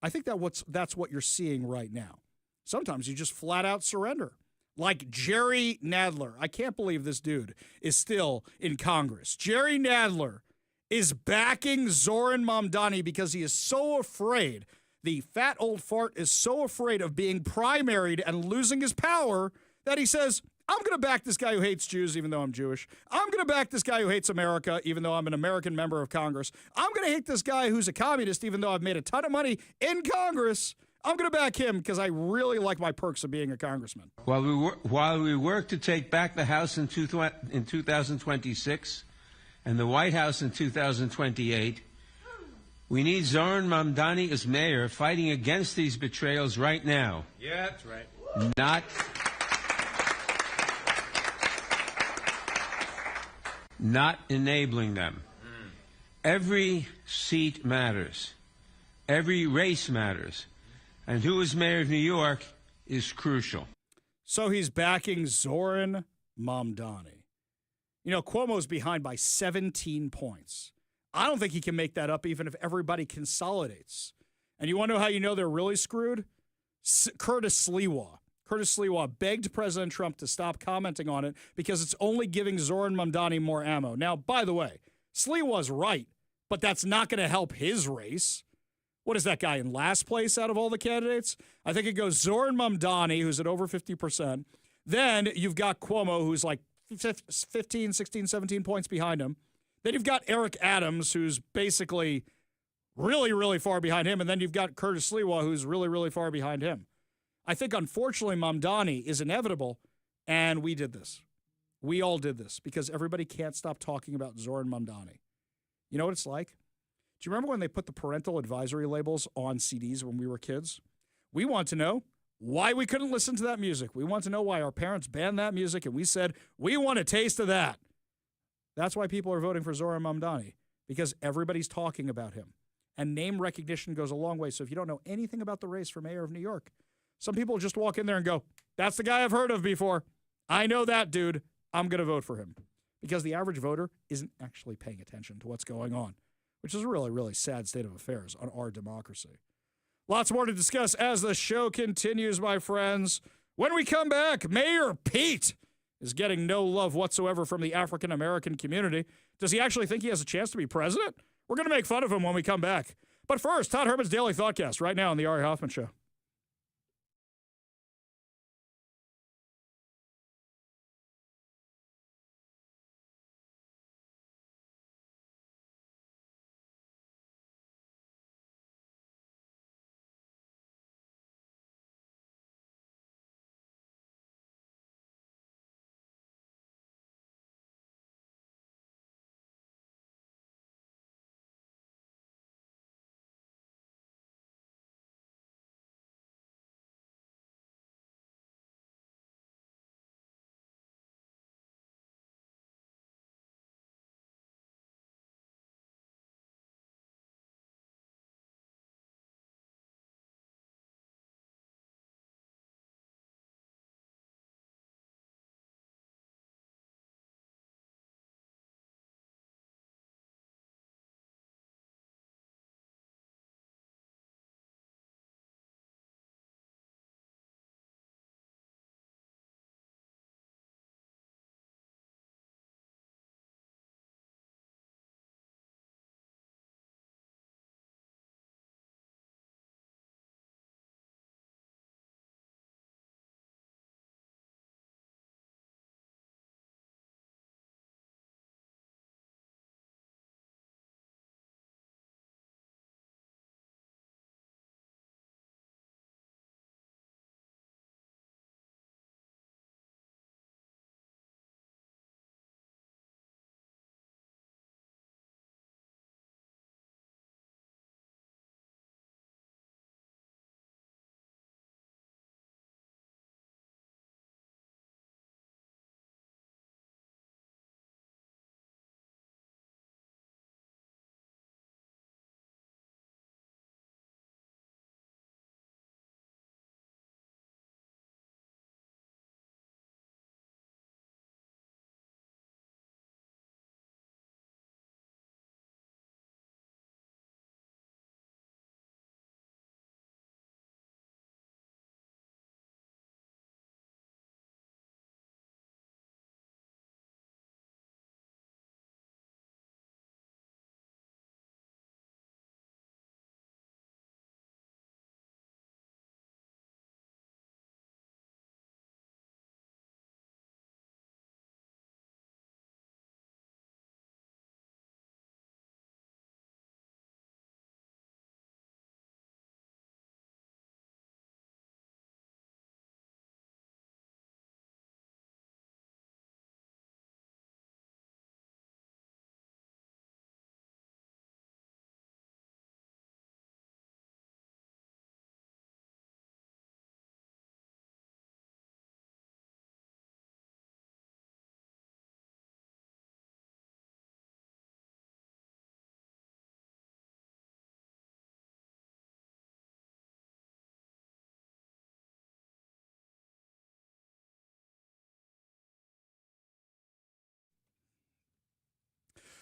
I think that's what you're seeing right now. Sometimes you just flat out surrender. Like Jerry Nadler. I can't believe this dude is still in Congress. Jerry Nadler is backing Zoran Mamdani because he is so afraid. The fat old fart is so afraid of being primaried and losing his power that he says, I'm going to back this guy who hates Jews even though I'm Jewish. I'm going to back this guy who hates America even though I'm an American member of Congress. I'm going to hate this guy who's a communist even though I've made a ton of money in Congress. I'm going to back him because I really like my perks of being a congressman. While we work to take back the House in 2026 and the White House in 2028, we need Zoran Mamdani as mayor fighting against these betrayals right now. Yeah, that's right. Not enabling them. Every seat matters. Every race matters. And who is mayor of New York is crucial. So he's backing Zoran Mamdani. You know, Cuomo's behind by 17 points. I don't think he can make that up even if everybody consolidates. And you want to know how you know they're really screwed? Curtis Sliwa. Curtis Sliwa begged President Trump to stop commenting on it because it's only giving Zoran Mamdani more ammo. Now, by the way, Sliwa's right, but that's not going to help his race. What is that guy in last place out of all the candidates? I think it goes Zoran Mamdani, who's at over 50%. Then you've got Cuomo, who's like 15, 16, 17 points behind him. Then you've got Eric Adams, who's basically really, really far behind him. And then you've got Curtis Sliwa, who's really, really far behind him. I think, unfortunately, Mamdani is inevitable, and we did this. We all did this because everybody can't stop talking about Zoran Mamdani. You know what it's like? Do you remember when they put the parental advisory labels on CDs when we were kids? We want to know why we couldn't listen to that music. We want to know why our parents banned that music, and we said, we want a taste of that. That's why people are voting for Zoran Mamdani, because everybody's talking about him. And name recognition goes a long way. So if you don't know anything about the race for mayor of New York, some people just walk in there and go, that's the guy I've heard of before. I know that dude. I'm going to vote for him. Because the average voter isn't actually paying attention to what's going on, which is a really, really sad state of affairs on our democracy. Lots more to discuss as the show continues, my friends. When we come back, Mayor Pete is getting no love whatsoever from the African-American community. Does he actually think he has a chance to be president? We're going to make fun of him when we come back. But first, Todd Herman's Daily Thoughtcast right now on the Ari Hoffman Show.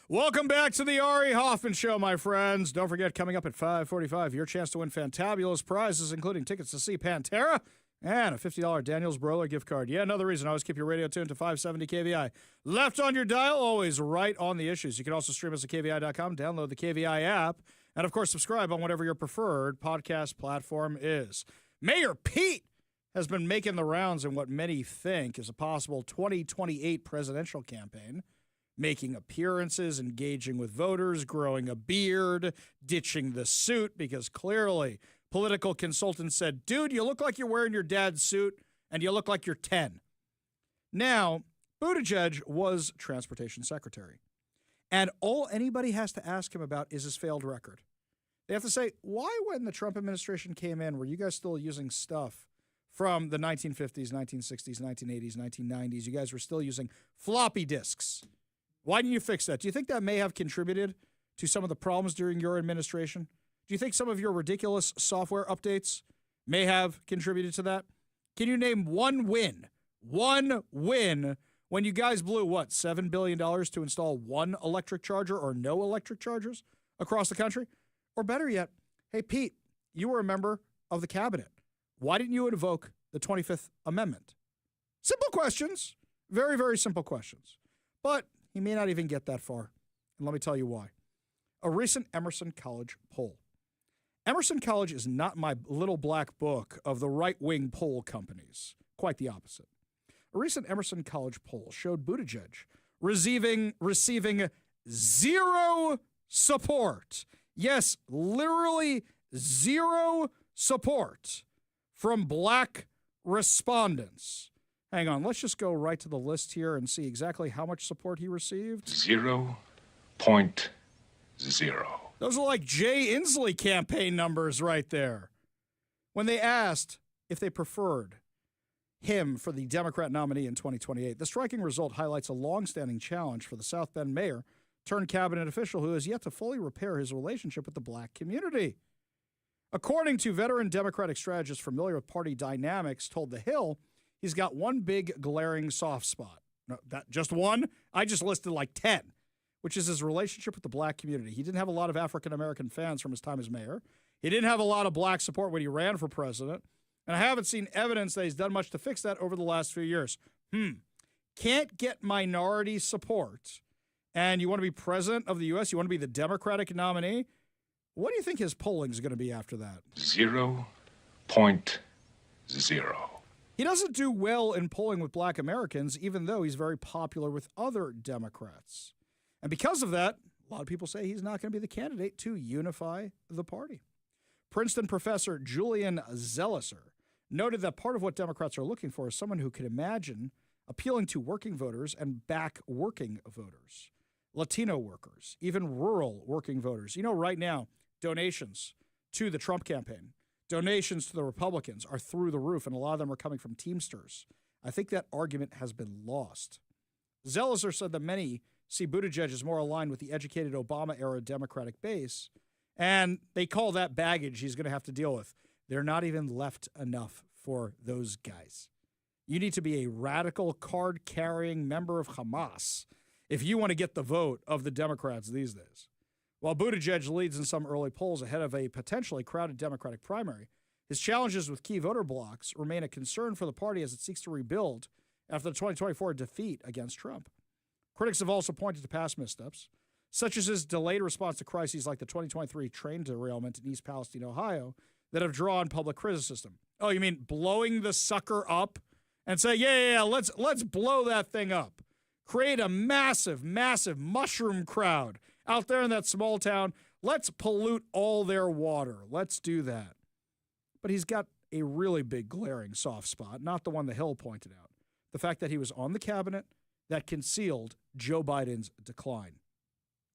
Welcome back to the Ari Hoffman Show, my friends. Don't forget, coming up at 5:45, your chance to win fantabulous prizes, including tickets to see Pantera and a $50 Daniels Broiler gift card. Yeah, another reason. Always keep your radio tuned to 570 KVI. Left on your dial, always right on the issues. You can also stream us at KVI.com, download the KVI app, and, of course, subscribe on whatever your preferred podcast platform is. Mayor Pete has been making the rounds in what many think is a possible 2028 presidential campaign, making appearances, engaging with voters, growing a beard, ditching the suit, because clearly political consultants said, dude, you look like you're wearing your dad's suit, and you look like you're 10. Now, Buttigieg was transportation secretary, and all anybody has to ask him about is his failed record. They have to say, why, when the Trump administration came in, were you guys still using stuff from the 1950s, 1960s, 1980s, 1990s? You guys were still using floppy disks. Why didn't you fix that? Do you think that may have contributed to some of the problems during your administration? Do you think some of your ridiculous software updates may have contributed to that? Can you name one win when you guys blew, what, $7 billion to install one electric charger or no electric chargers across the country? Or better yet, hey, Pete, you were a member of the cabinet. Why didn't you invoke the 25th Amendment? Simple questions. Very, very simple questions. But he may not even get that far. And let me tell you why. A recent Emerson College poll. Emerson College is not my little black book of the right-wing poll companies. Quite the opposite. A recent Emerson College poll showed Buttigieg receiving zero support. Yes, literally zero support from black respondents. Hang on, let's just go right to the list here and see exactly how much support he received. 0.0. Those are like Jay Inslee campaign numbers right there. When they asked if they preferred him for the Democrat nominee in 2028, the striking result highlights a long-standing challenge for the South Bend mayor turned cabinet official who has yet to fully repair his relationship with the black community. According to veteran Democratic strategist familiar with party dynamics told The Hill, he's got one big glaring soft spot. No, that just one? I just listed like 10, which is his relationship with the black community. He didn't have a lot of African-American fans from his time as mayor. He didn't have a lot of black support when he ran for president. And I haven't seen evidence that he's done much to fix that over the last few years. Can't get minority support, and you want to be president of the U.S., you want to be the Democratic nominee? What do you think his polling is going to be after that? 0.0. He doesn't do well in polling with black Americans, even though he's very popular with other Democrats. And because of that, a lot of people say he's not going to be the candidate to unify the party. Princeton professor Julian Zelizer noted that part of what Democrats are looking for is someone who can imagine appealing to working voters and back working voters, Latino workers, even rural working voters. You know, right now, donations to the Trump campaign, donations to the Republicans are through the roof, and a lot of them are coming from Teamsters. I think that argument has been lost. Zelizer said that many see Buttigieg as more aligned with the educated Obama-era Democratic base, and they call that baggage he's going to have to deal with. They're not even left enough for those guys. You need to be a radical card-carrying member of Hamas if you want to get the vote of the Democrats these days. While Buttigieg leads in some early polls ahead of a potentially crowded Democratic primary, his challenges with key voter blocs remain a concern for the party as it seeks to rebuild after the 2024 defeat against Trump. Critics have also pointed to past missteps, such as his delayed response to crises like the 2023 train derailment in East Palestine, Ohio, that have drawn public criticism. Oh, you mean blowing the sucker up and say, yeah, let's blow that thing up. Create a massive, massive mushroom crowd out there in that small town. Let's pollute all their water. Let's do that. But he's got a really big glaring soft spot, not the one the Hill pointed out. The fact that he was on the cabinet that concealed Joe Biden's decline.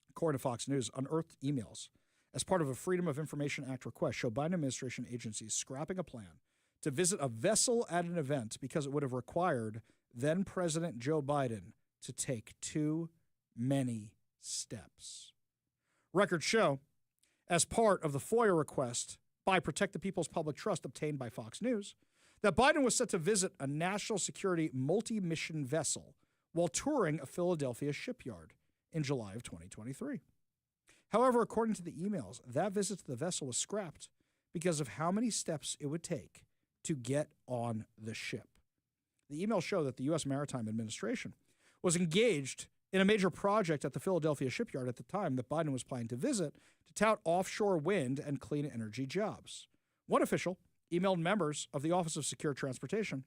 According to Fox News, unearthed emails as part of a Freedom of Information Act request show Biden administration agencies scrapping a plan to visit a vessel at an event because it would have required then President Joe Biden to take too many steps. Records show, as part of the FOIA request by Protect the People's Public Trust obtained by Fox News, that Biden was set to visit a national security multi-mission vessel while touring a Philadelphia shipyard in July of 2023. However, according to the emails, that visit to the vessel was scrapped because of how many steps it would take to get on the ship. The emails show that the U.S. Maritime Administration was engaged in a major project at the Philadelphia shipyard at the time that Biden was planning to visit to tout offshore wind and clean energy jobs. One official emailed members of the Office of Secure Transportation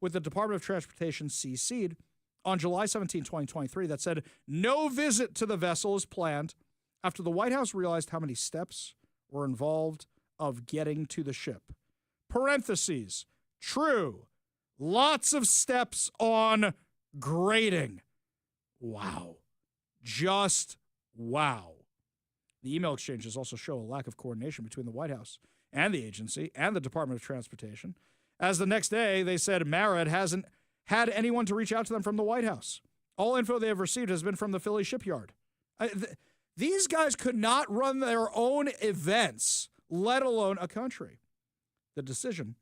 with the Department of Transportation CC'd on July 17, 2023 that said no visit to the vessel is planned after the White House realized how many steps were involved of getting to the ship. Parentheses, true. Lots of steps on grading. Wow. Just wow. The email exchanges also show a lack of coordination between the White House and the agency and the Department of Transportation, as the next day they said MARAD hasn't had anyone to reach out to them from the White House. All info they have received has been from the Philly shipyard. These guys could not run their own events, let alone a country. The decision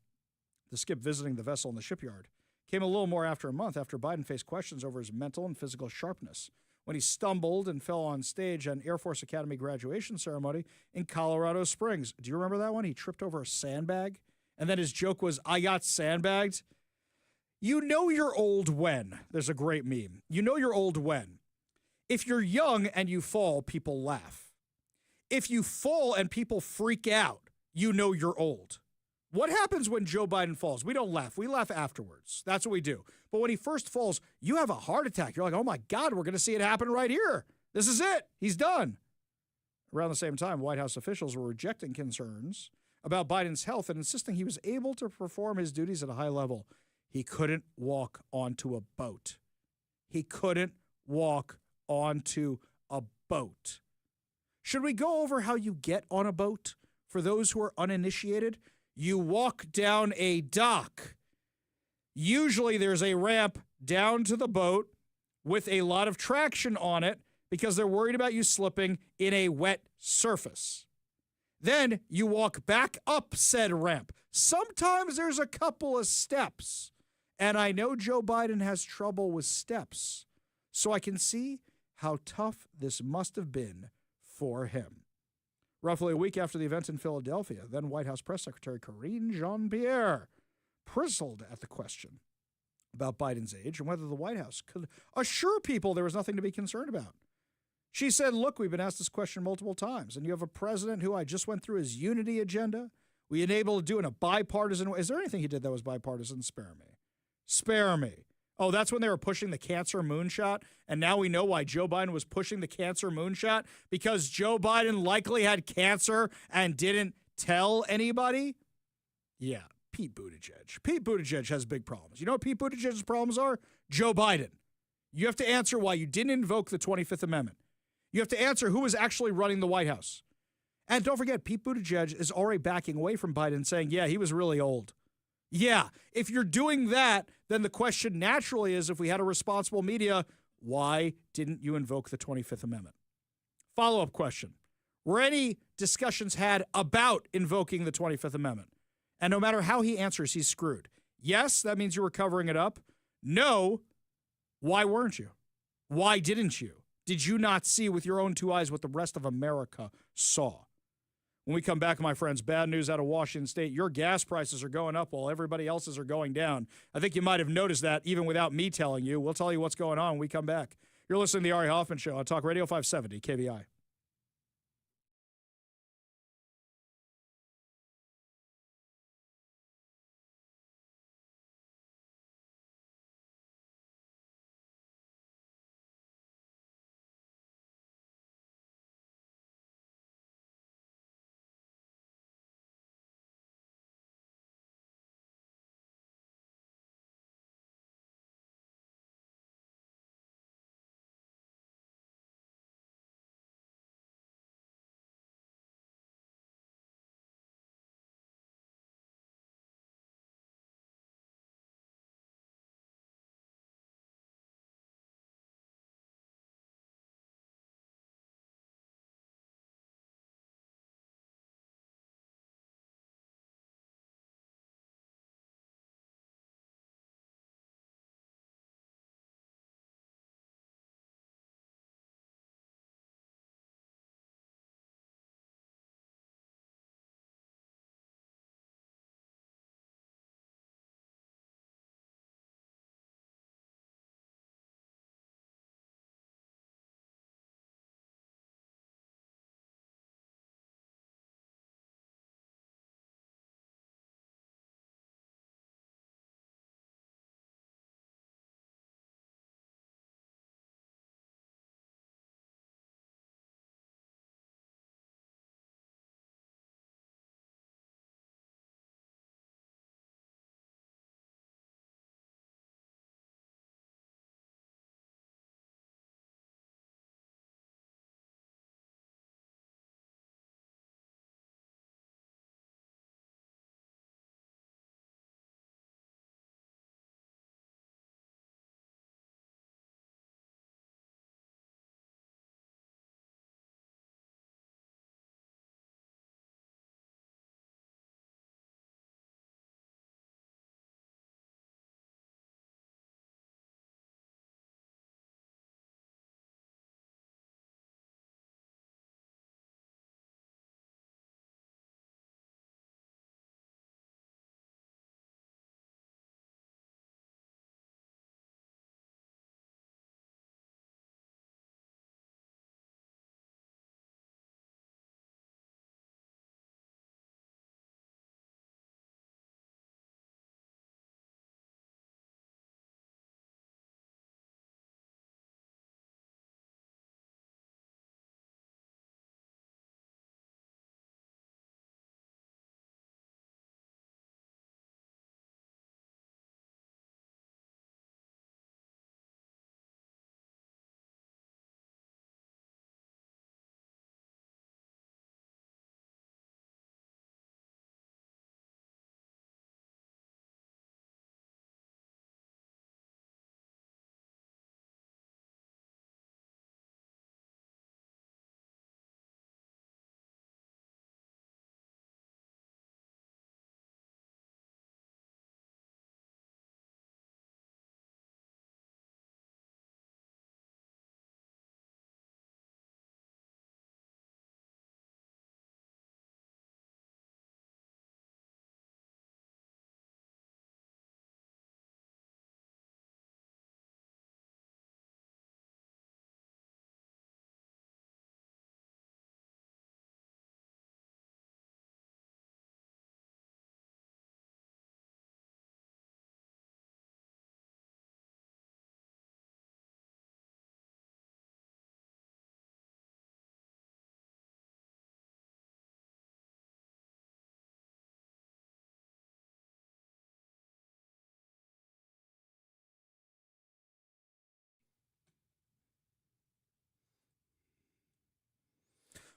to skip visiting the vessel in the shipyard came a little more after a month after Biden faced questions over his mental and physical sharpness when he stumbled and fell on stage at an Air Force Academy graduation ceremony in Colorado Springs. Do you remember that one? He tripped over a sandbag, and then his joke was, I got sandbagged. You know you're old when. There's a great meme. You know you're old when. If you're young and you fall, people laugh. If you fall and people freak out, you know you're old. What happens when Joe Biden falls? We don't laugh. We laugh afterwards. That's what we do. But when he first falls, you have a heart attack. You're like, oh my God, we're going to see it happen right here. This is it. He's done. Around the same time, White House officials were rejecting concerns about Biden's health and insisting he was able to perform his duties at a high level. He couldn't walk onto a boat. He couldn't walk onto a boat. Should we go over how you get on a boat for those who are uninitiated? You walk down a dock. Usually there's a ramp down to the boat with a lot of traction on it because they're worried about you slipping in a wet surface. Then you walk back up said ramp. Sometimes there's a couple of steps. And I know Joe Biden has trouble with steps. So I can see how tough this must have been for him. Roughly a week after the event in Philadelphia, then White House Press Secretary Karine Jean-Pierre bristled at the question about Biden's age and whether the White House could assure people there was nothing to be concerned about. She said, look, we've been asked this question multiple times, and you have a president who I just went through his unity agenda. We enabled to do it in a bipartisan way. Is there anything he did that was bipartisan? Spare me. Spare me. Oh, that's when they were pushing the cancer moonshot, and now we know why Joe Biden was pushing the cancer moonshot? Because Joe Biden likely had cancer and didn't tell anybody? Yeah, Pete Buttigieg. Pete Buttigieg has big problems. You know what Pete Buttigieg's problems are? Joe Biden. You have to answer why you didn't invoke the 25th Amendment. You have to answer who was actually running the White House. And don't forget, Pete Buttigieg is already backing away from Biden, saying, yeah, he was really old. Yeah, if you're doing that, then the question naturally is, if we had a responsible media, why didn't you invoke the 25th Amendment? Follow-up question. Were any discussions had about invoking the 25th Amendment? And no matter how he answers, he's screwed. Yes, that means you were covering it up. No, why weren't you? Why didn't you? Did you not see with your own two eyes what the rest of America saw? When we come back, my friends, bad news out of Washington State. Your gas prices are going up while everybody else's are going down. I think you might have noticed that even without me telling you. We'll tell you what's going on when we come back. You're listening to the Ari Hoffman Show on Talk Radio 570 KVI.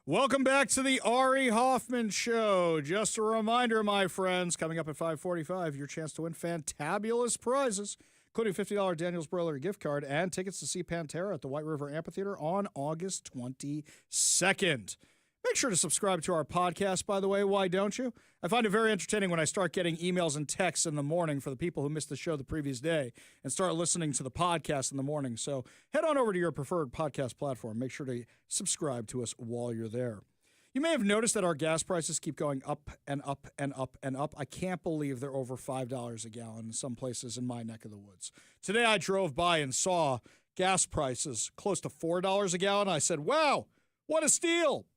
Welcome back to the Ari Hoffman Show. Just a reminder, my friends, coming up at 5:45, your chance to win fantabulous prizes, including $50 Daniel's Broiler gift card and tickets to see Pantera at the White River Amphitheater on August 22nd. Make sure to subscribe to our podcast, by the way. Why don't you? I find it very entertaining when I start getting emails and texts in the morning for the people who missed the show the previous day and start listening to the podcast in the morning. So head on over to your preferred podcast platform. Make sure to subscribe to us while you're there. You may have noticed that our gas prices keep going up and up and up and up. I can't believe they're over $5 a gallon in some places in my neck of the woods. Today I drove by and saw gas prices close to $4 a gallon. I said, wow, what a steal.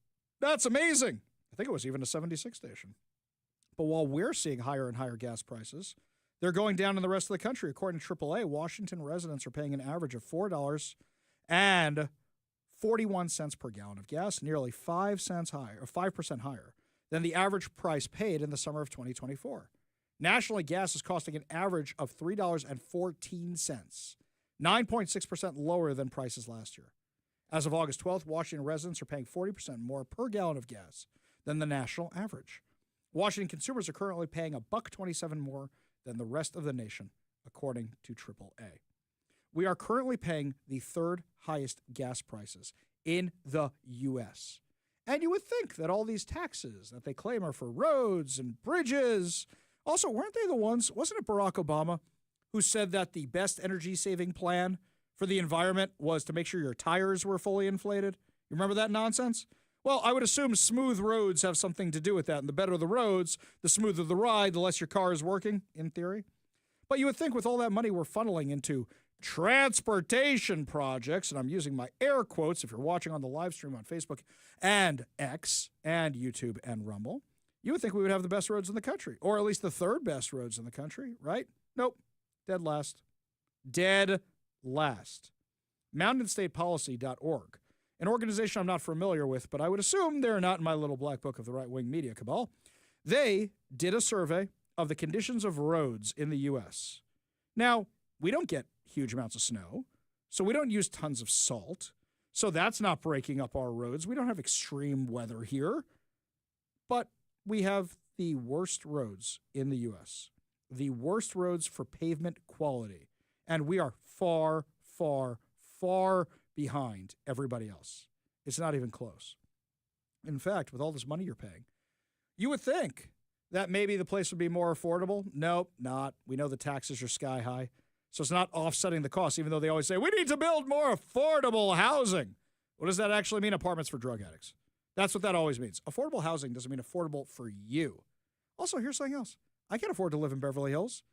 That's amazing. I think it was even a 76 station. But while we're seeing higher and higher gas prices, they're going down in the rest of the country. According to AAA, Washington residents are paying an average of $4.41 per gallon of gas, nearly 5 cents higher, or 5% higher than the average price paid in the summer of 2024. Nationally, gas is costing an average of $3.14, 9.6% lower than prices last year. As of August 12th, Washington residents are paying 40% more per gallon of gas than the national average. Washington consumers are currently paying $1.27 more than the rest of the nation, according to AAA. We are currently paying the third highest gas prices in the U.S. And you would think that all these taxes that they claim are for roads and bridges. Also, weren't they the ones, wasn't it Barack Obama, who said that the best energy-saving plan for the environment was to make sure your tires were fully inflated? You remember that nonsense? Well, I would assume smooth roads have something to do with that. And the better the roads, the smoother the ride, the less your car is working, in theory. But you would think with all that money we're funneling into transportation projects, and I'm using my air quotes if you're watching on the live stream on Facebook and X and YouTube and Rumble, you would think we would have the best roads in the country, or at least the third best roads in the country, right? Nope. Dead last. Dead last. MountainStatePolicy.org, an organization I'm not familiar with, but I would assume they're not in my little black book of the right-wing media cabal. They did a survey of the conditions of roads in the U.S. Now, we don't get huge amounts of snow, so we don't use tons of salt, so that's not breaking up our roads. We don't have extreme weather here, but we have the worst roads in the U.S., the worst roads for pavement quality, and we are far, far, far behind everybody else. It's not even close. In fact, with all this money you're paying, you would think that maybe the place would be more affordable. Nope, not. We know the taxes are sky high, so it's not offsetting the cost, even though they always say, we need to build more affordable housing. What does that actually mean? Apartments for drug addicts. That's what that always means. Affordable housing doesn't mean affordable for you. Also, here's something else. I can't afford to live in Beverly Hills.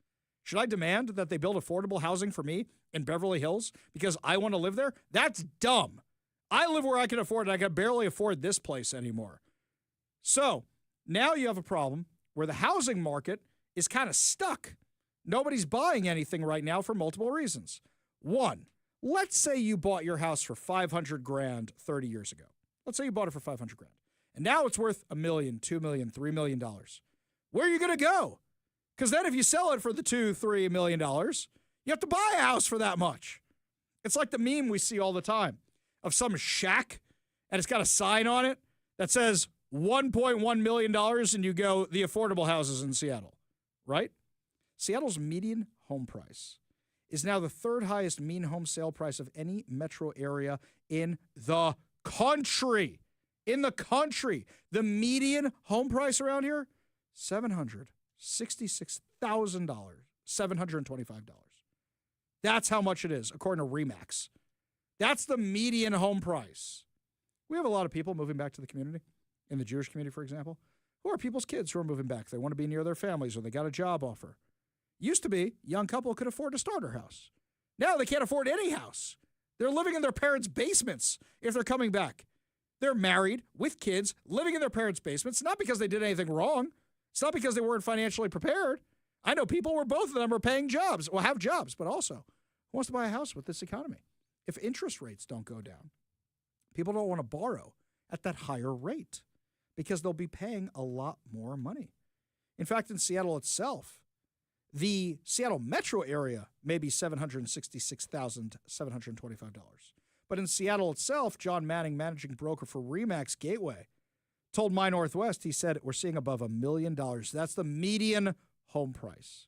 Should I demand that they build affordable housing for me in Beverly Hills because I want to live there? That's dumb. I live where I can afford it. I can barely afford this place anymore. So now you have a problem where the housing market is kind of stuck. Nobody's buying anything right now for multiple reasons. One, let's say you bought your house for $500,000 30 years ago. Let's say you bought it for $500,000. And now it's worth $1 million, $2 million, $3 million. Where are you going to go? Because then if you sell it for the $2-3 million, you have to buy a house for that much. It's like the meme we see all the time of some shack, and it's got a sign on it that says $1.1 million, and you go, the affordable houses in Seattle, right? Seattle's median home price is now the third highest mean home sale price of any metro area in the country. In the country. The median home price around here, $766,000, $725. That's how much it is, according to RE/MAX. That's the median home price. We have a lot of people moving back to the community, in the Jewish community, for example, who are people's kids who are moving back. They want to be near their families or they got a job offer. Used to be, a young couple could afford a starter house. Now they can't afford any house. They're living in their parents' basements if they're coming back. They're married with kids, living in their parents' basements, not because they did anything wrong. It's not because they weren't financially prepared. I know people where both of them are paying jobs, well, have jobs, but also, who wants to buy a house with this economy? If interest rates don't go down, people don't want to borrow at that higher rate because they'll be paying a lot more money. In fact, in Seattle itself, the Seattle metro area may be $766,725. But in Seattle itself, John Manning, managing broker for Remax Gateway, told My Northwest, he said, we're seeing above $1 million. That's the median home price.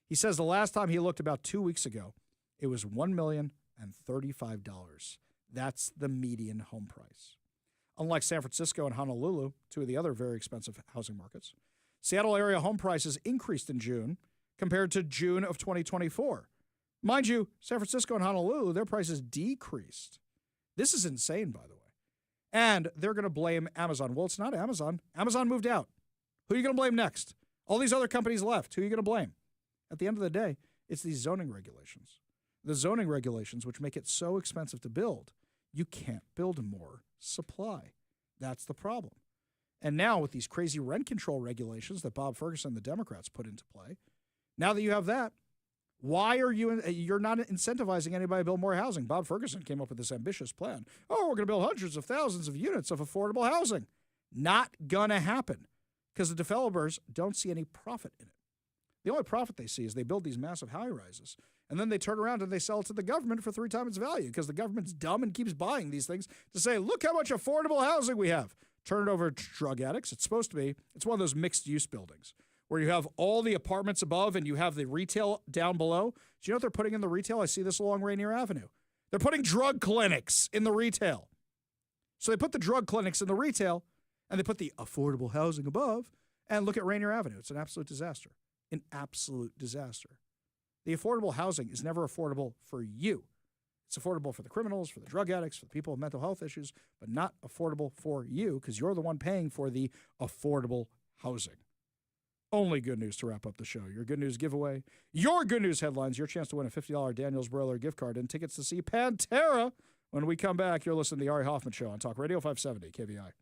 He says the last time he looked about 2 weeks ago, it was $1,035,000. That's the median home price. Unlike San Francisco and Honolulu, two of the other very expensive housing markets, Seattle area home prices increased in June compared to June of 2024. Mind you, San Francisco and Honolulu, their prices decreased. This is insane, by the way. And they're going to blame Amazon. Well, it's not Amazon. Amazon moved out. Who are you going to blame next? All these other companies left. Who are you going to blame? At the end of the day, it's these zoning regulations. The zoning regulations, which make it so expensive to build, you can't build more supply. That's the problem. And now with these crazy rent control regulations that Bob Ferguson and the Democrats put into play, now that you have that, why are you're not incentivizing anybody to build more housing? Bob Ferguson came up with this ambitious plan. Oh, we're going to build hundreds of thousands of units of affordable housing. Not going to happen because the developers don't see any profit in it. The only profit they see is they build these massive high rises, and then they turn around and they sell it to the government for 3 times its value because the government's dumb and keeps buying these things to say, look how much affordable housing we have. Turn it over to drug addicts. It's supposed to be, it's one of those mixed-use buildings where you have all the apartments above and you have the retail down below. Do you know what they're putting in the retail? I see this along Rainier Avenue. They're putting drug clinics in the retail. So they put the drug clinics in the retail and they put the affordable housing above, and look at Rainier Avenue. It's an absolute disaster. An absolute disaster. The affordable housing is never affordable for you. It's affordable for the criminals, for the drug addicts, for the people with mental health issues, but not affordable for you because you're the one paying for the affordable housing. Only good news to wrap up the show. Your good news giveaway, your good news headlines, your chance to win a $50 Daniels Broiler gift card and tickets to see Pantera. When we come back, you're listening to the Ari Hoffman Show on Talk Radio 570 KVI.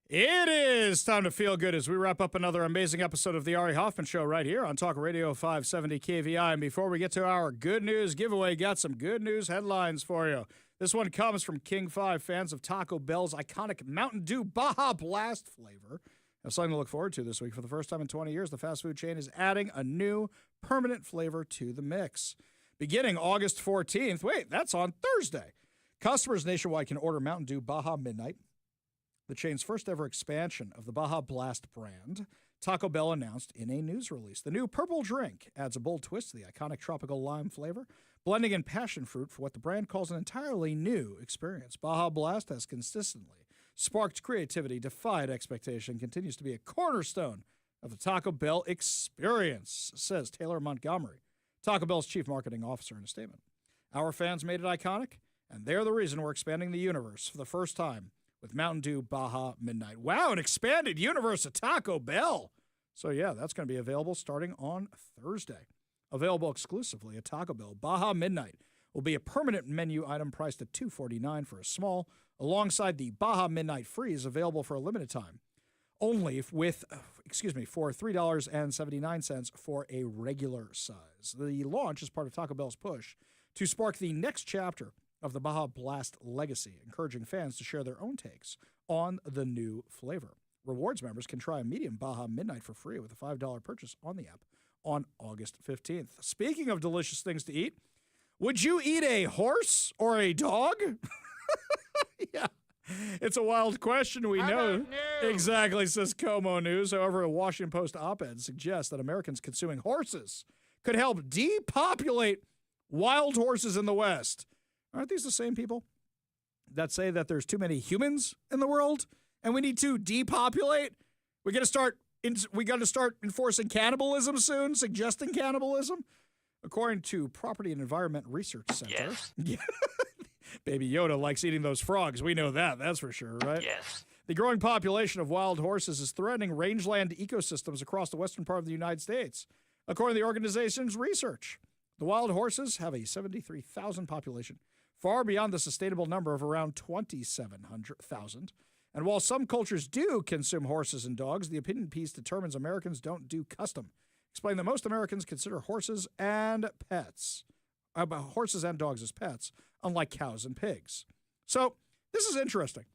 It is time to feel good as we wrap up another amazing episode of the Ari Hoffman Show right here on Talk Radio 570 KVI. And before we get to our good news giveaway, got some good news headlines for you. This one comes from King 5. Fans of Taco Bell's iconic Mountain Dew Baja Blast flavor have something to look forward to this week. For the first time in 20 years, the fast food chain is adding a new permanent flavor to the mix. Beginning August 14th, wait, that's on Thursday, customers nationwide can order Mountain Dew Baja Midnight, the chain's first ever expansion of the Baja Blast brand. Taco Bell announced in a news release. The new purple drink adds a bold twist to the iconic tropical lime flavor, blending in passion fruit for what the brand calls an entirely new experience. Baja Blast has consistently sparked creativity, defied expectation, continues to be a cornerstone of the Taco Bell experience, says Taylor Montgomery, Taco Bell's chief marketing officer, in a statement. Our fans made it iconic, and they're the reason we're expanding the universe for the first time with Mountain Dew Baja Midnight. Wow, an expanded universe at Taco Bell. So, yeah, that's going to be available starting on Thursday. Available exclusively at Taco Bell. Baja Midnight will be a permanent menu item priced at $2.49 for a small, alongside the Baja Midnight Freeze, available for a limited time. Only with, for $3.79 for a regular size. The launch is part of Taco Bell's push to spark the next chapter of the Baja Blast legacy, encouraging fans to share their own takes on the new flavor. Rewards members can try a medium Baja Midnight for free with a $5 purchase on the app on August 15th. Speaking of delicious things to eat, would you eat a horse or a dog? Yeah, it's a wild question, we know. Exactly, says Como News. However, a Washington Post op-ed suggests that Americans consuming horses could help depopulate wild horses in the West. Aren't these the same people that say that there's too many humans in the world and we need to depopulate? We got to start enforcing cannibalism soon, suggesting cannibalism. According to Property and Environment Research Center. Yes. Baby Yoda likes eating those frogs. We know that. That's for sure, right? Yes. The growing population of wild horses is threatening rangeland ecosystems across the western part of the United States. According to the organization's research, the wild horses have a 73,000 population, far beyond the sustainable number of around 2,700,000. And while some cultures do consume horses and dogs, the opinion piece determines Americans don't do custom. Explain that most Americans consider horses and dogs as pets, unlike cows and pigs. So this is interesting.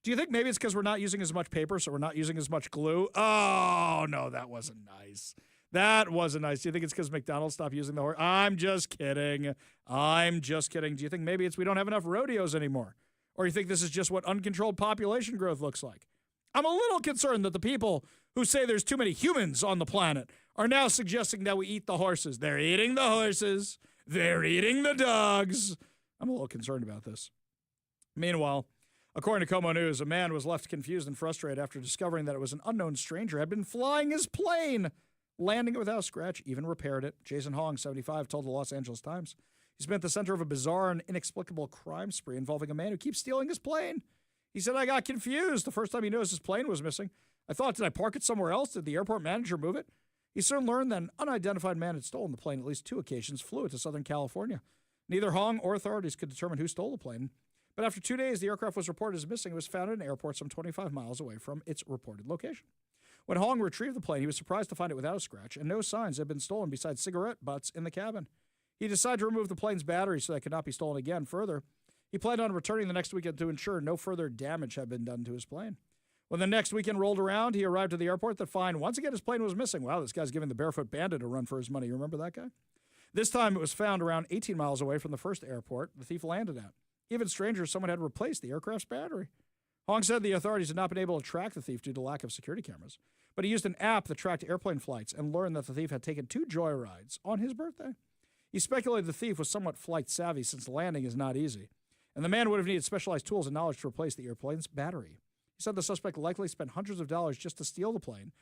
Do you think maybe it's because we're not using as much paper, so we're not using as much glue? Oh, no, that wasn't nice. That wasn't nice. Do you think it's because McDonald's stopped using the horse? I'm just kidding. Do you think maybe it's we don't have enough rodeos anymore? Or you think this is just what uncontrolled population growth looks like? I'm a little concerned that the people who say there's too many humans on the planet are now suggesting that we eat the horses. They're eating the horses. They're eating the dogs. I'm a little concerned about this. Meanwhile, according to Como News, a man was left confused and frustrated after discovering that it was an unknown stranger had been flying his plane, landing it without a scratch, even repaired it. Jason Hong, 75, told the Los Angeles Times he's been at the center of a bizarre and inexplicable crime spree involving a man who keeps stealing his plane. He said, I got confused the first time he noticed his plane was missing. I thought, did I park it somewhere else? Did the airport manager move it? He soon learned that an unidentified man had stolen the plane at least 2 occasions, flew it to Southern California. Neither Hong or authorities could determine who stole the plane. But after 2 days, the aircraft was reported as missing. It was found at an airport some 25 miles away from its reported location. When Hong retrieved the plane, he was surprised to find it without a scratch and no signs had been stolen besides cigarette butts in the cabin. He decided to remove the plane's battery so that it could not be stolen again. Further, he planned on returning the next weekend to ensure no further damage had been done to his plane. When the next weekend rolled around, he arrived at the airport to find once again his plane was missing. Wow, this guy's giving the Barefoot Bandit a run for his money. You remember that guy? This time it was found around 18 miles away from the first airport the thief landed at. Even stranger, someone had replaced the aircraft's battery. Hong said the authorities had not been able to track the thief due to lack of security cameras, but he used an app that tracked airplane flights and learned that the thief had taken 2 joyrides on his birthday. He speculated the thief was somewhat flight savvy since landing is not easy, and the man would have needed specialized tools and knowledge to replace the airplane's battery. He said the suspect likely spent hundreds of dollars just to steal the plane,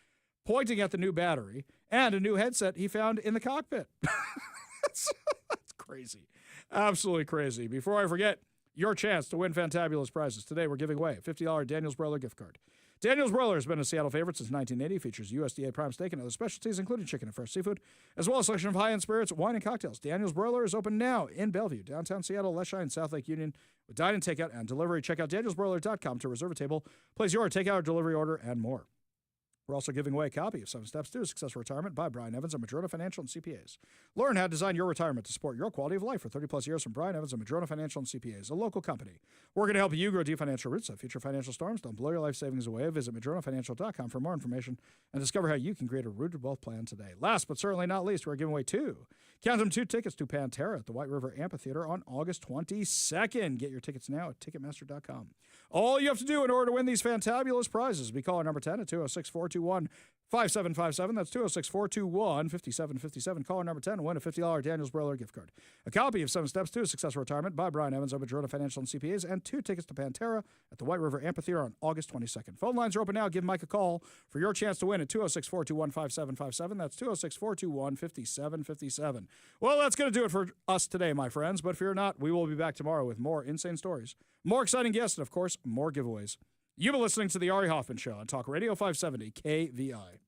pointing at the new battery and a new headset he found in the cockpit. That's crazy. Absolutely crazy. Before I forget, your chance to win fantabulous prizes. Today we're giving away a $50 Daniels Brothers gift card Daniel's Broiler has been a Seattle favorite since 1980. Features USDA prime steak and other specialties, including chicken and fresh seafood, as well as a selection of high-end spirits, wine, and cocktails. Daniel's Broiler is open now in Bellevue, downtown Seattle, Leschi, and South Lake Union with dine-in, takeout, and delivery. Check out danielsbroiler.com to reserve a table, place your takeout or delivery order, and more. We're also giving away a copy of 7 Steps to a Successful Retirement by Brian Evans of Madrona Financial and CPAs. Learn how to design your retirement to support your quality of life for 30-plus years from Brian Evans of Madrona Financial and CPAs, a local company. We're going to help you grow deep financial roots so future financial storms don't blow your life savings away. Visit madronafinancial.com for more information and discover how you can create a rooted wealth plan today. Last but certainly not least, we're giving away two tickets to Pantera at the White River Amphitheater on August 22nd. Get your tickets now at Ticketmaster.com. All you have to do in order to win these fantabulous prizes is be calling number 10 at 206-421-5757. That's 206-421-5757. Caller number 10 and win a $50 Daniel's Broiler gift card. A copy of 7 Steps to a Successful Retirement by Brian Evans of Madrona Financial and CPAs, and 2 tickets to Pantera at the White River Amphitheater on August 22nd. Phone lines are open now. Give Mike a call for your chance to win at 206-421-5757. That's 206-421-5757. Well, that's going to do it for us today, my friends. But fear not, we will be back tomorrow with more insane stories, more exciting guests, and, of course, more giveaways. You've been listening to The Ari Hoffman Show on Talk Radio 570 KVI.